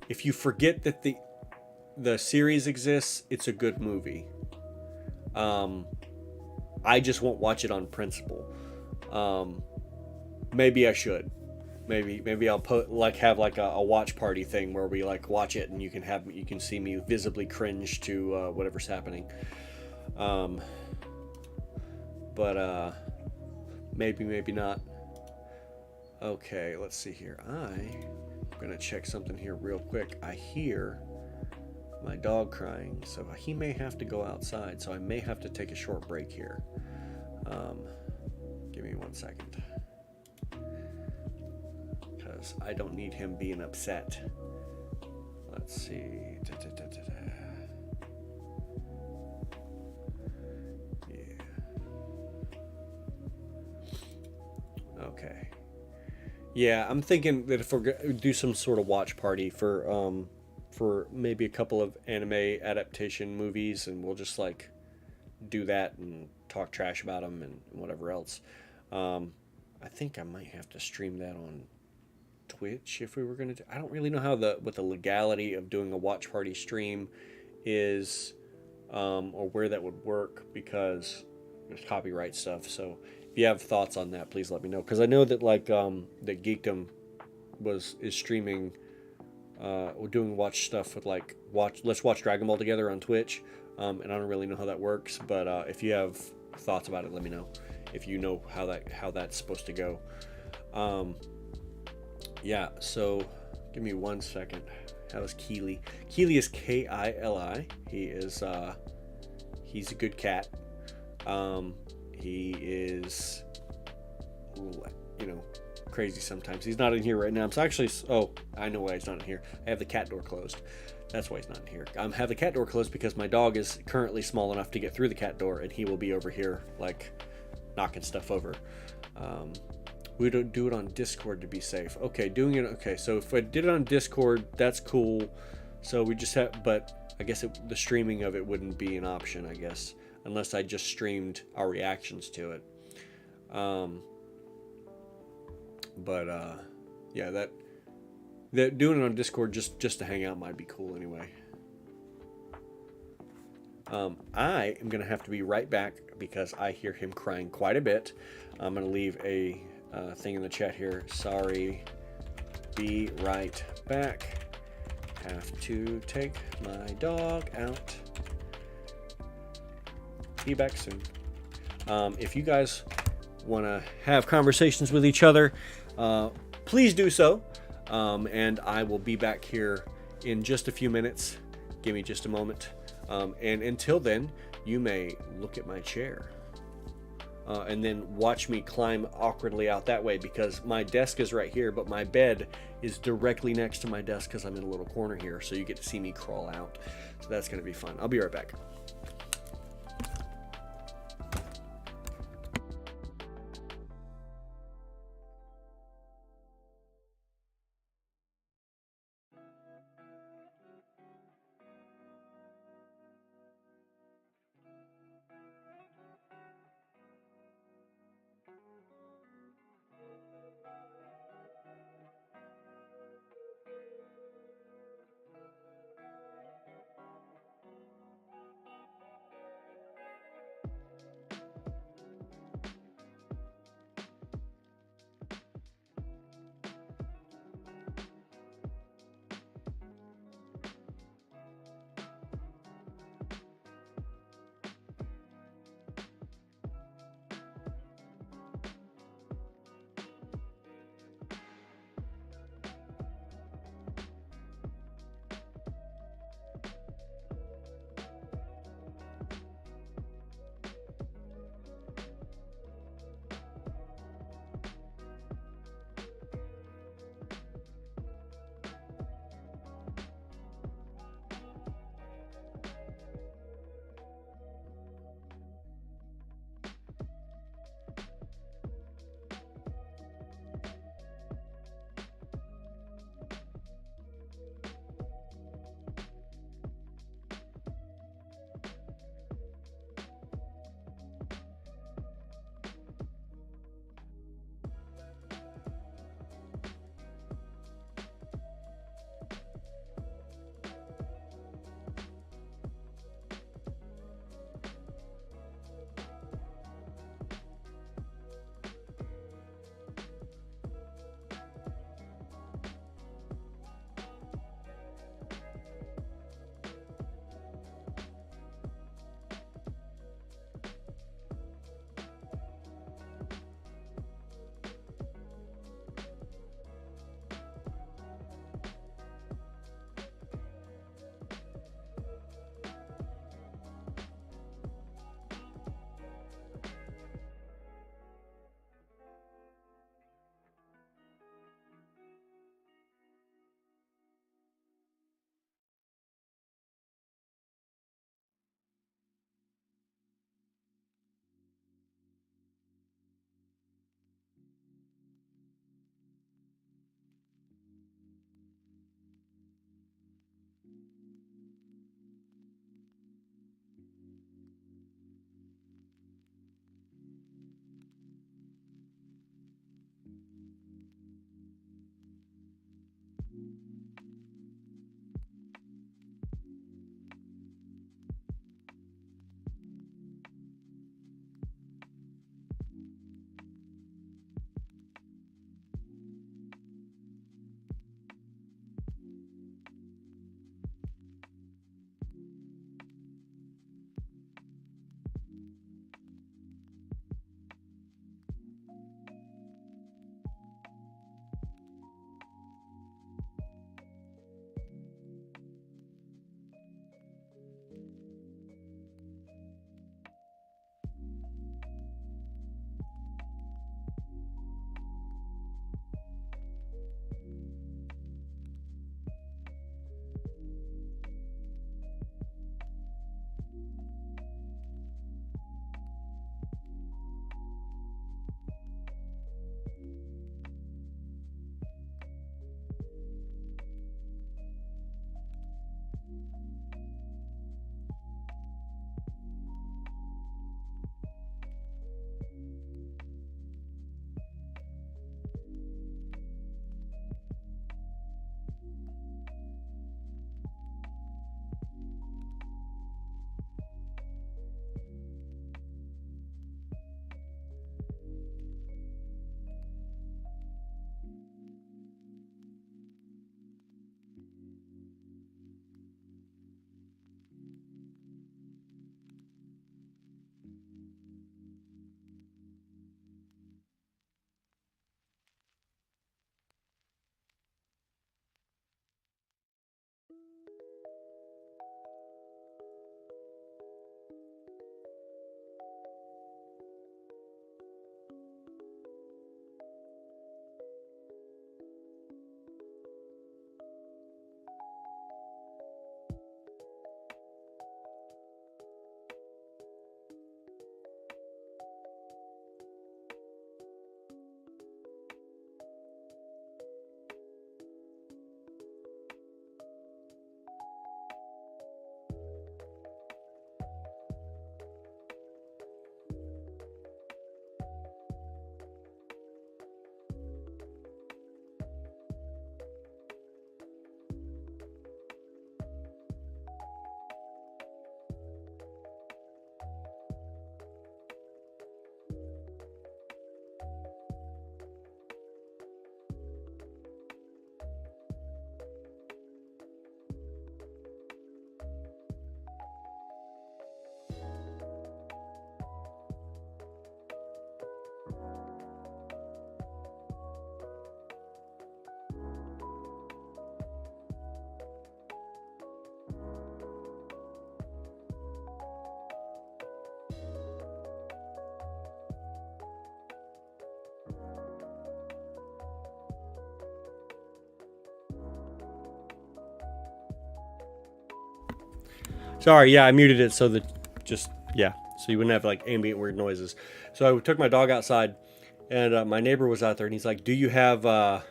if you forget that the series exists, it's a good movie. I just won't watch it on principle. Maybe I should. Maybe I'll have a watch party thing where we like watch it, and you can see me visibly cringe to whatever's happening. But maybe not. Okay, let's see here. I'm gonna check something here real quick. I hear my dog crying, so he may have to go outside, so I may have to take a short break here. Give me 1 second, because I don't need him being upset. Let's see. Yeah. Okay. Yeah, I'm thinking that if we're gonna do some sort of watch party for maybe a couple of anime adaptation movies, and we'll just like do that and talk trash about them and whatever else. I think I might have to stream that on Twitch if we were gonna. I don't really know what the legality of doing a watch party stream is, or where that would work, because there's copyright stuff. So if you have thoughts on that, please let me know, because I know that that Geekdom is streaming. We're doing watch stuff with let's watch Dragon Ball together on Twitch, and I don't really know how that works, but if you have thoughts about it, let me know. If you know how that's supposed to go. Yeah. So give me 1 second. How is Keely? Keely is Kili. He's a good cat. He is, crazy sometimes. He's not in here right now. I'm actually. Oh, I know why he's not in here. I have the cat door closed. That's why he's not in here. I have the cat door closed because my dog is currently small enough to get through the cat door, and he will be over here knocking stuff over. We don't do it on Discord to be safe. Okay, doing it. Okay, so if I did it on Discord, that's cool. So we just have, but I guess the streaming of it wouldn't be an option, I guess, unless I just streamed our reactions to it. Yeah, that doing it on Discord just to hang out might be cool anyway. I am gonna have to be right back because I hear him crying quite a bit. I'm gonna leave a thing in the chat here. Sorry, be right back. Have to take my dog out. Be back soon. If you guys want to have conversations with each other, please do so. And I will be back here in just a few minutes. Give me just a moment. And until then, you may look at my chair. And then watch me climb awkwardly out that way, because my desk is right here, but my bed is directly next to my desk because I'm in a little corner here. So you get to see me crawl out. So that's going to be fun. I'll be right back. Sorry, yeah, I muted it so that yeah, so you wouldn't have like ambient weird noises. So I took my dog outside, and my neighbor was out there, and he's like, "Do you have a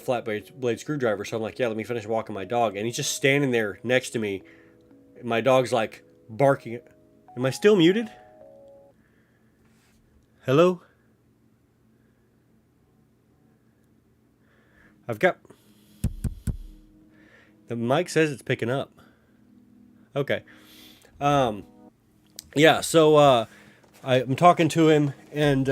flat blade screwdriver?" So I'm like, "Yeah, let me finish walking my dog." And he's just standing there next to me. My dog's like barking. Am I still muted? Hello? I've got... The mic says it's picking up. Okay. Yeah, so I'm talking to him, and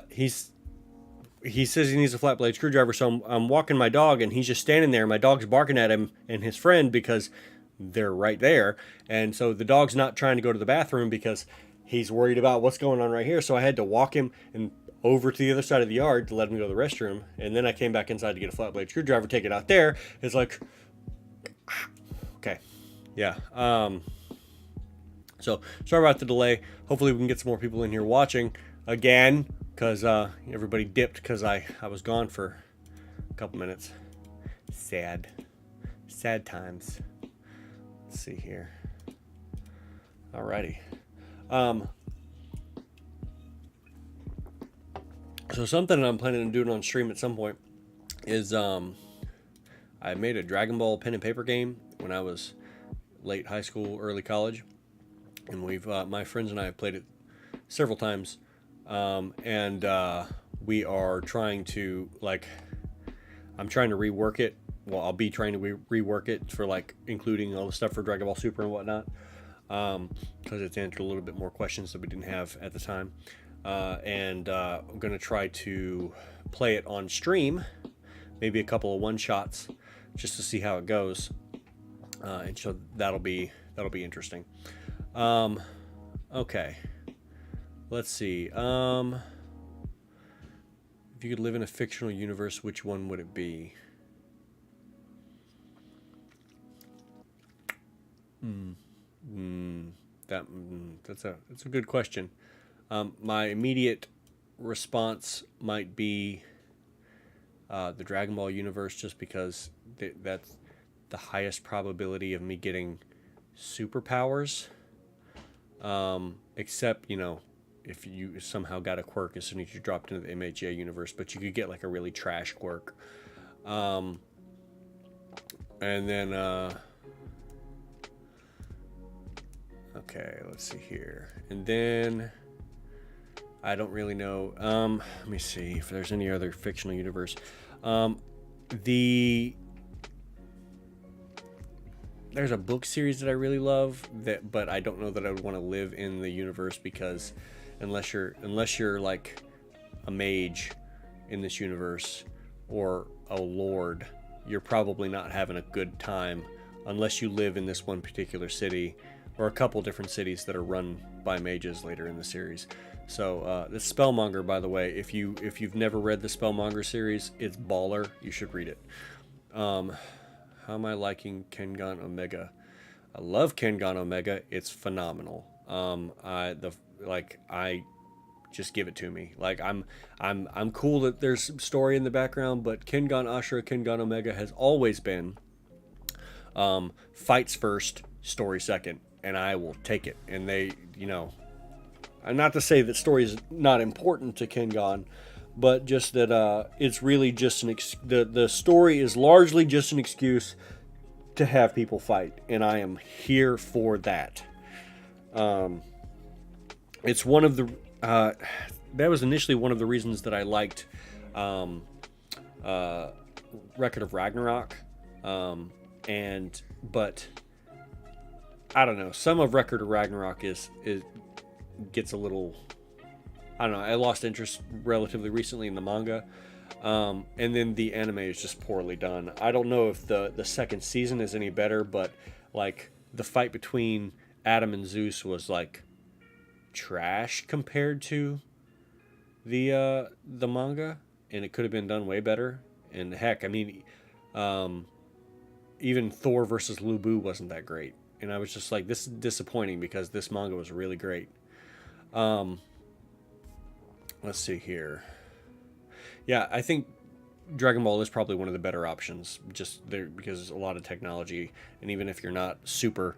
he says he needs a flat blade screwdriver, so I'm walking my dog, and he's just standing there. My dog's barking at him and his friend because they're right there. And so the dog's not trying to go to the bathroom because he's worried about what's going on right here. So I had to walk him and over to the other side of the yard to let him go to the restroom. And then I came back inside to get a flat blade screwdriver, take it out there. It's like, okay, yeah. So sorry about the delay. Hopefully we can get some more people in here watching again, because everybody dipped because I was gone for a couple minutes. Sad times. Let's see here. Alrighty. So something I'm planning on doing on stream at some point is I made a Dragon Ball pen and paper game when I was late high school, early college, and we've my friends and I have played it several times, and we are trying to I'm trying to rework it. Well, I'll be trying to rework it for including all the stuff for Dragon Ball Super and whatnot, because it's answered a little bit more questions that we didn't have at the time, and I'm gonna try to play it on stream, maybe a couple of one-shots, just to see how it goes, and so that'll be interesting. Okay, let's see. If you could live in a fictional universe, which one would it be? That's a good question. My immediate response might be the Dragon Ball universe, just because that's the highest probability of me getting superpowers. Except, if you somehow got a quirk as soon as you dropped into the MHA universe, but you could get a really trash quirk. And then okay, let's see here. And then I don't really know. Let me see if there's any other fictional universe. There's a book series that I really love, but I don't know that I would want to live in the universe, because unless you're like a mage in this universe or a lord, you're probably not having a good time unless you live in this one particular city, or a couple different cities that are run by mages later in the series. So the Spellmonger, by the way, if you've never read the Spellmonger series, it's baller. You should read it. How am I liking Kengan Omega? I love Kengan Omega. It's phenomenal. I just give it to me. I'm cool that there's story in the background, but Kengan Ashura, Kengan Omega has always been fights first, story second, and I will take it. And they, and not to say that story is not important to Kengan, but just that it's really just the story is largely just an excuse to have people fight, and I am here for that. It's one of the that was initially one of the reasons that I liked Record of Ragnarok, but I don't know, some of Record of Ragnarok is gets a little, I don't know, I lost interest relatively recently in the manga, and then the anime is just poorly done. I don't know if the second season is any better, but the fight between Adam and Zeus was trash compared to the manga, and it could have been done way better. And heck, I mean, even Thor versus Lu Bu wasn't that great, and I was just like, this is disappointing because this manga was really great. Let's see here. Yeah, I think Dragon Ball is probably one of the better options, just there because a lot of technology, and even if you're not super,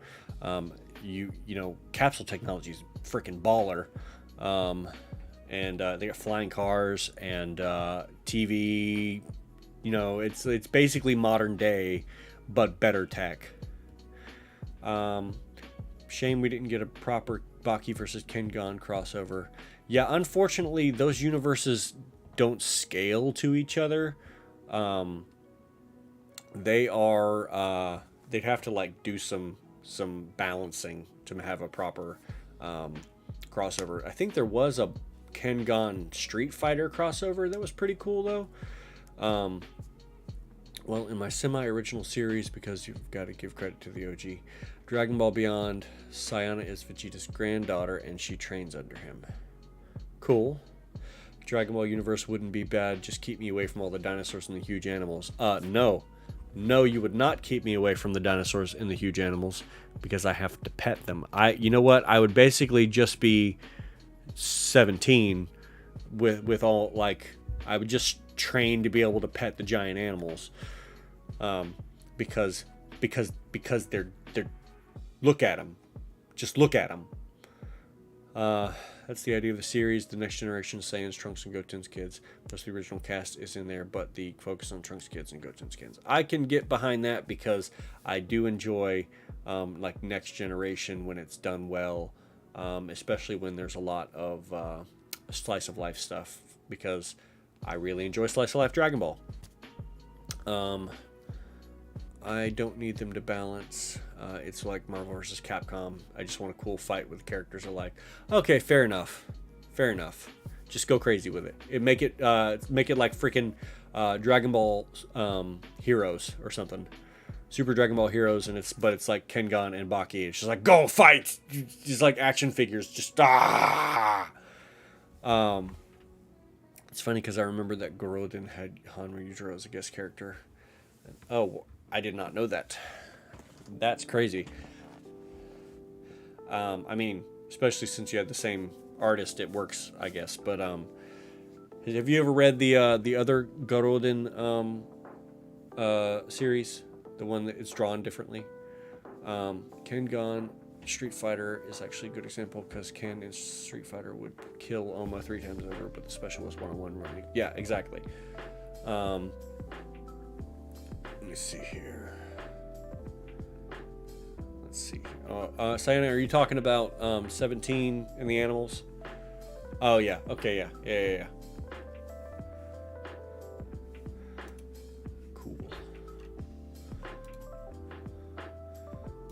you know, capsule technology is freaking baller. And they got flying cars and TV. You know, it's basically modern day, but better tech. Shame we didn't get a proper Baki versus Kengan crossover. Yeah, unfortunately, those universes don't scale to each other. They are they'd have to like do some balancing to have a proper crossover. I think there was a Kengan Street Fighter crossover that was pretty cool though. Well, in my semi-original series, because you've got to give credit to the OG, Dragon Ball Beyond, Sayana is Vegeta's granddaughter and she trains under him. Cool. Dragon Ball universe wouldn't be bad, just keep me away from all the dinosaurs and the huge animals. No, you would not keep me away from the dinosaurs and the huge animals, because I have to pet them. You know what, I would basically just be 17 with all, like, I would just train to be able to pet the giant animals, because they're look at them, just look at them. That's the idea of the series. The next generation Saiyans, Trunks, and Goten's kids. Plus the original cast is in there, but the focus on Trunks' kids and Goten's kids. I can get behind that because I do enjoy like next generation when it's done well, especially when there's a lot of slice of life stuff, because I really enjoy slice of life Dragon Ball. I don't need them to balance. It's like Marvel vs. Capcom. I just want a cool fight with characters I like. Okay, fair enough. Just go crazy with it. Make it like freaking Dragon Ball Heroes or something. Super Dragon Ball Heroes, and it's like Kengan and Baki. It's just like, go fight. Just like action figures. Just It's funny because I remember that Gorodin had Hanma Yujiro as a guest character. Oh, I did not know that. That's crazy. I mean, especially since you had the same artist, it works, I guess. But have you ever read the other Gorodin series, the one that it's drawn differently? Kengan Street Fighter is actually a good example, because Ken in Street Fighter would kill Oma 3 times over, but the special was 1-on-1 running. Yeah, exactly. Let me see here. Let's see. Sayana, are you talking about 17 and the animals? Oh yeah. Okay. Yeah. Cool.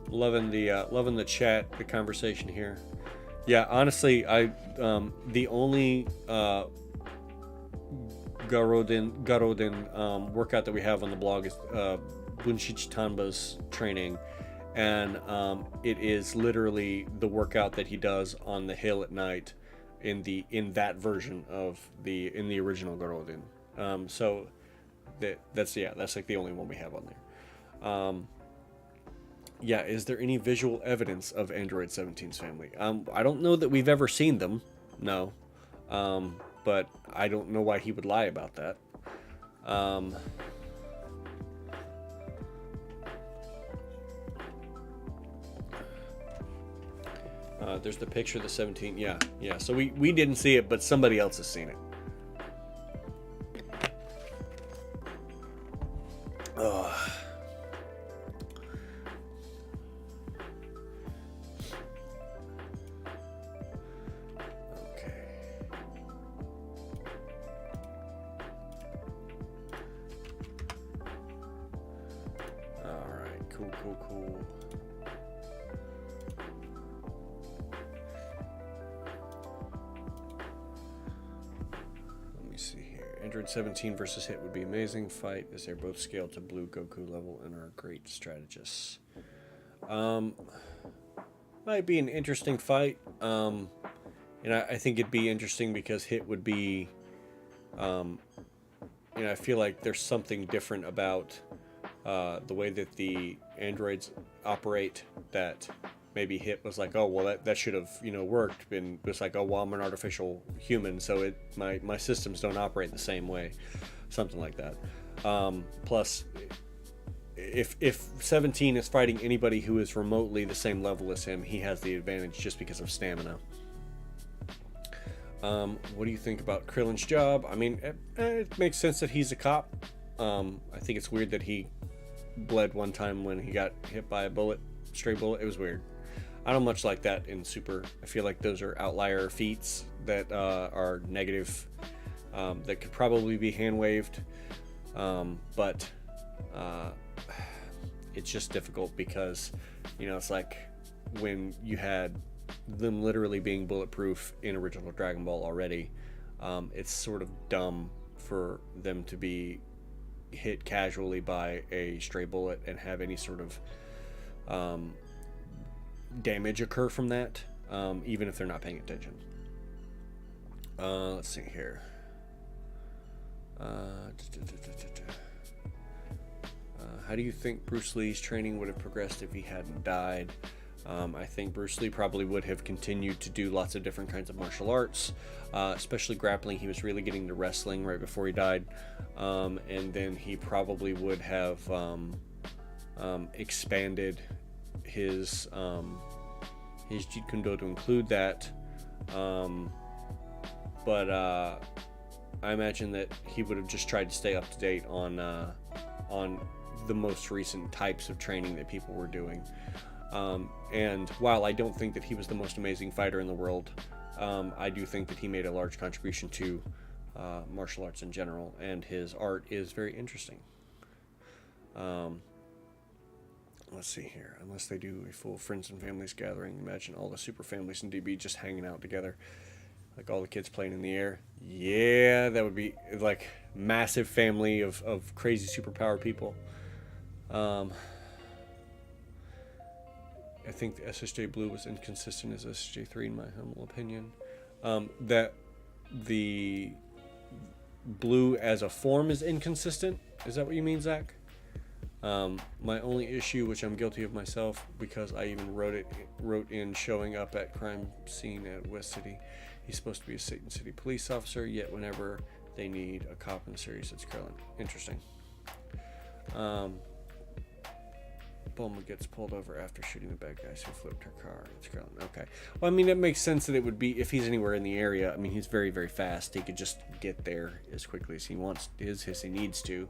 Loving the chat, the conversation here. Yeah, honestly, the only Garodin workout that we have on the blog is Bunshichi Tanba's training, and it is literally the workout that he does on the hill at night in that version of the original Garodin. So that's like the only one we have on there. Yeah, is there any visual evidence of Android 17's family? I don't know that we've ever seen them. No. But I don't know why he would lie about that. There's the picture of the 17. Yeah. So we didn't see it, but somebody else has seen it. Ugh. Cool. Let me see here. Android 17 versus Hit would be amazing fight, as they're both scaled to blue Goku level and are great strategists. Might be an interesting fight. And I think it'd be interesting because Hit would be, I feel like there's something different about the way that the androids operate that maybe Hit was like, oh well, that should have worked, and it's like, oh well, I'm an artificial human, so my systems don't operate the same way, something like that. Plus, if 17 is fighting anybody who is remotely the same level as him, he has the advantage just because of stamina. What do you think about Krillin's job? I mean, it makes sense that he's a cop. I think it's weird that he bled one time when he got hit by a bullet, stray bullet. It was weird. I don't much like that in Super. I feel like those are outlier feats that are negative, that could probably be hand waved, but it's just difficult because it's like when you had them literally being bulletproof in original Dragon Ball already. It's sort of dumb for them to be hit casually by a stray bullet and have any sort of damage occur from that, even if they're not paying attention. Let's see here. How do you think Bruce Lee's training would have progressed if he hadn't died? I think Bruce Lee probably would have continued to do lots of different kinds of martial arts, especially grappling. He was really getting to wrestling right before he died, and then he probably would have expanded his Jeet Kune Do to include that, but I imagine that he would have just tried to stay up to date on the most recent types of training that people were doing. And while I don't think that he was the most amazing fighter in the world, I do think that he made a large contribution to martial arts in general, and his art is very interesting. Let's see here. Unless they do a full friends and families gathering, imagine all the super families in DB just hanging out together, like all the kids playing in the air. Yeah, that would be like massive family of crazy superpower people. I think the SSJ Blue was inconsistent as SSJ 3 in my humble opinion. That the blue as a form is inconsistent. Is that what you mean, Zach? My only issue, which I'm guilty of myself, because I even wrote in showing up at crime scene at West City. He's supposed to be a Satan City police officer, yet whenever they need a cop in the series, it's Krillin. Interesting. Bulma gets pulled over after shooting the bad guys who flipped her car. It's Krillin. Okay. Well, I mean, it makes sense that it would be, if he's anywhere in the area, I mean, he's very, very fast. He could just get there as quickly as he wants, as he needs to.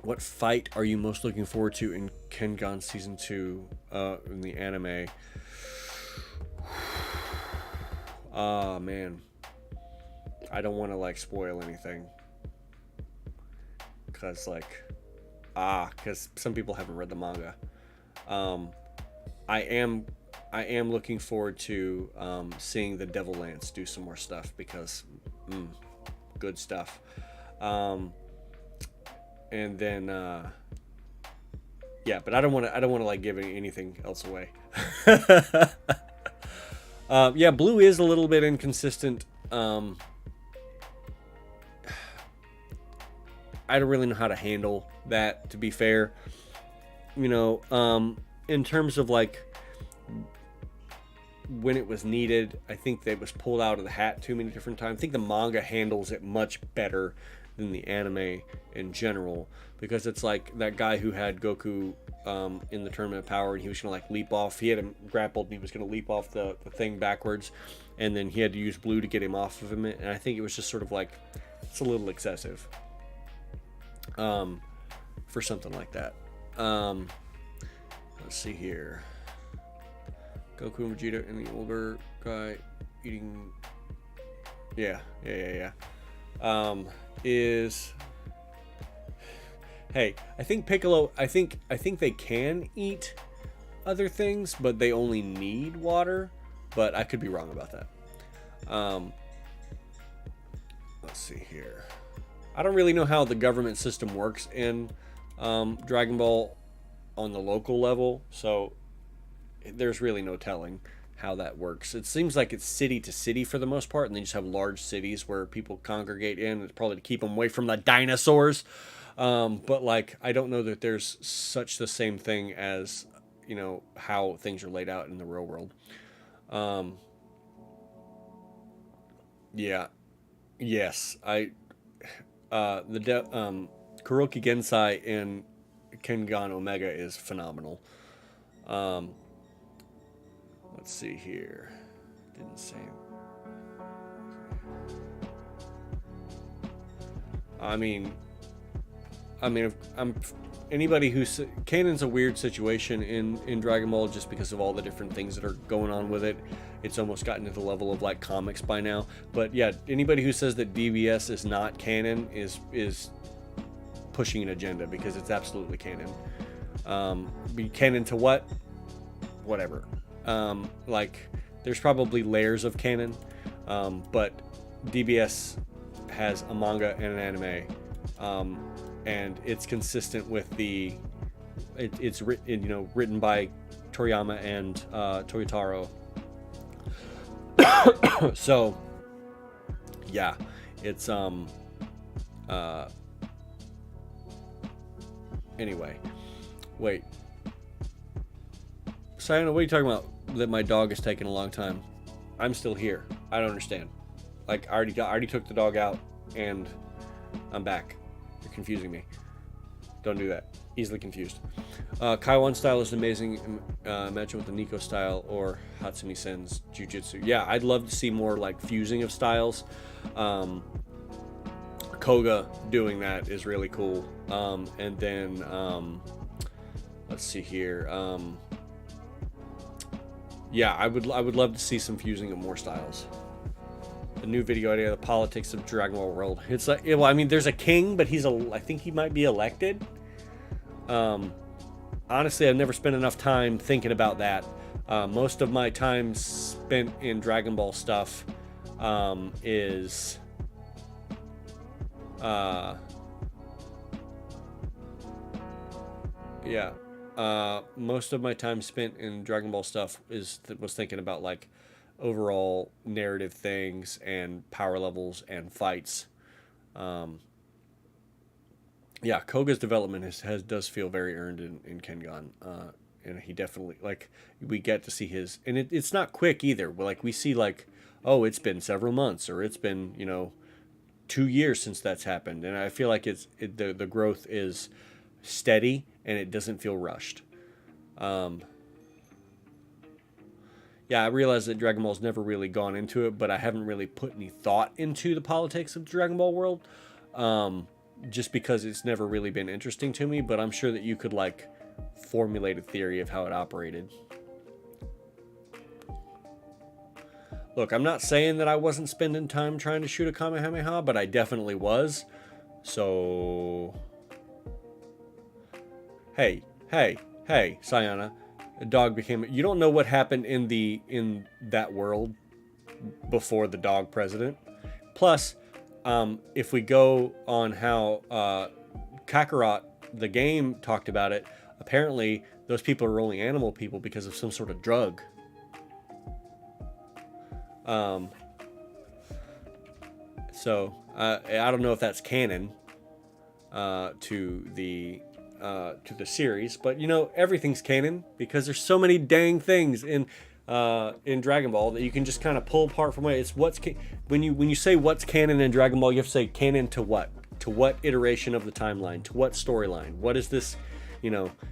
What fight are you most looking forward to in Kengan Season 2 in the anime? Ah, man. I don't want to, like, spoil anything. Because, like... because some people haven't read the manga. I am looking forward to seeing the Devil Lance do some more stuff, because good stuff. And then yeah, but I don't want to like give anything else away. Yeah, Blue is a little bit inconsistent. I don't really know how to handle that, to be fair. In terms of like when it was needed, I think that it was pulled out of the hat too many different times. I think the manga handles it much better than the anime in general, because it's like that guy who had Goku in the Tournament of Power, and he was gonna like leap off. He had him grappled, and he was gonna leap off the thing backwards, and then he had to use Blue to get him off of him. And I think it was just sort of like, it's a little excessive for something like that. Let's see here. Goku and Vegeta and the older guy eating. Yeah. Is, hey, I think Piccolo, I think they can eat other things, but they only need water. But I could be wrong about that. Let's see here. I don't really know how the government system works in Dragon Ball on the local level, so there's really no telling how that works. It seems like it's city to city for the most part, and they just have large cities where people congregate in. It's probably to keep them away from the dinosaurs. But like, I don't know that there's such the same thing as you know, how things are laid out in the real world. Um, yeah, yes, Kuroki Gensai in Kengan Omega is phenomenal. Um, let's see here. Didn't say. I mean, if I'm anybody who's Kanon's a weird situation in Dragon Ball just because of all the different things that are going on with it. It's almost gotten to the level of like comics by now. But yeah, anybody who says that DBS is not canon is pushing an agenda, because it's absolutely canon. Be canon to what? Whatever. Like there's probably layers of canon, but DBS has a manga and an anime, and it's consistent with it's written by Toriyama and Toyotaro. So yeah, it's anyway. Wait, Sayana, what are you talking about? That my dog is taking a long time. I'm still here. I don't understand. Like I already took the dog out, and I'm back. You're confusing me. Don't do that. Easily confused. Kaiwan style is amazing. Imagine with the Nico style or Hatsumi Sen's Jujutsu. Yeah, I'd love to see more like fusing of styles. Koga doing that is really cool. And then let's see here. Yeah, I would love to see some fusing of more styles. A new video idea, the politics of Dragon Ball World. It's like, well, I mean, there's a king, but I think he might be elected. Honestly, I've never spent enough time thinking about that. Most of my time spent in Dragon Ball stuff is most of my time spent in Dragon Ball stuff was thinking about like overall narrative things and power levels and fights. Yeah, Koga's development does feel very earned in Kengan, and he definitely, like, we get to see his, and it's not quick either. Like we see like, oh, it's been several months, or it's been 2 years since that's happened, and I feel like the growth is steady and it doesn't feel rushed. Yeah, I realize that Dragon Ball's never really gone into it, but I haven't really put any thought into the politics of the Dragon Ball world. Just because it's never really been interesting to me, but I'm sure that you could like formulate a theory of how it operated. Look, I'm not saying that I wasn't spending time trying to shoot a Kamehameha, but I definitely was. So, hey, Sayana, a dog became. You don't know what happened in that world before the dog president. Plus, if we go on how Kakarot, the game, talked about it, apparently those people are only animal people because of some sort of drug. So I don't know if that's canon to the series, but everything's canon because there's so many dang things in Dragon Ball that you can just kind of pull apart from it. It's when you say what's canon in Dragon Ball, you have to say canon to what? To what iteration of the timeline? To what storyline? What is this?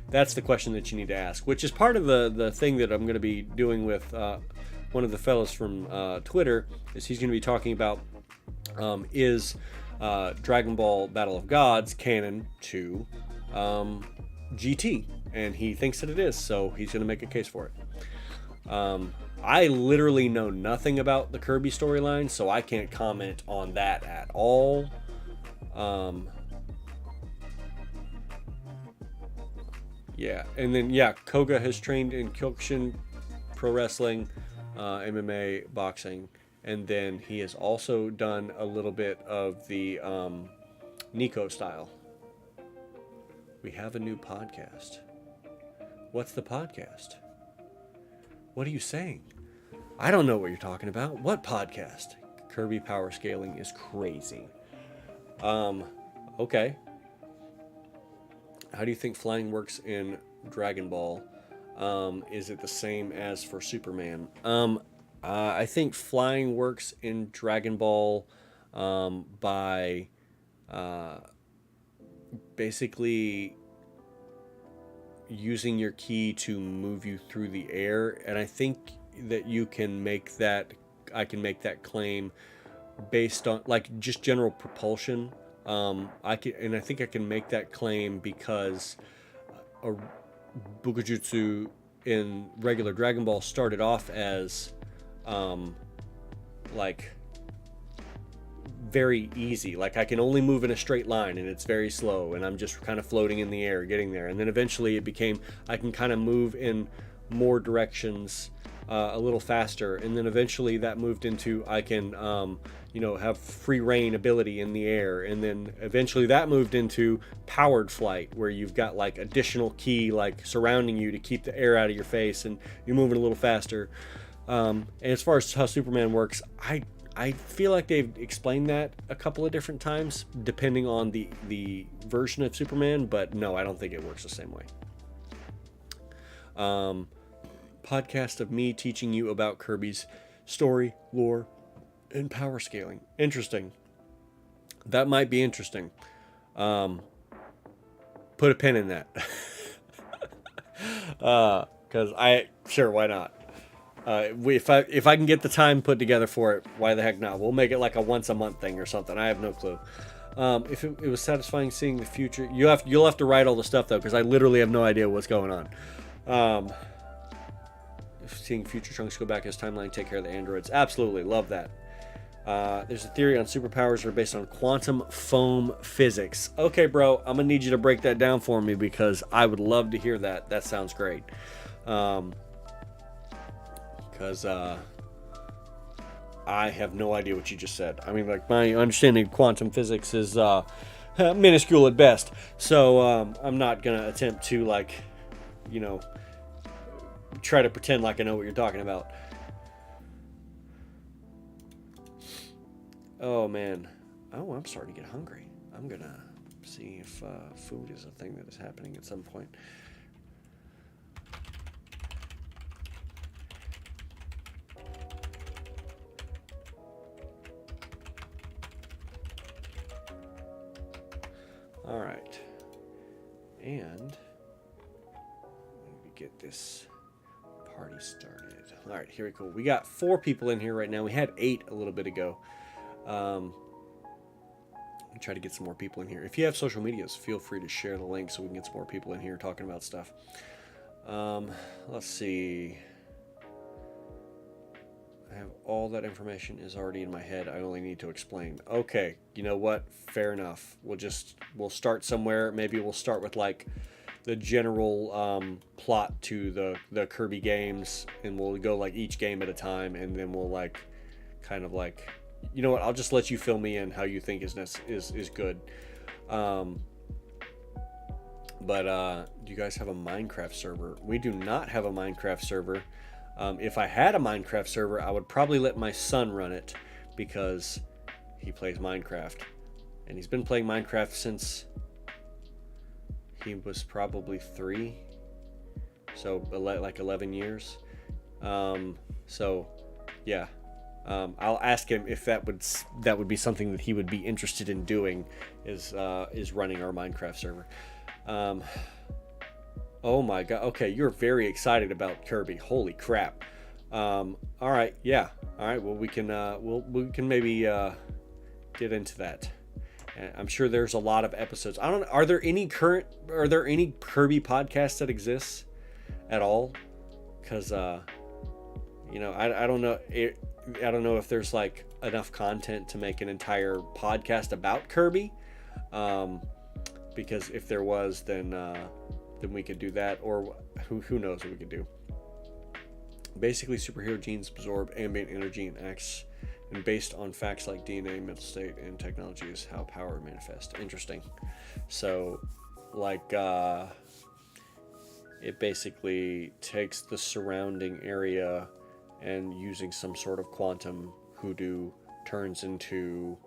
That's the question that you need to ask, which is part of the thing that I'm going to be doing with one of the fellows from Twitter. Is he's going to be talking about is Dragon Ball Battle of Gods canon to GT, and he thinks that it is, so he's going to make a case for it. I literally know nothing about the Kirby storyline, so I can't comment on that at all. Yeah, and then Koga has trained in Kyokushin, pro wrestling, MMA, boxing, and then he has also done a little bit of the Nico style. We have a new podcast. What's the podcast? What are you saying? I don't know what you're talking about. What podcast? Kirby power scaling is crazy. Okay. How do you think flying works in Dragon Ball? Is it the same as for Superman? I think flying works in Dragon Ball by basically using your ki to move you through the air, and I think that you can make that. I can make that claim based on like just general propulsion. I can, and I think I can make that claim because a Bukujutsu in regular Dragon Ball started off as like very easy. Like I can only move in a straight line and it's very slow and I'm just kind of floating in the air getting there. And then eventually it became I can kind of move in more directions a little faster. And then eventually that moved into I can have free reign ability in the air. And then eventually that moved into powered flight where you've got like additional ki like surrounding you to keep the air out of your face and you're moving a little faster. And as far as how Superman works, I feel like they've explained that a couple of different times, depending on the version of Superman, but no, I don't think it works the same way. Podcast of me teaching you about Kirby's story, lore, and power scaling. Interesting. That might be interesting. Put a pin in that. Because why not? If I can get the time put together for it, why the heck not? We'll make it like a once a month thing or something. I have no clue. If it was satisfying seeing the future, you'll have to write all the stuff though, because I literally have no idea what's going on. If seeing future Trunks go back his timeline, take care of the androids, absolutely love that. There's a theory on superpowers that are based on quantum foam physics. Okay, bro, I'm gonna need you to break that down for me because I would love to hear that. That sounds great. Because I have no idea what you just said. I mean, like, my understanding of quantum physics is minuscule at best. So I'm not going to attempt to, like, try to pretend like I know what you're talking about. Oh, man. Oh, I'm starting to get hungry. I'm going to see if food is a thing that is happening at some point. All right, and let me get this party started. All right, here we go. We got 4 people in here right now. We had 8 a little bit ago. Let me try to get some more people in here. If you have social medias, feel free to share the link so we can get some more people in here talking about stuff. Let's see. I have all that information is already in my head. I only need to explain. Okay, you know what? Fair enough. We'll start somewhere. Maybe we'll start with like the general plot to the Kirby games, and we'll go like each game at a time, and then we'll like kind of like, you know what? I'll just let you fill me in how you think is good. But do you guys have a Minecraft server? We do not have a Minecraft server. If I had a Minecraft server, I would probably let my son run it because he plays Minecraft. And he's been playing Minecraft since he was probably 3. So like 11 years. So yeah. I'll ask him if that would be something that he would be interested in doing is running our Minecraft server. Oh my god. Okay, you're very excited about Kirby. Holy crap. All right, yeah. All right, well we can maybe get into that. I'm sure there's a lot of episodes. Are there any Kirby podcasts that exist at all? Cuz I don't know I don't know if there's like enough content to make an entire podcast about Kirby. Because if there was, then we could do that, or who knows what we could do. Basically, superhero genes absorb ambient energy and acts, and based on facts like DNA, mental state, and technology is how power manifests. Interesting. So, like, it basically takes the surrounding area and using some sort of quantum hoodoo turns into,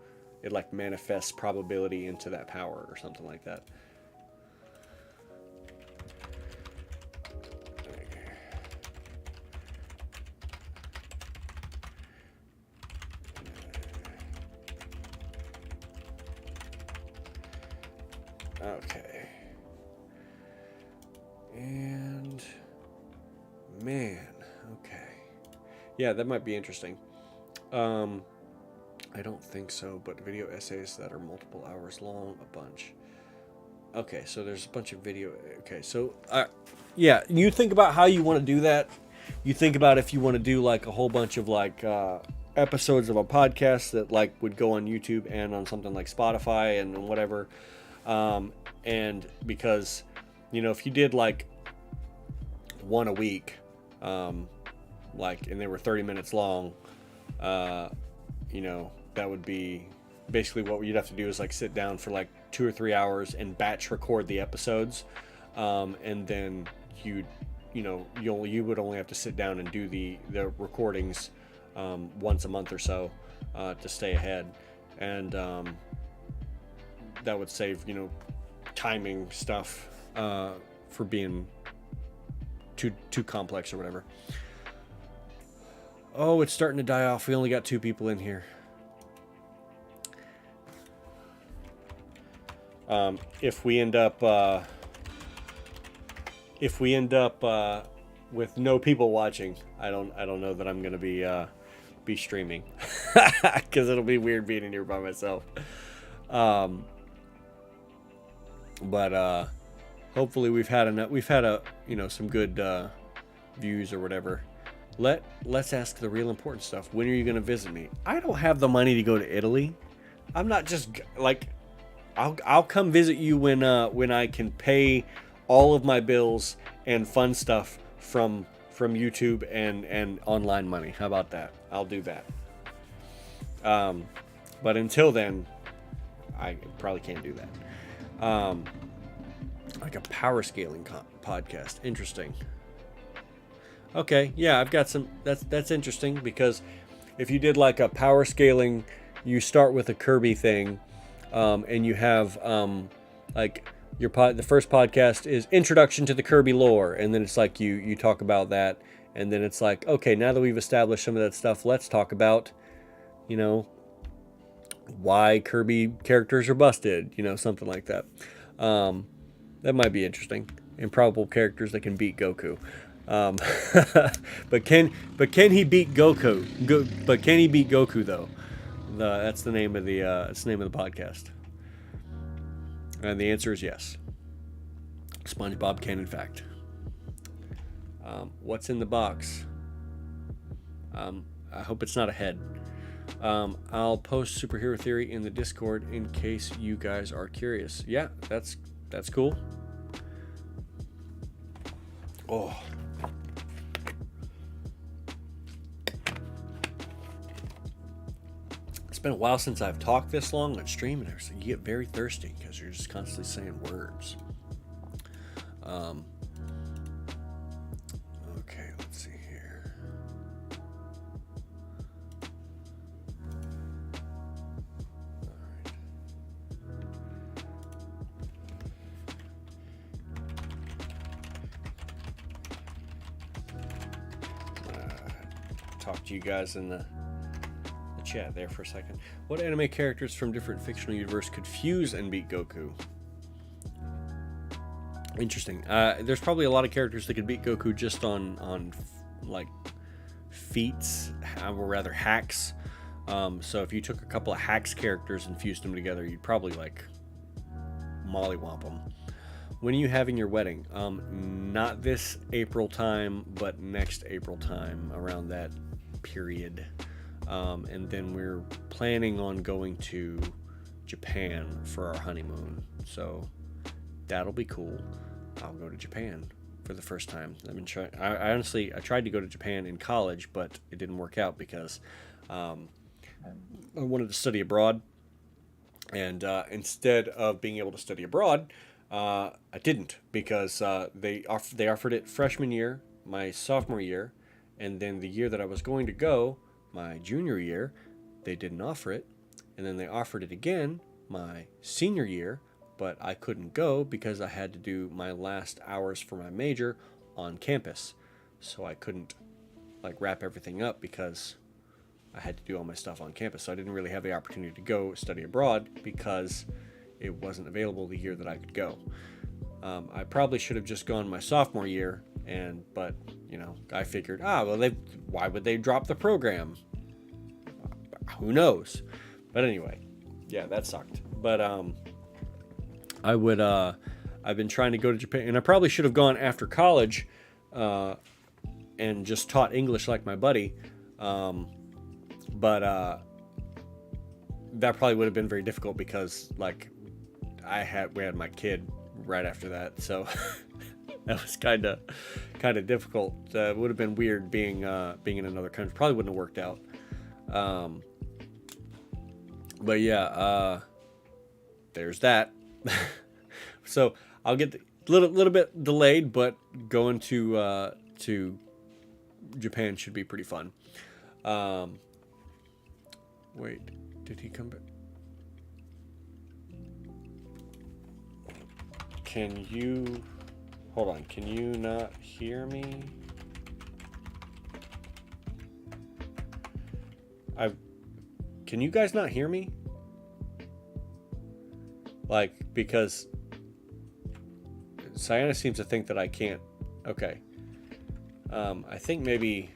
it like manifests probability into that power or something like that. Okay. And man, okay. Yeah, that might be interesting. I don't think so, but video essays that are multiple hours long, a bunch. Okay, so there's a bunch of video. Okay, so yeah, you think about how you want to do that. You think about if you want to do like a whole bunch of like episodes of a podcast that like would go on YouTube and on something like Spotify and whatever. And because, you know, if you did like one a week, like, and they were 30 minutes long, you know, that would be basically what you'd have to do is like sit down for like 2 or 3 hours and batch record the episodes. And then you would only have to sit down and do the recordings, once a month or so, to stay ahead. And, that would save, you know, timing stuff, for being too complex or whatever. Oh, it's starting to die off. We only got 2 people in here. If we end up with no people watching, I don't know that I'm gonna be streaming, because it'll be weird being in here by myself. But hopefully we've had you know, some good views or whatever. Let's ask the real important stuff. When are you gonna visit me? I don't have the money to go to Italy. I'm not just like, I'll come visit you when I can pay all of my bills and fun stuff from YouTube and online money. How about that? I'll do that. But until then, I probably can't do that. Like a power scaling podcast. Interesting. Okay, yeah, I've got some. That's interesting, because if you did like a power scaling, you start with a Kirby thing, and you have like the first podcast is introduction to the Kirby lore, and then it's like you talk about that, and then it's like, okay, now that we've established some of that stuff, let's talk about, you know, why Kirby characters are busted, you know, something like that. That might be interesting. Improbable characters that can beat Goku. But can he beat Goku? But can he beat Goku though? That's the name of the podcast. And the answer is yes. SpongeBob can, in fact. What's in the box? I hope it's not a head. I'll post superhero theory in the Discord in case you guys are curious. Yeah, that's cool. Oh. It's been a while since I've talked this long on stream, and you get very thirsty because you're just constantly saying words. Okay, let's see here. Talk to you guys in the chat there for a second. What anime characters from different fictional universe could fuse and beat Goku? Interesting. There's probably a lot of characters that could beat Goku just on like feats, or rather hacks. So if you took a couple of hacks characters and fused them together, you'd probably like mollywomp them. When are you having your wedding? Not this April time, but next April time, around that period. And then we're planning on going to Japan for our honeymoon. So that'll be cool. I'll go to Japan for the first time. I've been trying. I tried to go to Japan in college, but it didn't work out because I wanted to study abroad. And instead of being able to study abroad, I didn't, because they offered it freshman year, my sophomore year, and then the year that I was going to go, my junior year, they didn't offer it, and then they offered it again my senior year, but I couldn't go because I had to do my last hours for my major on campus, so I couldn't like wrap everything up because I had to do all my stuff on campus. So I didn't really have the opportunity to go study abroad because it wasn't available the year that I could go. I probably should have just gone my sophomore year, but you know, I figured, well, why would they drop the program? Who knows? But anyway, yeah, that sucked. But I've been trying to go to Japan, and I probably should have gone after college, and just taught English like my buddy. But that probably would have been very difficult because like we had my kid right after that, so that was kind of difficult. It would have been weird being in another country. Probably wouldn't have worked out. But yeah, there's that. So I'll get little bit delayed, but going to Japan should be pretty fun. Wait, did he come back? Hold on, can you not hear me? Can you guys not hear me? Like, because Sayana seems to think that I can't. Okay. I think maybe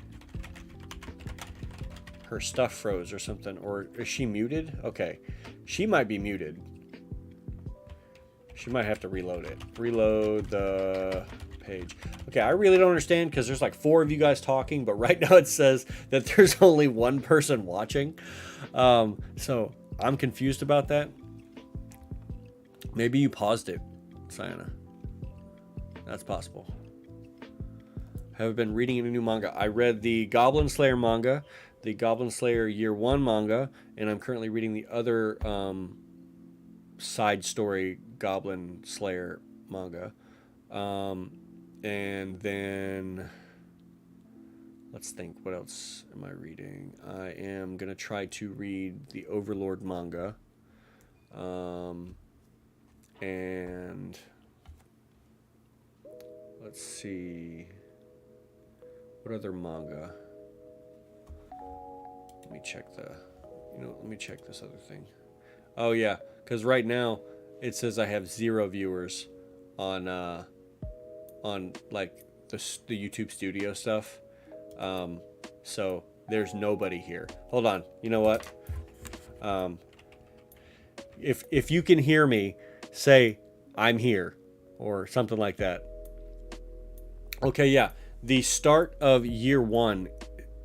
her stuff froze or something. Or is she muted? Okay. She might be muted. She might have to reload it. Reload the page. Okay, I really don't understand because there's like 4 of you guys talking, but right now it says that there's only 1 person watching. So I'm confused about that. Maybe you paused it, Sayana. That's possible. Have been reading a new manga. I read the Goblin Slayer manga, the Goblin Slayer Year 1 manga, and I'm currently reading the other side story Goblin Slayer manga. And then let's think, what else am I reading? I am going to try to read the Overlord manga. And let's see, what other manga? Let me check this other thing. Oh yeah, because right now it says I have 0 viewers on like the YouTube studio stuff. So there's nobody here. Hold on. You know what? If you can hear me, say I'm here or something like that. Okay, yeah. The start of year 1,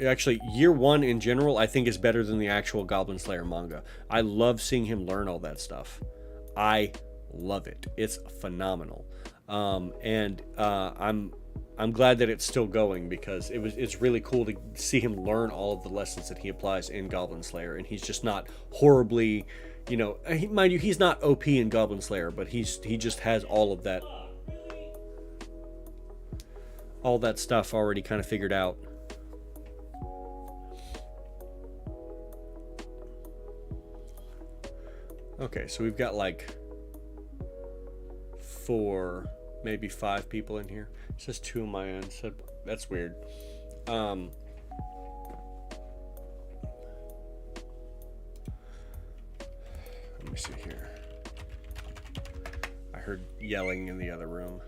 actually year 1 in general, I think is better than the actual Goblin Slayer manga. I love seeing him learn all that stuff. I love it. It's phenomenal. And I'm glad that it's still going because it's really cool to see him learn all of the lessons that he applies in Goblin Slayer, and he's just not horribly, you know, mind you, he's not OP in Goblin Slayer, but he just has all of that stuff already kind of figured out. Okay, so we've got like 4, maybe 5 people in here. It says 2 on my end, so that's weird. Let me see here. I heard yelling in the other room.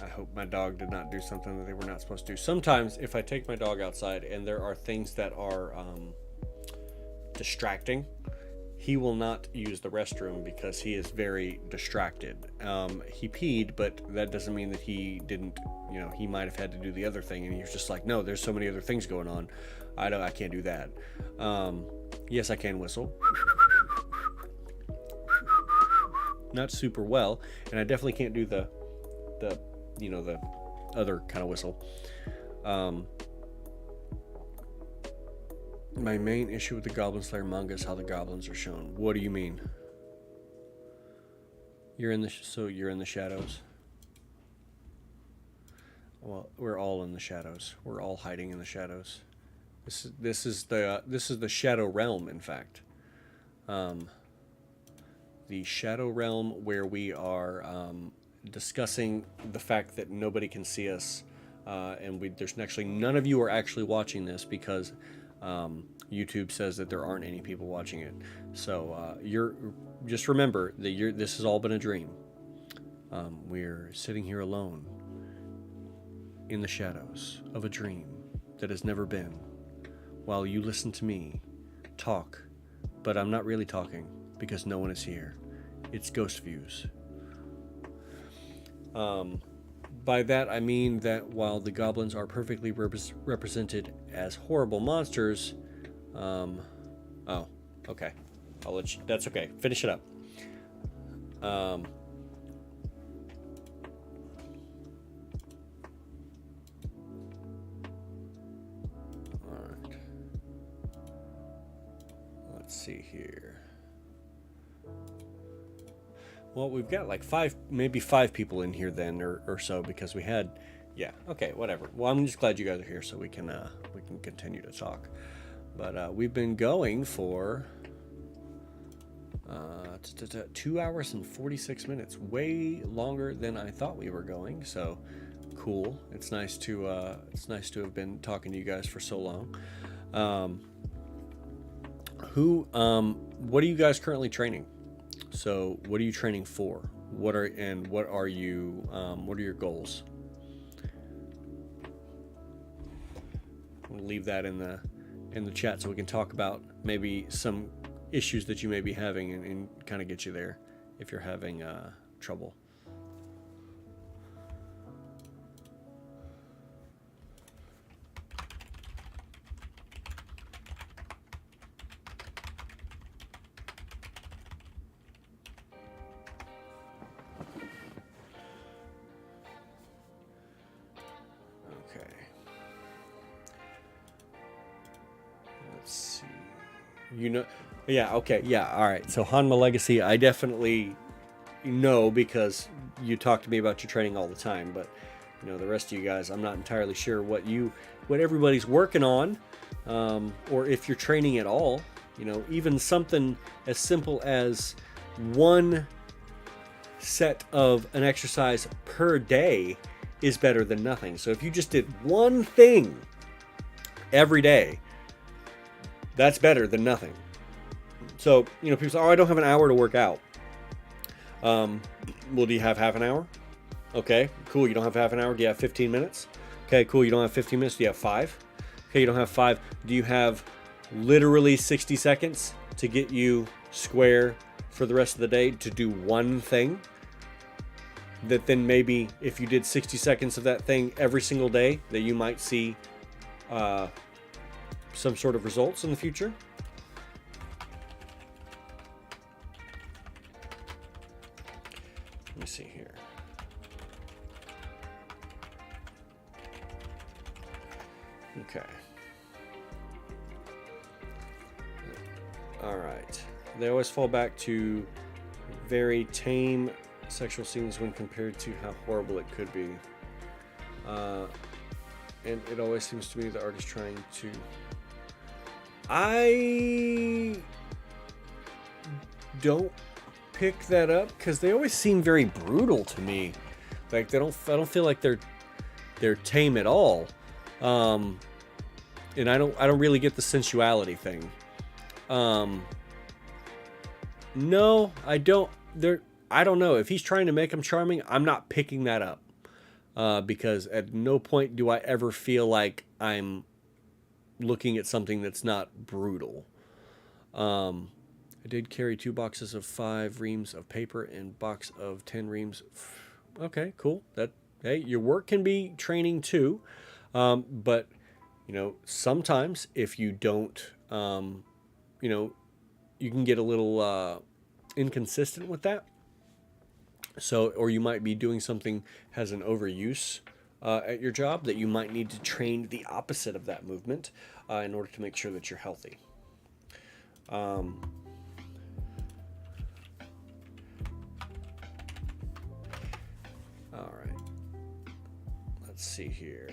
I hope my dog did not do something that they were not supposed to do. Sometimes if I take my dog outside and there are things that are distracting, he will not use the restroom because he is very distracted. He peed, but that doesn't mean that he didn't, you know, he might have had to do the other thing, and he was just like, no, there's so many other things going on. I can't do that. Yes, I can whistle. Not super well, and I definitely can't do the you know, the other kind of whistle. My main issue with the Goblin Slayer manga is how the goblins are shown. What do you mean? You're in the shadows. Well, we're all in the shadows. We're all hiding in the shadows. This is the Shadow Realm, in fact. The Shadow Realm, where we are discussing the fact that nobody can see us, and there's actually none of you are actually watching this because YouTube says that there aren't any people watching it. So you're just remember that this has all been a dream. We're sitting here alone in the shadows of a dream that has never been, while you listen to me talk, but I'm not really talking because no one is here. It's ghost views. By that I mean that while the goblins are perfectly represented as horrible monsters, oh, okay. I'll let you, that's okay. Finish it up. All right. Let's see here. Well, we've got like maybe five people in here then, or so, because we had, yeah, okay, whatever. Well, I'm just glad you guys are here so we can continue to talk. But we've been going for 2 hours and 46 minutes, way longer than I thought we were going. So cool. It's nice to have been talking to you guys for so long. What are you guys currently training? So what are you training for? What are your goals? We'll leave that in the chat so we can talk about maybe some issues that you may be having and kind of get you there if you're having trouble. Yeah, okay, yeah, all right. So Hanma Legacy, I definitely know because you talk to me about your training all the time. But the rest of you guys, I'm not entirely sure what everybody's working on, or if you're training at all. Even something as simple as one set of an exercise per day is better than nothing. So if you just did one thing every day, that's better than nothing. So, people say, oh, I don't have an hour to work out. Well, do you have half an hour? Okay, cool. You don't have half an hour. Do you have 15 minutes? Okay, cool. You don't have 15 minutes. Do you have 5? Okay, you don't have 5. Do you have literally 60 seconds to get you square for the rest of the day to do one thing? That then maybe if you did 60 seconds of that thing every single day, that you might see some sort of results in the future? Let me see here. Okay. All right. They always fall back to very tame sexual scenes when compared to how horrible it could be. And it always seems to me the artist trying to... I don't pick that up because they always seem very brutal to me. Like I don't feel like they're tame at all. And I don't really get the sensuality thing. No, I don't. I don't know if he's trying to make him charming. I'm not picking that up because at no point do I ever feel like I'm looking at something that's not brutal. I did carry 2 boxes of 5 reams of paper and box of 10 reams. Okay, cool. Hey, your work can be training too. But sometimes if you don't, you can get a little inconsistent with that. So, or you might be doing something has an overuse at your job that you might need to train the opposite of that movement in order to make sure that you're healthy. All right. Let's see here.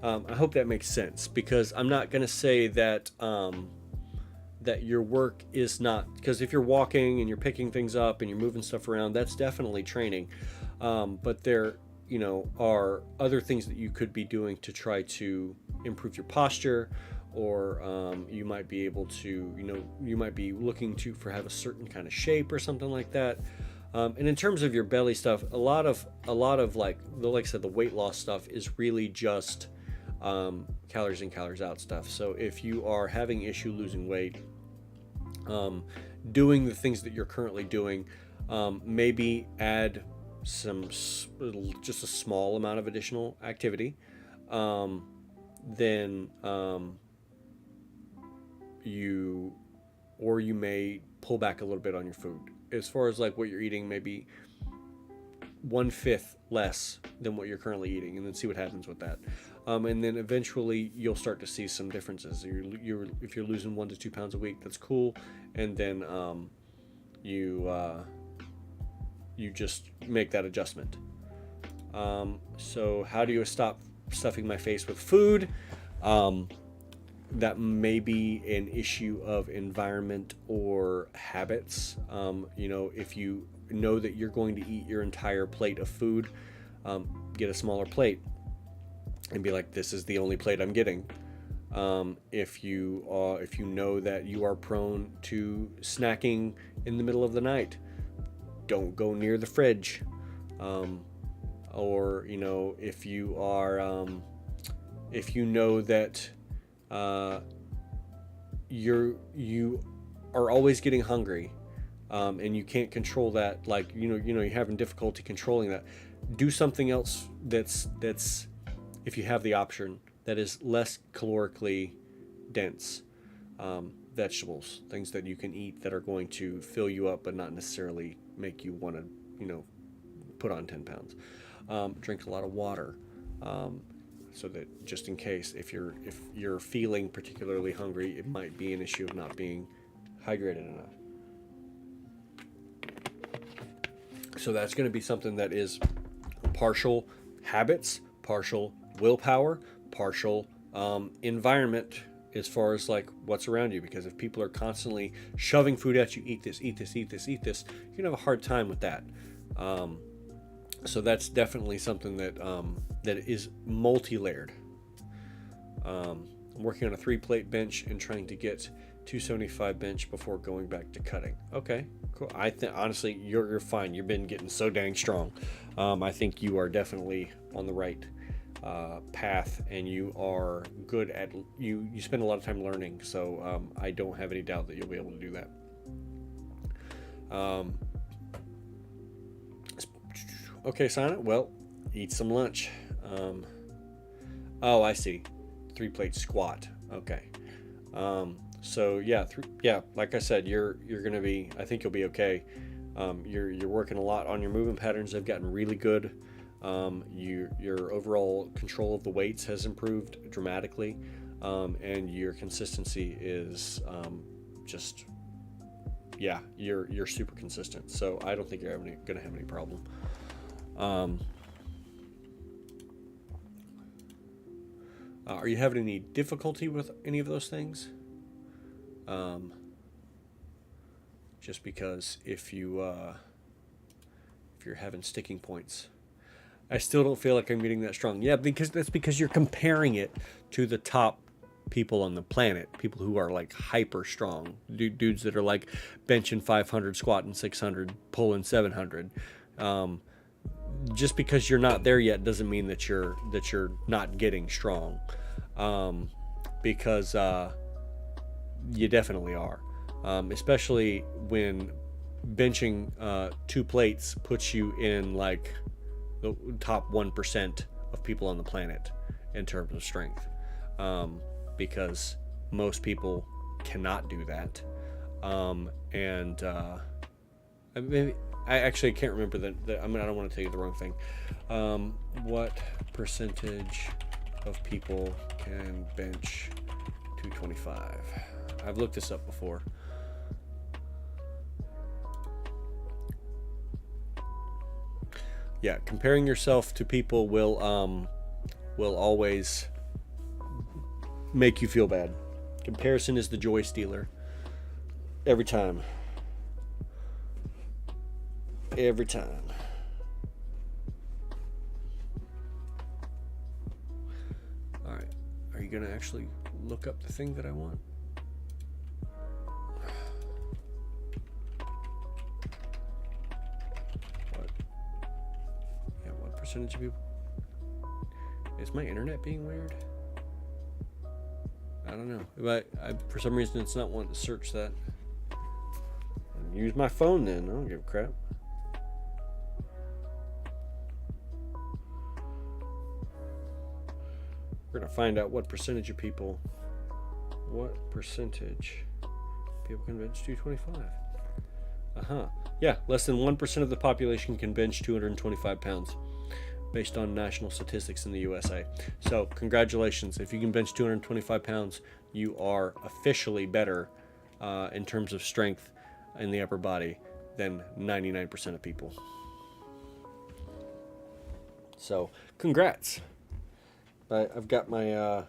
I hope that makes sense because I'm not going to say that that your work is not, because if you're walking and you're picking things up and you're moving stuff around, that's definitely training. But there, are other things that you could be doing to try to improve your posture or you might be able to, you might be looking to have a certain kind of shape or something like that. And in terms of your belly stuff, a lot of like I said, the weight loss stuff is really just calories in, calories out stuff. So if you are having issue losing weight, doing the things that you're currently doing, maybe add just a small amount of additional activity. Then you may pull back a little bit on your food. As far as like what you're eating, maybe 1/5 less than what you're currently eating, and then see what happens with that. And then eventually you'll start to see some differences. If you're losing 1 to 2 pounds a week, that's cool. And then you just make that adjustment. So how do you stop stuffing my face with food? That may be an issue of environment or habits. If you know that you're going to eat your entire plate of food, get a smaller plate and be like, this is the only plate I'm getting. If you know that you are prone to snacking in the middle of the night, don't go near the fridge. Or if you are if you know that you are always getting hungry, and you can't control that, like you're having difficulty controlling that, do something else that's if you have the option, that is less calorically dense. Vegetables, things that you can eat that are going to fill you up but not necessarily make you want to put on 10 pounds. Drink a lot of water, so that just in case, if you're feeling particularly hungry, it might be an issue of not being hydrated enough. So that's going to be something that is partial habits, partial willpower, partial environment, as far as like what's around you. Because if people are constantly shoving food at you, eat this, eat this, eat this, eat this, you're gonna have a hard time with that. So that's definitely something that that is multi-layered. I'm working on a 3-plate bench and trying to get 275 bench before going back to cutting. Okay, cool. I think honestly you're fine. You've been getting so dang strong. I think you are definitely on the right path, and you are good at you spend a lot of time learning. So I don't have any doubt that you'll be able to do that. Okay, Sonnet. Well, eat some lunch. Oh, I see. 3-plate squat. Okay. So yeah, like I said, you're gonna be. I think you'll be okay. You're working a lot on your movement patterns. They've gotten really good. Your overall control of the weights has improved dramatically, and your consistency is just you're super consistent. So I don't think you're gonna have any problem. Are you having any difficulty with any of those things? Just because if you're having sticking points, I still don't feel like I'm getting that strong. Yeah, because you're comparing it to the top people on the planet, people who are like hyper strong, dudes that are like benching 500, squatting 600, pulling 700. Just because you're not there yet doesn't mean that you're not getting strong, because you definitely are, especially when benching 2 plates puts you in like the top 1% of people on the planet in terms of strength, because most people cannot do that. Maybe I actually can't remember that. I don't want to tell you the wrong thing. What percentage of people can bench 225? I've looked this up before. Yeah, comparing yourself to people will always make you feel bad. Comparison is the joy stealer. Every time. Every time. All right. Are you gonna actually look up the thing that I want? What? Yeah, what percentage of people? Is my internet being weird? I don't know. But for some reason, it's not wanting to search that. Use my phone then. I don't give a crap. We're gonna find out what percentage of people. What percentage people can bench 225? Yeah, less than 1% of the population can bench 225 pounds, based on national statistics in the USA. So congratulations, if you can bench 225 pounds, you are officially better in terms of strength in the upper body than 99% of people. So congrats. I've got my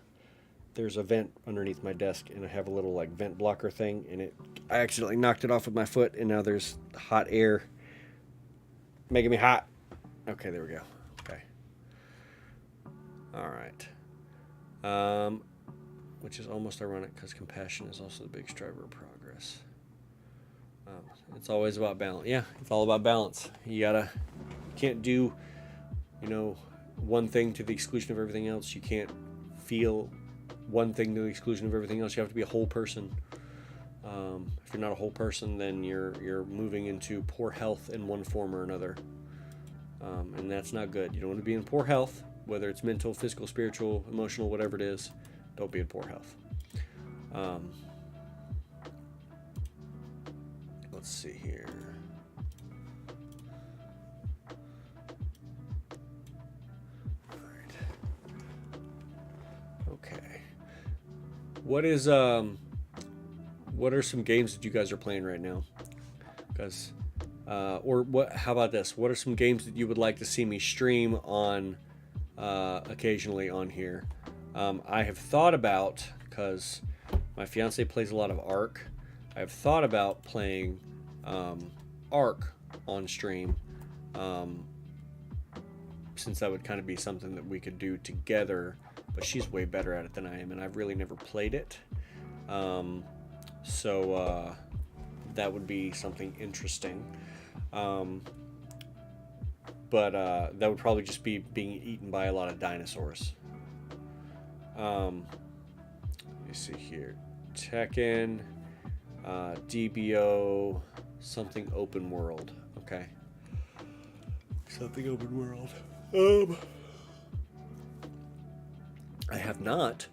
there's a vent underneath my desk, and I have a little like vent blocker thing, and I accidentally knocked it off with my foot, and now there's hot air making me hot. Okay, there we go. Okay. All right. Which is almost ironic because compassion is also the biggest driver of progress. It's always about balance. Yeah, it's all about balance. You can't do, one thing to the exclusion of everything else. You can't feel one thing to the exclusion of everything else. You have to be a whole person. If you're not a whole person, then you're moving into poor health in one form or another. And that's not good. You don't want to be in poor health, whether it's mental, physical, spiritual, emotional, whatever it is. Don't be in poor health. Let's see here. All right. Okay. What are some games that you guys are playing right now? Because how about this? What are some games that you would like to see me stream on occasionally on here? I have thought about, because my fiance plays a lot of Ark, I have thought about playing Ark on stream, since that would kind of be something that we could do together, but she's way better at it than I am, and I've really never played it. So that would be something interesting. But that would probably just be being eaten by a lot of dinosaurs. Let me see here. Tekken, DBO, something open world. Okay. Something open world. I have not.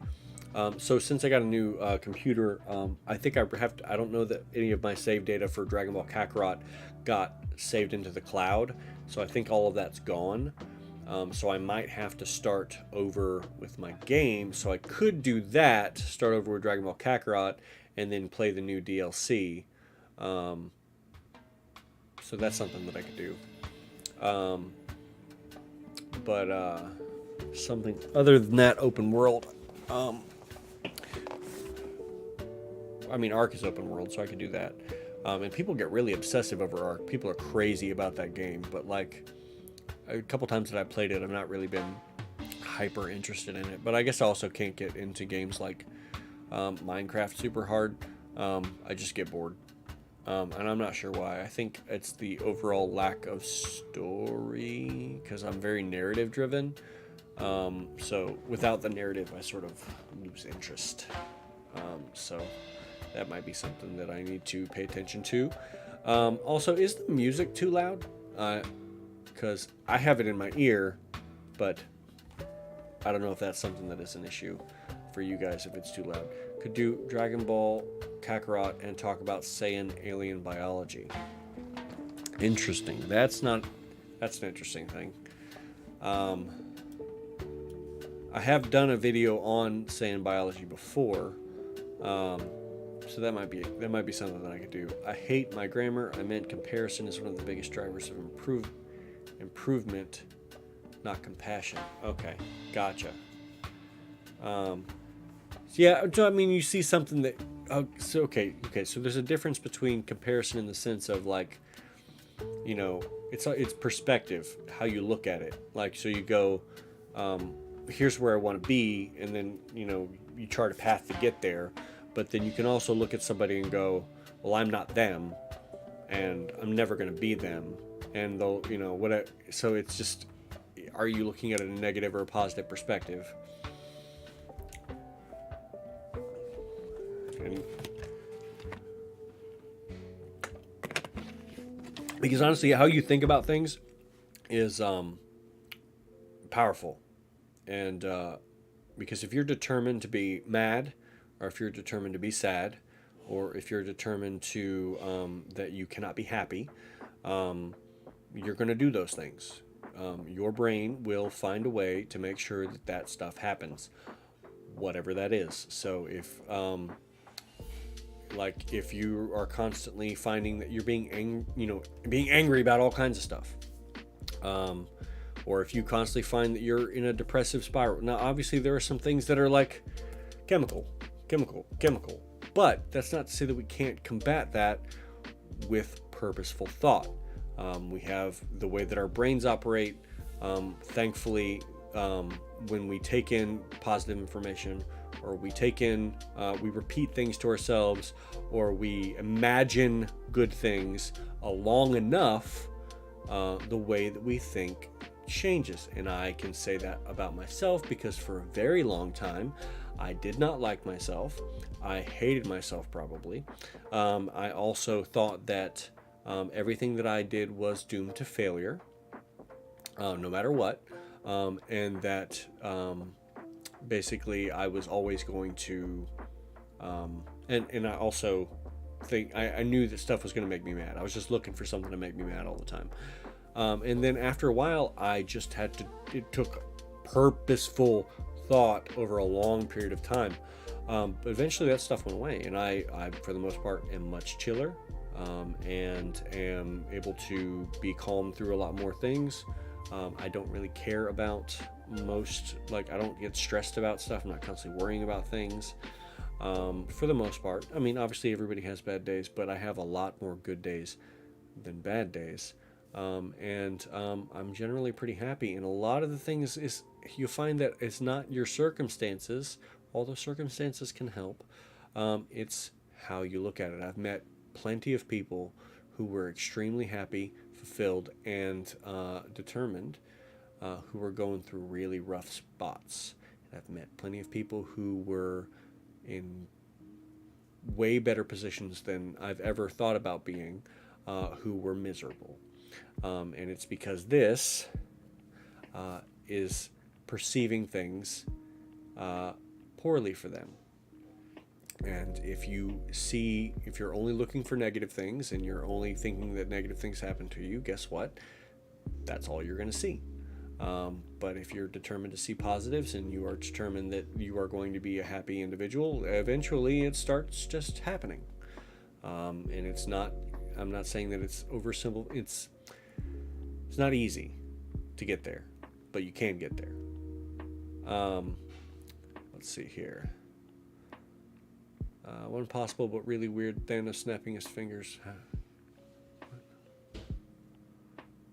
So since I got a new computer, I think I don't know that any of my save data for Dragon Ball Kakarot got saved into the cloud. So I think all of that's gone. So I might have to start over with my game. So I could do that, start over with Dragon Ball Kakarot, and then play the new DLC. So that's something that I could do. But something other than that, open world. I mean, Ark is open world, so I could do that. And people get really obsessive over Ark. People are crazy about that game. But like, a couple times that I played it, I've not really been hyper interested in it. But I guess I also can't get into games like Minecraft super hard. I just get bored. And I'm not sure why. I think it's the overall lack of story, because I'm very narrative driven. So without the narrative, I sort of lose interest. So that might be something that I need to pay attention to. Also, is the music too loud? Because I have it in my ear, but I don't know if that's something that is an issue for you guys if it's too loud. Could do Dragon Ball Kakarot and talk about Saiyan alien biology. Interesting. That's an interesting thing. I have done a video on Saiyan biology before, so that might be something that I could do. I hate my grammar. I meant comparison is one of the biggest drivers of improvement, not compassion. Okay, gotcha. Yeah, I mean, you see something that. So there's a difference between comparison in the sense of like, it's perspective, how you look at it. Like, so you go, here's where I want to be, and then you chart a path to get there. But then you can also look at somebody and go, well, I'm not them, and I'm never going to be them, and they'll so it's just, are you looking at it in a negative or a positive perspective? And because honestly, how you think about things is powerful. And because if you're determined to be mad, or if you're determined to be sad, or if you're determined to that you cannot be happy, you're going to do those things. Your brain will find a way to make sure that that stuff happens, whatever that is. So if like if you are constantly finding that you're being angry about all kinds of stuff, or if you constantly find that you're in a depressive spiral. Now obviously there are some things that are like chemical, but that's not to say that we can't combat that with purposeful thought. We have the way that our brains operate. Thankfully, when we take in positive information, or we we repeat things to ourselves, or we imagine good things long enough, the way that we think changes. And I can say that about myself because for a very long time, I did not like myself. I hated myself probably. I also thought that everything that I did was doomed to failure, no matter what, and that basically I was always going to, and I also think I knew that stuff was going to make me mad. I was just looking for something to make me mad all the time. And then after a while, I just it took purposeful thought over a long period of time. But eventually that stuff went away, and I for the most part, am much chiller, and am able to be calm through a lot more things. I don't really care about I don't get stressed about stuff. I'm not constantly worrying about things. For the most part. I mean, obviously everybody has bad days, but I have a lot more good days than bad days. And I'm generally pretty happy. And a lot of the things is you find that it's not your circumstances, although circumstances can help. It's how you look at it. I've met plenty of people who were extremely happy, fulfilled, and determined, who were going through really rough spots. And I've met plenty of people who were in way better positions than I've ever thought about being, who were miserable. And it's because this is perceiving things poorly for them. And if you're only looking for negative things and you're only thinking that negative things happen to you, guess what? That's all you're going to see. But if you're determined to see positives and you are determined that you are going to be a happy individual, eventually it starts just happening. And I'm not saying that it's oversimple. It's not easy to get there, but you can get there. Let's see here. One possible but really weird Thanos snapping his fingers.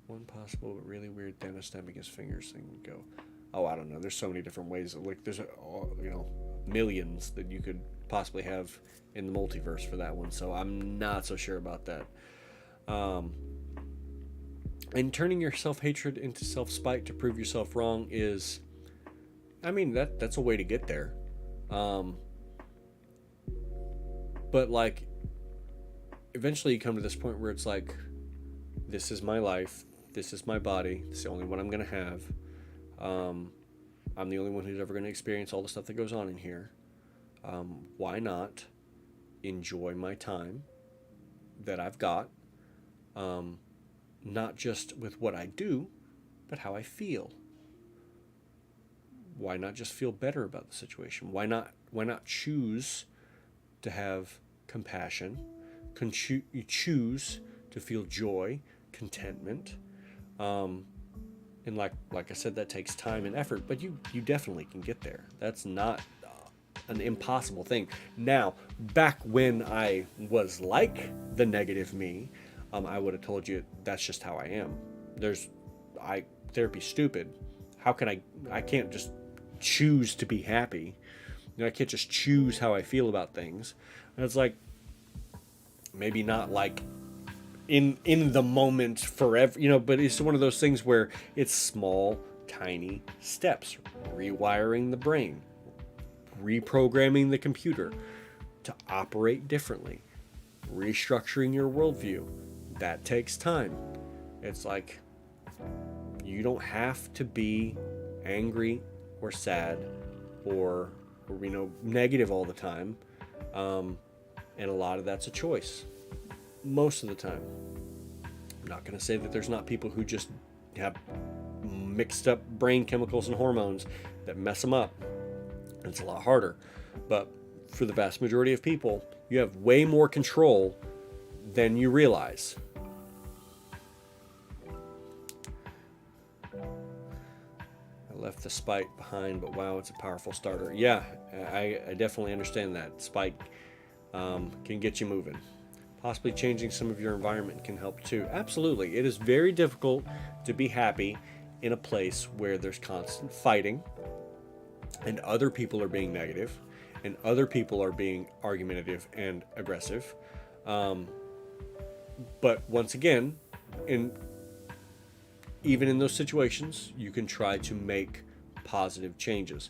One possible but really weird Thanos snapping his fingers thing would go. Oh, I don't know. There's so many different ways. Like there's millions that you could possibly have in the multiverse for that one. So I'm not so sure about that. And turning your self-hatred into self-spite to prove yourself wrong is, I mean, that's a way to get there. But like, eventually you come to this point where it's like, this is my life, this is my body, it's the only one I'm going to have. I'm the only one who's ever going to experience all the stuff that goes on in here. Why not enjoy my time that I've got? Not just with what I do, but how I feel. Why not just feel better about the situation? Why not choose to have compassion? You choose to feel joy, contentment, and like I said, that takes time and effort, but you definitely can get there. That's not an impossible thing. Now, back when I was like the negative me, I would have told you that's just how I am. Therapy's stupid. How can I can't just choose to be happy. I can't just choose how I feel about things. And it's like, maybe not like in the moment forever, but it's one of those things where it's small, tiny steps, rewiring the brain, reprogramming the computer to operate differently, restructuring your worldview. That takes time. It's like, you don't have to be angry or sad or negative all the time. And a lot of that's a choice. Most of the time. I'm not going to say that there's not people who just have mixed up brain chemicals and hormones that mess them up. And it's a lot harder. But for the vast majority of people, you have way more control than you realize. I left the spike behind, but wow, it's a powerful starter. Yeah, I definitely understand that. Spike can get you moving. Possibly changing some of your environment can help too. Absolutely. It is very difficult to be happy in a place where there's constant fighting and other people are being negative and other people are being argumentative and aggressive. But once again, even in those situations, you can try to make positive changes.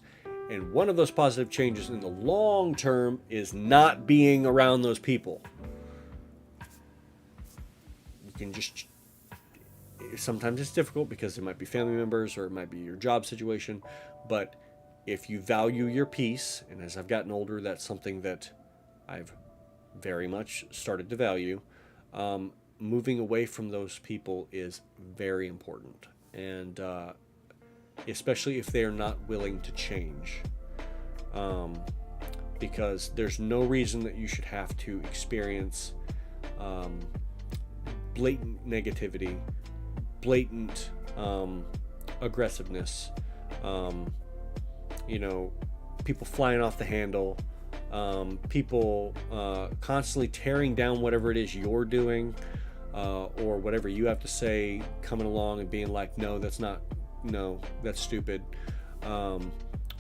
And one of those positive changes in the long term is not being around those people. You can just, sometimes it's difficult because it might be family members or it might be your job situation, but if you value your peace, and as I've gotten older, that's something that I've very much started to value, moving away from those people is very important. And especially if they are not willing to change. Because there's no reason that you should have to experience blatant negativity, blatant aggressiveness, people flying off the handle, people constantly tearing down whatever it is you're doing, or whatever you have to say, coming along and being like, no, that's stupid,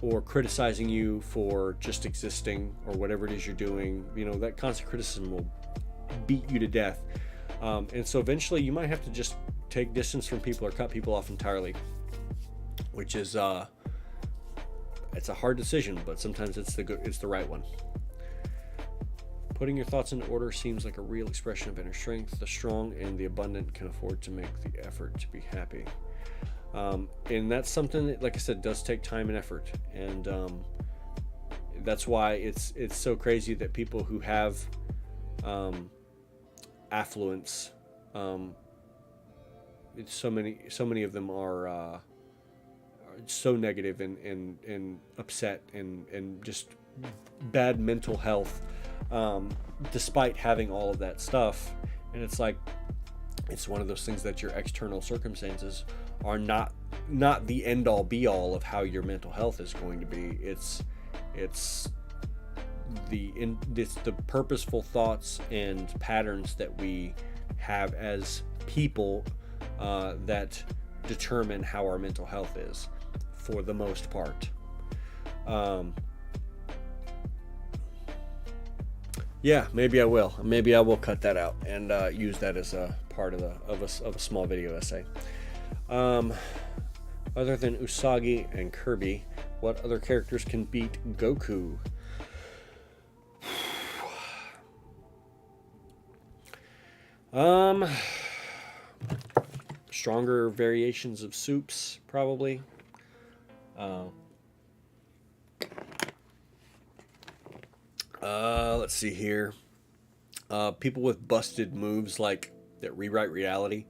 or criticizing you for just existing or whatever it is you're doing. That constant criticism will beat you to death. And so eventually you might have to just take distance from people or cut people off entirely, which is it's a hard decision, but sometimes it's the right one. Putting your thoughts into order seems like a real expression of inner strength. The strong and the abundant can afford to make the effort to be happy. And that's something that, like I said, does take time and effort. And that's why it's so crazy that people who have affluence, so many of them are so negative and upset and just bad mental health, despite having all of that stuff. And it's like, it's one of those things that your external circumstances are not the end all be all of how your mental health is going to be. It's the purposeful thoughts and patterns that we have as people that determine how our mental health is, for the most part. Yeah, maybe I will. Maybe I will cut that out and use that as a part of a small video essay. Other than Usagi and Kirby, what other characters can beat Goku? Stronger variations of soups, probably. Let's see here. People with busted moves like that rewrite reality,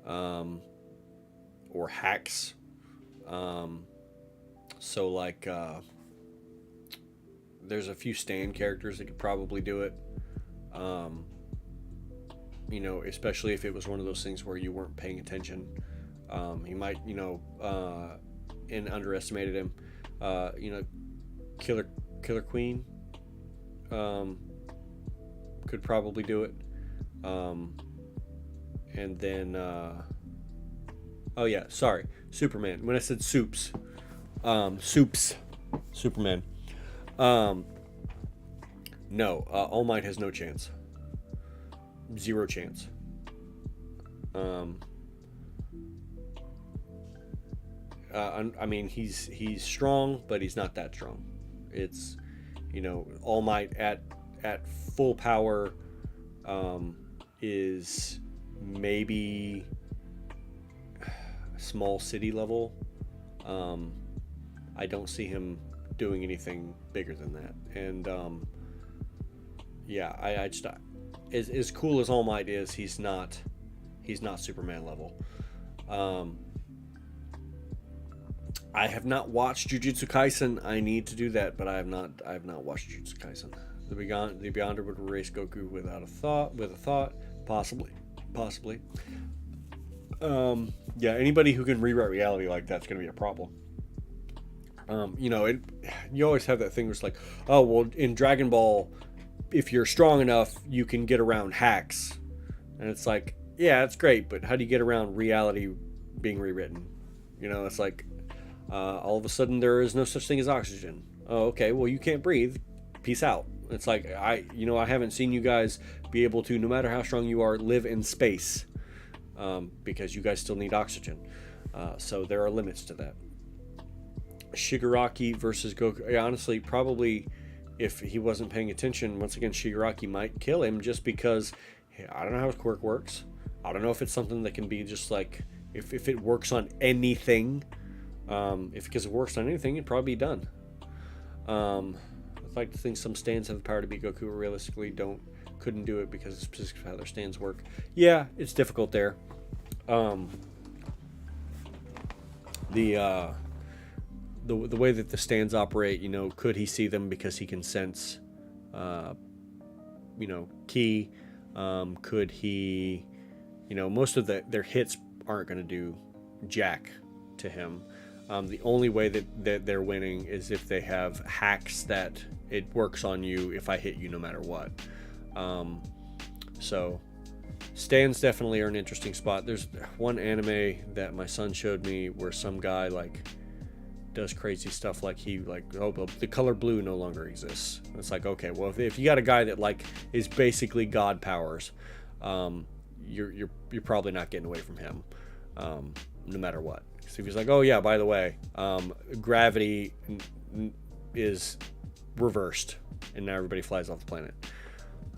or hacks. So like, there's a few stand characters that could probably do it. Especially if it was one of those things where you weren't paying attention. You might, and underestimated him. Killer Queen could probably do it. And then, Superman. When I said soups, Superman. No, All Might has no chance. Zero chance. I mean, he's strong, but he's not that strong. It's, All Might at full power is maybe small city level. I don't see him doing anything bigger than that. And yeah, I just, as cool as All Might is, he's not Superman level. I have not watched Jujutsu Kaisen. I need to do that, but I have not watched Jujutsu Kaisen. The Beyonder would erase Goku without a thought, possibly. Yeah, anybody who can rewrite reality like that's going to be a problem. You always have that thing where it's like, oh, well, in Dragon Ball, if you're strong enough, you can get around hacks. And it's like, yeah, that's great, but how do you get around reality being rewritten? It's like, all of a sudden there is no such thing as oxygen. Oh, okay, well, you can't breathe. Peace out. It's like, I haven't seen you guys be able to, no matter how strong you are, live in space, because you guys still need oxygen. So there are limits to that. Shigaraki versus Goku. Honestly, probably if he wasn't paying attention, once again, Shigaraki might kill him just because I don't know how his quirk works. I don't know if it's something that can be just like, if it works on anything. Because it works on anything, it'd probably be done. I'd like to think some stands have the power to beat Goku. Realistically, couldn't do it because it's specifically how their stands work. Yeah, it's difficult there. The way that the stands operate, could he see them because he can sense, ki? Could he, most of their hits aren't going to do jack to him. The only way that they're winning is if they have hacks that it works on you if I hit you no matter what. So stands definitely are an interesting spot. There's one anime that my son showed me where some guy does crazy stuff the color blue no longer exists. It's like, okay, well, if you got a guy that is basically god powers, you're probably not getting away from him, no matter what. So if he's like, oh yeah, by the way, gravity is reversed and now everybody flies off the planet,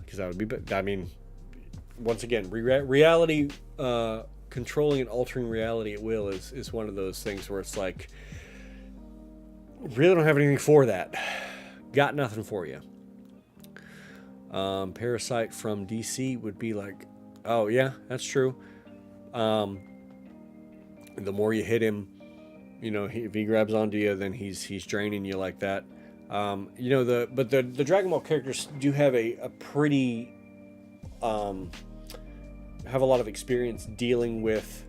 because that would be, I mean, once again, reality, controlling and altering reality at will is one of those things where it's like, really don't have anything for that. Got nothing for you. Parasite from DC would be like, oh yeah, that's true. The more you hit him, if he grabs onto you, then he's draining you like that. The Dragon Ball characters do have a pretty have a lot of experience dealing with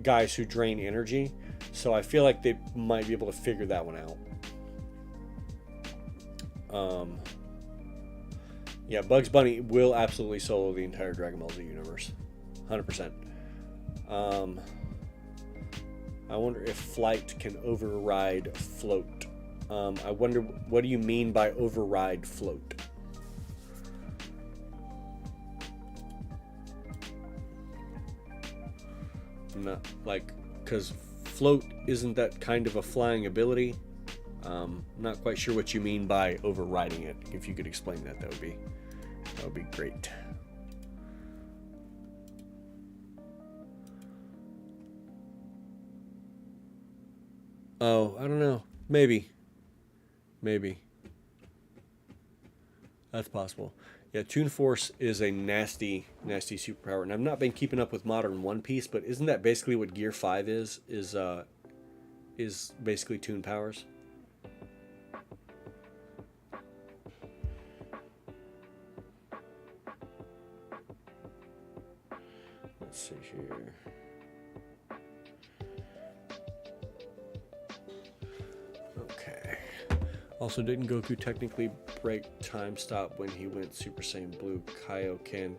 guys who drain energy, so I feel like they might be able to figure that one out. Yeah, Bugs Bunny will absolutely solo the entire Dragon Ball Z universe, 100%. I wonder if flight can override float. I wonder, what do you mean by override float? Not because float isn't that kind of a flying ability. Not quite sure what you mean by overriding it. If you could explain that, that would be great. Oh, I don't know. Maybe. That's possible. Yeah, Toon Force is a nasty superpower, and I've not been keeping up with modern One Piece, but isn't that basically what Gear 5 is basically Toon powers? Let's see here. Okay. Also, didn't Goku technically break time stop when he went Super Saiyan Blue Kaioken?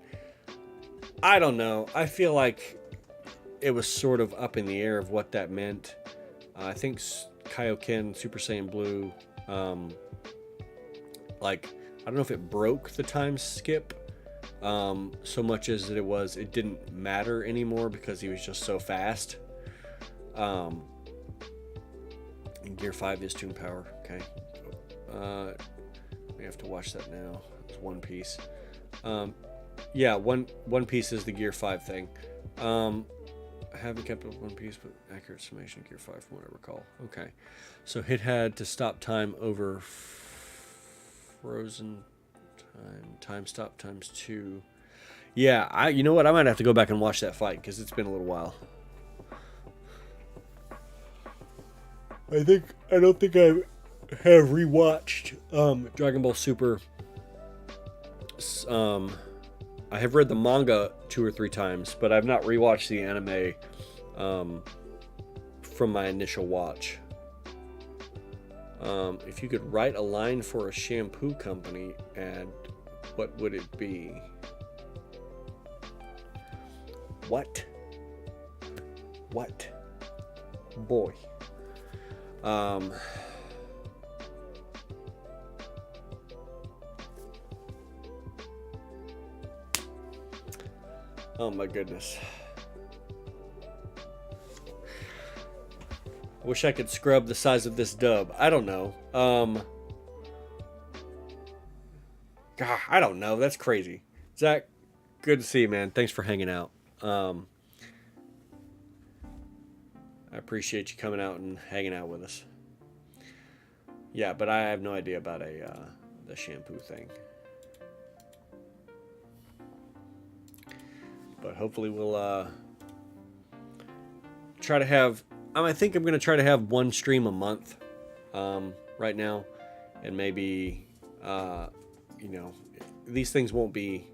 I don't know. I feel like it was sort of up in the air of what that meant. I think Kaioken Super Saiyan Blue, like, I don't know if it broke the time skip so much as it didn't matter anymore because he was just so fast. And Gear 5 is Toon Power. Okay. We have to watch that now. It's One Piece. Yeah, One Piece is the Gear 5 thing. I haven't kept up with One Piece, but accurate summation of Gear 5 from what I recall. Okay. So it had to stop time over frozen time stop times 2. Yeah, you know what? I might have to go back and watch that fight because it's been a little while. I don't think I have rewatched Dragon Ball Super. I have read the manga 2 or 3 times, but I've not rewatched the anime from my initial watch. If you could write a line for a shampoo company ad, what would it be? What? Boy. Oh my goodness. I wish I could scrub the size of this dub. I don't know. God, I don't know. That's crazy. Zach, good to see you, man. Thanks for hanging out. I appreciate you coming out and hanging out with us. Yeah, but I have no idea about the shampoo thing. But hopefully we'll try to have... I think I'm going to try to have one stream a month right now. And maybe, these things won't be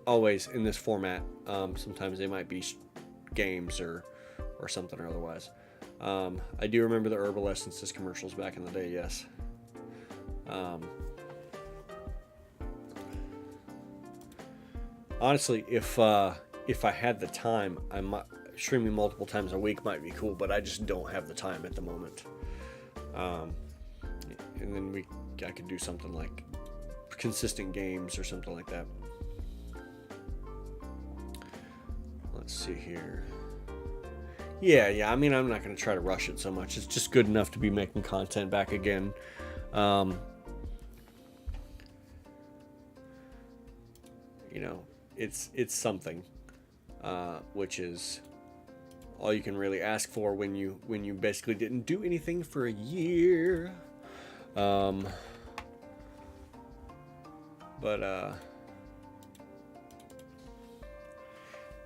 always in this format. Sometimes they might be games or something or otherwise. I do remember the Herbal Essences commercials back in the day, yes. Honestly, if I had the time, streaming multiple times a week might be cool, but I just don't have the time at the moment. And then I could do something like consistent games or something like that. Let's see here. Yeah. I mean, I'm not going to try to rush it so much. It's just good enough to be making content back again. It's something, which is all you can really ask for when you basically didn't do anything for a year.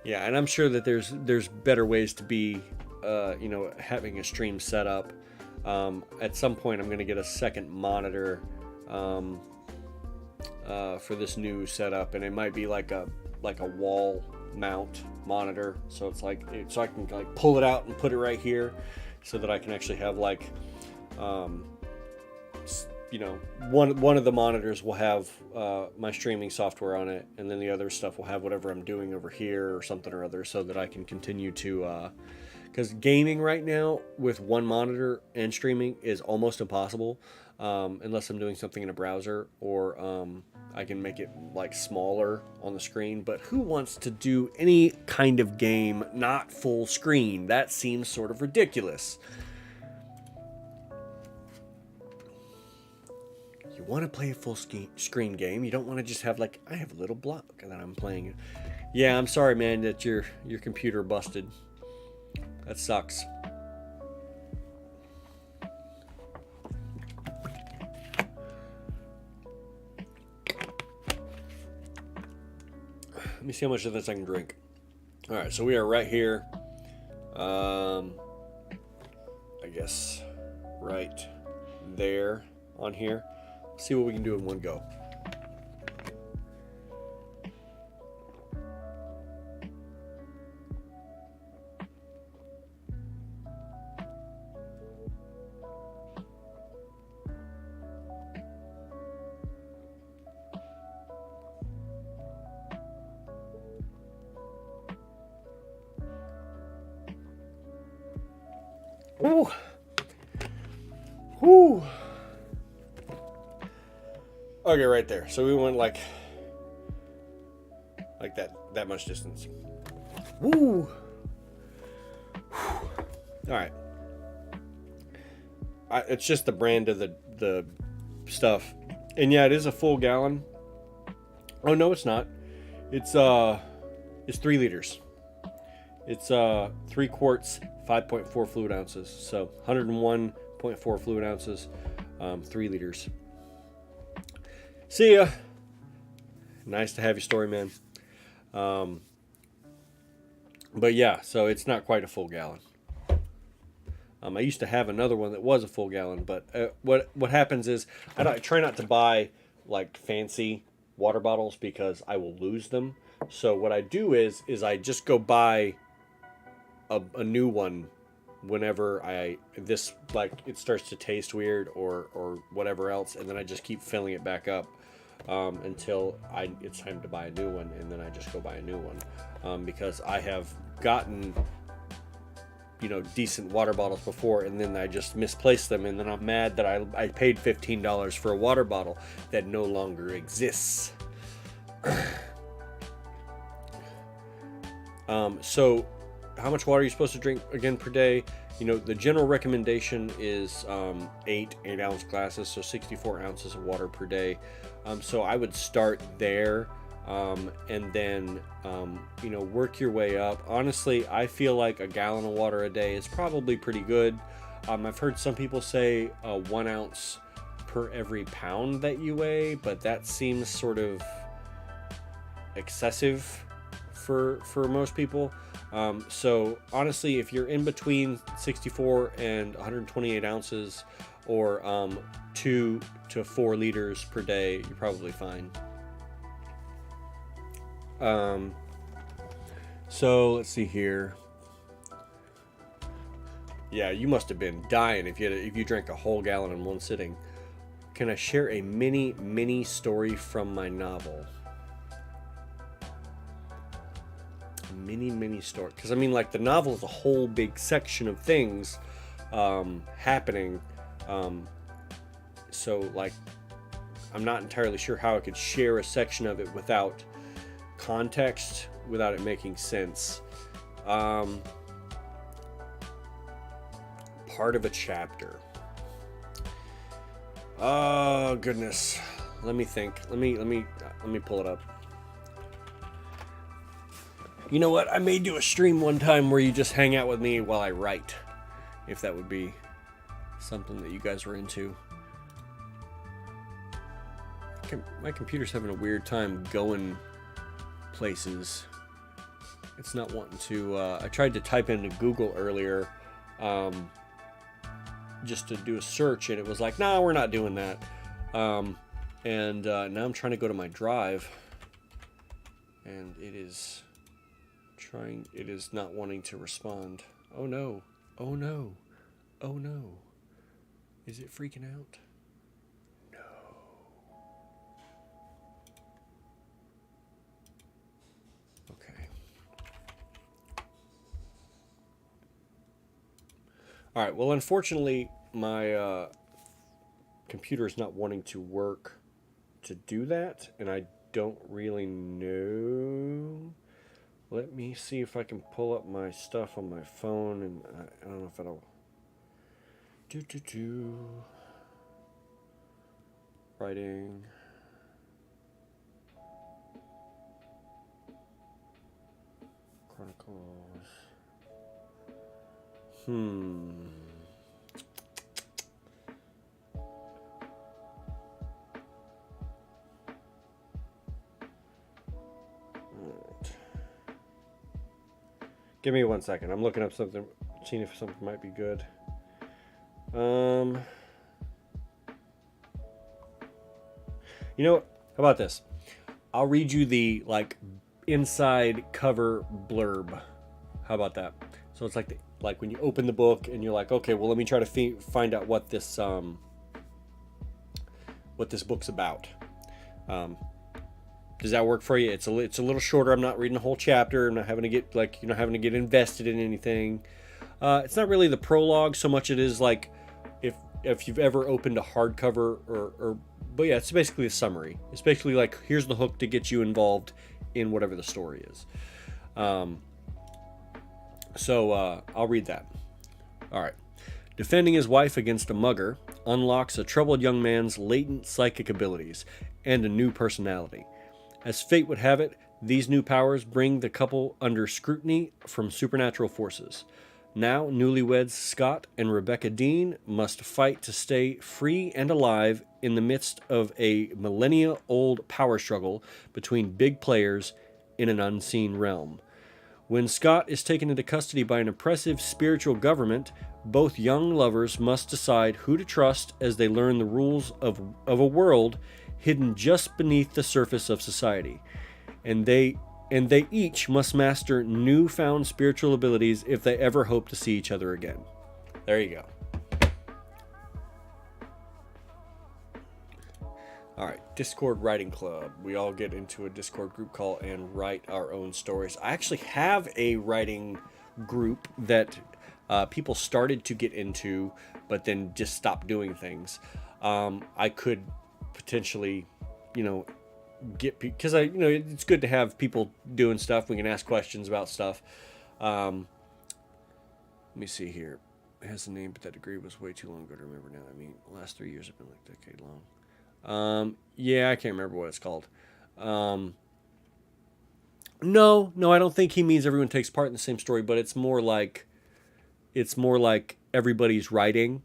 Yeah, and I'm sure that there's better ways to be, having a stream set up. At some point, I'm going to get a second monitor for this new setup, and it might be like a wall mount monitor, so it's like so I can like pull it out and put it right here, so that I can actually have like, one of the monitors will have my streaming software on it, and then the other stuff will have whatever I'm doing over here or something or other, so that I can continue to, because gaming right now with one monitor and streaming is almost impossible, unless I'm doing something in a browser, or I can make it like smaller on the screen. But who wants to do any kind of game not full screen? That seems sort of ridiculous. You want to play a full screen game. You don't want to just have like, I have a little block that I'm playing. Yeah, I'm sorry, man, that your computer busted. That sucks. Let me see how much of this I can drink. All right, so we are right here. I guess right there on here. See what we can do in one go. Ooh. Woo! Okay, right there. So we went like that much distance. Woo! All right. It's just the brand of the stuff, and yeah, it is a full gallon. Oh no, it's not. It's 3 liters. It's 3 quarts, 5.4 fluid ounces. So 101.4 fluid ounces, 3 liters. See ya. Nice to have your story, man. But yeah, so it's not quite a full gallon. I used to have another one that was a full gallon, but what happens is I try not to buy like fancy water bottles because I will lose them. So what I do is I just go buy a new one whenever it starts to taste weird or whatever else, and then I just keep filling it back up until it's time to buy a new one, and then I just go buy a new one because I have gotten decent water bottles before, and then I just misplaced them, and then I'm mad that I paid $15 for a water bottle that no longer exists. So how much water are you supposed to drink again per day? The general recommendation is 8 ounce glasses, so 64 ounces of water per day. So I would start there, and then work your way up. Honestly, I feel like a gallon of water a day is probably pretty good. I've heard some people say 1 ounce per every pound that you weigh, but that seems sort of excessive for most people. So honestly, if you're in between 64 and 128 ounces, or 2 to 4 liters per day, you're probably fine. So let's see here. Yeah, you must have been dying if you drank a whole gallon in one sitting. Can I share a mini story from my novel? A mini story, because I mean, like, the novel is a whole big section of things happening. So like, I'm not entirely sure how I could share a section of it without context, without it making sense. Part of a chapter. Oh goodness, let me think. Let me pull it up. You know what? I may do a stream one time where you just hang out with me while I write, if that would be something that you guys were into. My computer's having a weird time going places. It's not wanting to. I tried to type into Google earlier, just to do a search, and it was like, "Nah, we're not doing that." And now I'm trying to go to my drive, and it is not wanting to respond. Oh no! Oh no! Oh no! Is it freaking out? No. Okay. All right. Well, unfortunately, my computer is not wanting to work to do that, and I don't really know. Let me see if I can pull up my stuff on my phone, and I don't know if it'll writing. Chronicles. Give me 1 second. I'm looking up something, seeing if something might be good. You know what? How about this? I'll read you the inside cover blurb. How about that? So it's like when you open the book and you're like, okay, well, let me try to find out what this book's about. Does that work for you? It's a little shorter. I'm not reading the whole chapter. I'm not having to get invested in anything. It's not really the prologue so much. It is like, if you've ever opened a hardcover or but yeah, it's basically a summary. It's basically like, here's the hook to get you involved in whatever the story is. So I'll read that. All right. Defending his wife against a mugger unlocks a troubled young man's latent psychic abilities and a new personality. As fate would have it, these new powers bring the couple under scrutiny from supernatural forces. Now, newlyweds Scott and Rebecca Dean must fight to stay free and alive in the midst of a millennia-old power struggle between big players in an unseen realm. When Scott is taken into custody by an oppressive spiritual government, both young lovers must decide who to trust as they learn the rules of a world hidden just beneath the surface of society. And they each must master newfound spiritual abilities if they ever hope to see each other again. There you go. All right, Discord Writing Club. We all get into a Discord group call and write our own stories. I actually have a writing group that people started to get into, but then just stopped doing things. I could potentially, get, because it's good to have people doing stuff. We can ask questions about stuff. Let me see here. It has a name, but that degree was way too long ago to remember now. I mean, the last 3 years have been like a decade long. Yeah, I can't remember what it's called. No, I don't think he means everyone takes part in the same story, but it's more like everybody's writing,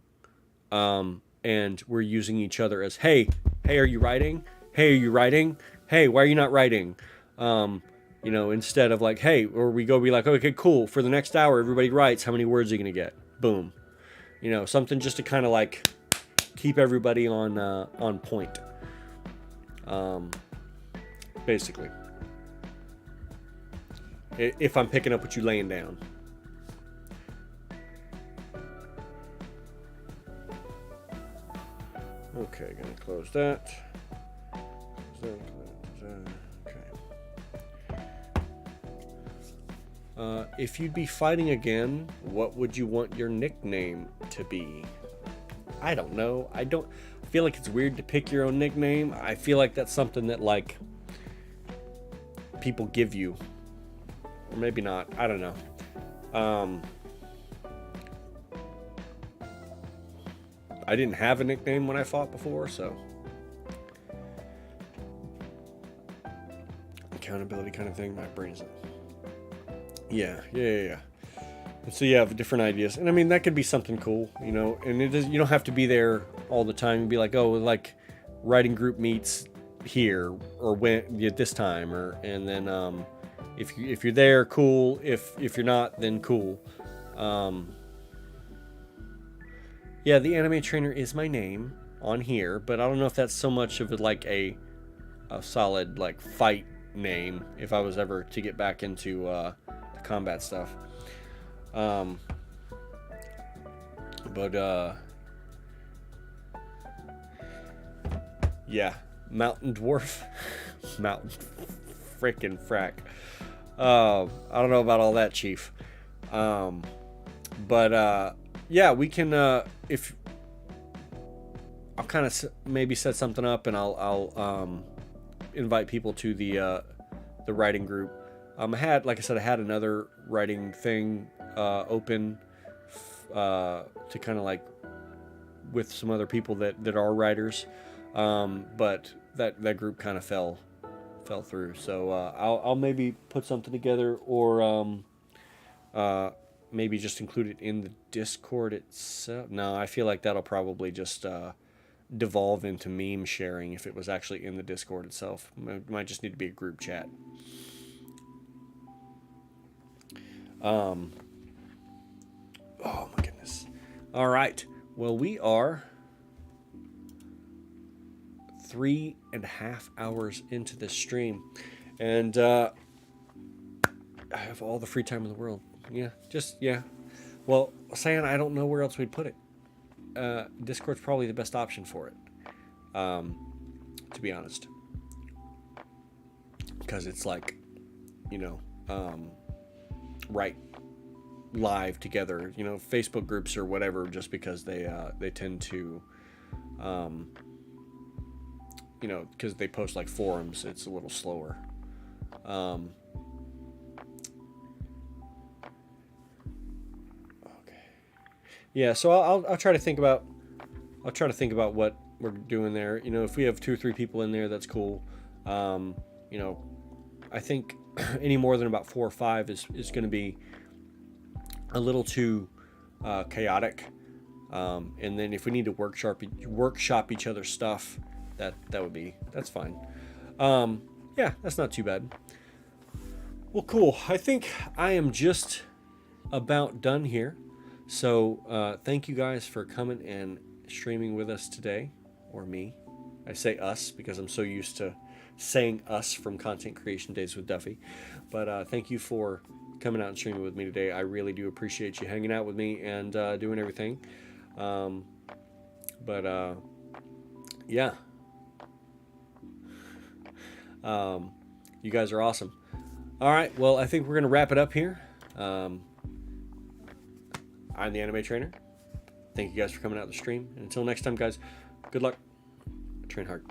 and we're using each other as, hey, are you writing? Hey, are you writing? Hey, why are you not writing? Instead of like, hey, or we go be like, okay, cool. For the next hour, everybody writes. How many words are you going to get? Boom. Something just to kind of like keep everybody on point. Basically. If I'm picking up what you're laying down. Okay, gonna close that. Okay. If you'd be fighting again, what would you want your nickname to be? I don't know. I feel like it's weird to pick your own nickname. I feel like that's something that like people give you, or maybe not. I don't know. I didn't have a nickname when I fought before, so accountability kind of thing. My brain isn't. Yeah. So you have different ideas, and I mean that could be something cool, And it is, you don't have to be there all the time and be like, oh, like writing group meets here or when at this time, and then if you're there, cool. If you're not, then cool. Yeah, the anime trainer is my name on here, but I don't know if that's so much of like a solid like fight name if I was ever to get back into the combat stuff. Yeah, Mountain Dwarf. Mountain frickin' frack. I don't know about all that, Chief. Yeah, we can, if I'll kind of maybe set something up, and I'll invite people to the writing group. I had another writing thing open to kind of like with some other people that are writers, but that group kind of fell through. So I'll maybe put something together, or maybe just include it in the Discord itself. No, I feel like that'll probably just devolve into meme sharing if it was actually in the Discord itself. It might just need to be a group chat. Oh my goodness. All right. Well, we are 3.5 hours into this stream, and I have all the free time in the world. Yeah. Well, saying I don't know where else we'd put it. Discord's probably the best option for it, to be honest, because it's like, right live together, you know, Facebook groups or whatever, just because they tend to, you know, because they post like forums, it's a little slower. Okay. Yeah, so I'll try to think about what we're doing there. You know, if we have 2 or 3 people in there, that's cool. You know, I think any more than about 4 or 5 is going to be a little too chaotic. And then if we need to workshop each other's stuff, that's fine. Yeah, that's not too bad. Well, cool. I think I am just about done here. So thank you guys for coming and streaming with us today, or me. I say us because I'm so used to saying us from Content Creation Days with Duffy. But thank you for coming out and streaming with me today. I really do appreciate you hanging out with me and doing everything. Yeah. You guys are awesome. All right, well, I think we're going to wrap it up here. I'm the Anime Trainer. Thank you guys for coming out to the stream. And until next time, guys, good luck. Train hard.